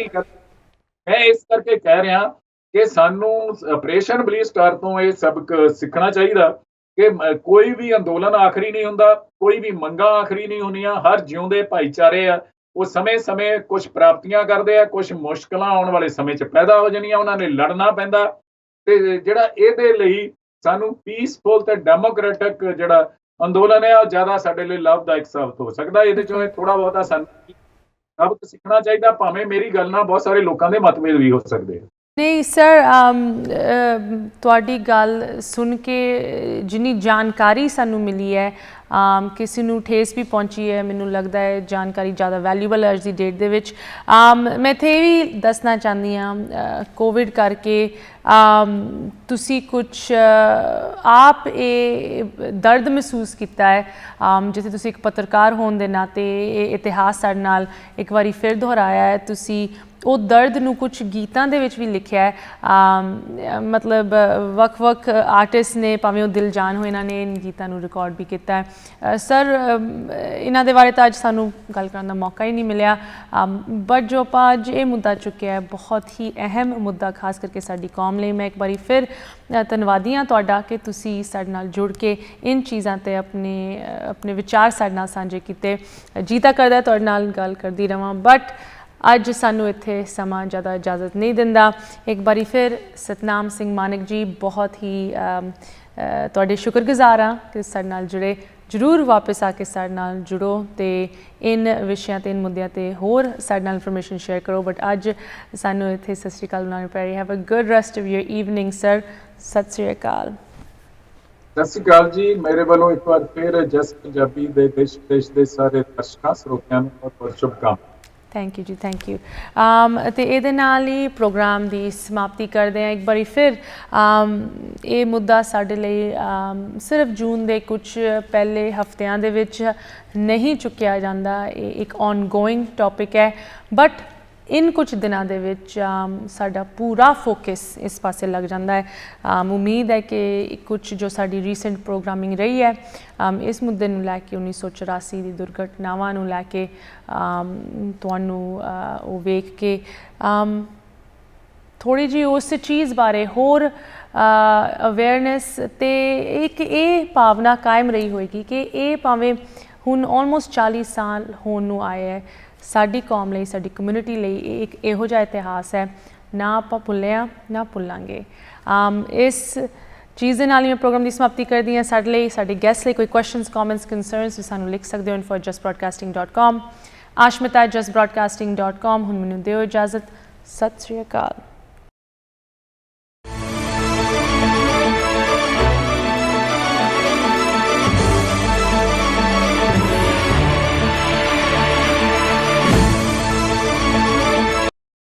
ਮੈਂ ਇਸ ਕਰਕੇ ਕਹਿ ਰਿਹਾ ਕਿ ਸਾਨੂੰ ਆਪਰੇਸ਼ਨ ਬਲੀ ਸਟਾਰ ਤੋਂ ਇਹ ਸਬਕ ਸਿੱਖਣਾ ਚਾਹੀਦਾ ਕਿ ਕੋਈ ਵੀ ਅੰਦੋਲਨ ਆਖਰੀ ਨਹੀਂ ਹੁੰਦਾ, ਕੋਈ ਵੀ ਮੰਗਾਂ ਆਖਰੀ ਨਹੀਂ ਹੁੰਦੀਆਂ। ਹਰ ਜਿਉਂਦੇ ਭਾਈਚਾਰੇ ਆ, ਉਹ ਸਮੇਂ-ਸਮੇਂ ਕੁਝ ਪ੍ਰਾਪਤੀਆਂ ਕਰਦੇ ਆ, ਕੁਝ ਮੁਸ਼ਕਲਾਂ ਆਉਣ ਵਾਲੇ ਸਮੇਂ 'ਚ ਪੈਦਾ ਹੋ ਜਾਣੀਆਂ, ਉਹਨਾਂ ਨੇ ਲੜਨਾ ਪੈਂਦਾ। ਤੇ ਜਿਹੜਾ ਇਹਦੇ ਲਈ ਸਾਨੂੰ ਪੀਸਫੁਲ ਤੇ ਡੈਮੋਕ੍ਰੈਟਿਕ ਜਿਹੜਾ ਅੰਦੋਲਨ ਹੈ ਉਹ ਜ਼ਿਆਦਾ ਸਾਡੇ ਲਈ ਲਾਭਦਾਇਕ ਸਾਬਤ ਹੋ ਸਕਦਾ। ਇਹਦੇ 'ਚੋਂ ਥੋੜਾ ਬਹੁਤਾ ਸਾਨੂੰ ਸਬਕ ਸਿੱਖਣਾ ਚਾਹੀਦਾ, ਭਾਵੇਂ ਮੇਰੀ ਗੱਲ ਨਾਲ ਬਹੁਤ ਸਾਰੇ ਲੋਕਾਂ ਦੇ ਮਤਭੇਦ ਵੀ ਹੋ ਸਕਦੇ ਆ। ਨਹੀਂ ਸਰ, ਤੁਹਾਡੀ ਗੱਲ ਸੁਣ ਕੇ ਜਿੰਨੀ ਜਾਣਕਾਰੀ ਸਾਨੂੰ ਮਿਲੀ ਹੈ, ਕਿਸੇ ਨੂੰ ਠੇਸ ਵੀ ਪਹੁੰਚੀ ਹੈ, ਮੈਨੂੰ ਲੱਗਦਾ ਹੈ ਜਾਣਕਾਰੀ ਜ਼ਿਆਦਾ ਵੈਲਿਊਬਲ ਹੈ ਅੱਜ ਦੀ ਡੇਟ ਦੇ ਵਿੱਚ। ਮੈਂ ਇੱਥੇ ਇਹ ਵੀ ਦੱਸਣਾ ਚਾਹੁੰਦੀ ਹਾਂ, ਕੋਵਿਡ ਕਰਕੇ ਤੁਸੀਂ ਕੁਛ ਆਪ ਇਹ ਦਰਦ ਮਹਿਸੂਸ ਕੀਤਾ ਹੈ, ਜਿੱਥੇ ਤੁਸੀਂ ਇੱਕ ਪੱਤਰਕਾਰ ਹੋਣ ਦੇ ਨਾਤੇ ਇਹ ਇਤਿਹਾਸ ਸਾਡੇ ਨਾਲ ਇੱਕ ਵਾਰੀ ਫਿਰ ਦੁਹਰਾਇਆ ਹੈ। ਤੁਸੀਂ ਉਹ ਦਰਦ ਨੂੰ ਕੁਝ ਗੀਤਾਂ ਦੇ ਵਿੱਚ ਵੀ ਲਿਖਿਆ ਹੈ, ਮਤਲਬ ਵੱਖ-ਵੱਖ ਆਰਟਿਸਟ ਨੇ, ਭਾਵੇਂ ਉਹ ਦਿਲ ਜਾਨ ਹੋ, ਇਹਨਾਂ ਨੇ ਇਨ ਗੀਤਾਂ ਨੂੰ ਰਿਕਾਰਡ ਵੀ ਕੀਤਾ ਹੈ। ਸਰ, ਇਹਨਾਂ ਦੇ ਬਾਰੇ ਤਾਂ ਅੱਜ ਸਾਨੂੰ ਗੱਲ ਕਰਨ ਦਾ ਮੌਕਾ ਹੀ ਨਹੀਂ ਮਿਲਿਆ, ਬਟ ਜੋ ਆਪਾਂ ਅੱਜ ਇਹ ਮੁੱਦਾ ਚੁੱਕਿਆ ਹੈ, ਬਹੁਤ ਹੀ ਅਹਿਮ ਮੁੱਦਾ, ਖਾਸ ਕਰਕੇ ਸਾਡੀ ਕੌਮ ਲਈ। ਮੈਂ ਇੱਕ ਵਾਰੀ ਫਿਰ ਧੰਨਵਾਦੀ ਹਾਂ ਤੁਹਾਡਾ ਕਿ ਤੁਸੀਂ ਸਾਡੇ ਨਾਲ ਜੁੜ ਕੇ ਇਨ ਚੀਜ਼ਾਂ 'ਤੇ ਆਪਣੇ ਵਿਚਾਰ ਸਾਡੇ ਨਾਲ ਸਾਂਝੇ ਕੀਤੇ। ਜੀ ਤਾਂ ਕਰਦਾ ਤੁਹਾਡੇ ਨਾਲ ਗੱਲ ਕਰਦੀ ਰਹਾਂ, ਬਟ ਅੱਜ ਸਾਨੂੰ ਇੱਥੇ ਸਮਾਂ ਜ਼ਿਆਦਾ ਇਜਾਜ਼ਤ ਨਹੀਂ ਦਿੰਦਾ। ਇੱਕ ਵਾਰੀ ਫਿਰ ਸਤਨਾਮ ਸਿੰਘ ਮਾਨਕ ਜੀ, ਬਹੁਤ ਹੀ ਤੁਹਾਡੇ ਸ਼ੁਕਰਗੁਜ਼ਾਰ ਹਾਂ ਕਿ ਸਾਡੇ ਨਾਲ ਜੁੜੇ। ਜ਼ਰੂਰ ਵਾਪਸ ਆ ਕੇ ਸਾਡੇ ਨਾਲ ਜੁੜੋ ਅਤੇ ਇਨ ਵਿਸ਼ਿਆਂ 'ਤੇ, ਇਨ ਮੁੱਦਿਆਂ 'ਤੇ ਹੋਰ ਸਾਡੇ ਨਾਲ ਇਨਫੋਰਮੇਸ਼ਨ ਸ਼ੇਅਰ ਕਰੋ। ਬਟ ਅੱਜ ਸਾਨੂੰ ਇੱਥੇ ਸਤਿ ਸ਼੍ਰੀ ਅਕਾਲ ਬੁਲਾਉਣੀ ਪੈ ਰਹੀ। Have a good rest of your evening sir. ਸਤਿ ਸ਼੍ਰੀ ਅਕਾਲ। ਸਤਿ ਸ਼੍ਰੀ ਅਕਾਲ ਜੀ। ਮੇਰੇ ਵੱਲੋਂ ਇੱਕ ਵਾਰ ਫਿਰ ਜਸ ਪੰਜਾਬੀ ਦੇ ਦੇਸ਼ ਵਿਦੇਸ਼ ਦੇ ਸਾਰੇ ਦਰਸ਼ਕਾਂ ਸਰੋਤਿਆਂ ਨੂੰ ਬਹੁਤ ਬਹੁਤ ਸ਼ੁਭਕਾਮਨਾਵਾਂ। ਥੈਂਕ ਯੂ ਜੀ, ਥੈਂਕ ਯੂ। ਅਤੇ ਇਹਦੇ ਨਾਲ ਹੀ ਪ੍ਰੋਗਰਾਮ ਦੀ ਸਮਾਪਤੀ ਕਰਦੇ ਹਾਂ। ਇੱਕ ਵਾਰੀ ਫਿਰ ਇਹ ਮੁੱਦਾ ਸਾਡੇ ਲਈ ਸਿਰਫ ਜੂਨ ਦੇ ਕੁਝ ਪਹਿਲੇ ਹਫ਼ਤਿਆਂ ਦੇ ਵਿੱਚ ਨਹੀਂ ਚੁੱਕਿਆ ਜਾਂਦਾ, ਇਹ ਇੱਕ ਔਨਗੋਇੰਗ ਟੌਪਿਕ ਹੈ, ਬਟ ਇਨ ਕੁਝ ਦਿਨਾਂ ਦੇ ਵਿੱਚ ਸਾਡਾ ਪੂਰਾ ਫੋਕਸ ਇਸ ਪਾਸੇ ਲੱਗ ਜਾਂਦਾ ਹੈ। ਉਮੀਦ ਹੈ ਕਿ ਕੁਝ ਜੋ ਸਾਡੀ ਰੀਸੈਂਟ ਪ੍ਰੋਗਰਾਮਿੰਗ ਰਹੀ ਹੈ ਇਸ ਮੁੱਦੇ ਨੂੰ ਲੈ ਕੇ, 1984 ਦੀ ਦੁਰਘਟਨਾਵਾਂ ਨੂੰ ਲੈ ਕੇ, ਤੁਹਾਨੂੰ ਉਹ ਵੇਖ ਕੇ ਥੋੜ੍ਹੀ ਜਿਹੀ ਉਸ ਚੀਜ਼ ਬਾਰੇ ਹੋਰ ਅਵੇਅਰਨੈਸ ਅਤੇ ਇੱਕ ਇਹ ਭਾਵਨਾ ਕਾਇਮ ਰਹੀ ਹੋਏਗੀ ਕਿ ਇਹ ਭਾਵੇਂ ਹੁਣ ਆਲਮੋਸਟ 40 ਸਾਲ ਹੋਣ ਨੂੰ ਆਏ ਹੈ, ਸਾਡੀ ਕੌਮ ਲਈ, ਸਾਡੀ ਕਮਿਊਨਿਟੀ ਲਈ ਇਹ ਇੱਕ ਇਹੋ ਜਿਹਾ ਇਤਿਹਾਸ ਹੈ, ਨਾ ਆਪਾਂ ਭੁੱਲਿਆ ਨਾ ਭੁੱਲਾਂਗੇ। ਇਸ ਚੀਜ਼ ਦੇ ਨਾਲ ਹੀ ਮੈਂ ਪ੍ਰੋਗਰਾਮ ਦੀ ਸਮਾਪਤੀ ਕਰਦੀ ਹਾਂ। ਸਾਡੇ ਲਈ, ਸਾਡੇ ਗੈਸਟ ਲਈ ਕੋਈ ਕੁਐਸਚਨਸ, ਕਮੈਂਟਸ, ਕੰਸਰਨਸ ਤੁਸੀਂ ਸਾਨੂੰ ਲਿਖ ਸਕਦੇ ਹੋ info@justbroadcasting.com, ashmita@justbroadcasting.com। ਹੁਣ ਮੈਨੂੰ ਦਿਓ ਇਜਾਜ਼ਤ। ਸਤਿ ਸ਼੍ਰੀ ਅਕਾਲ।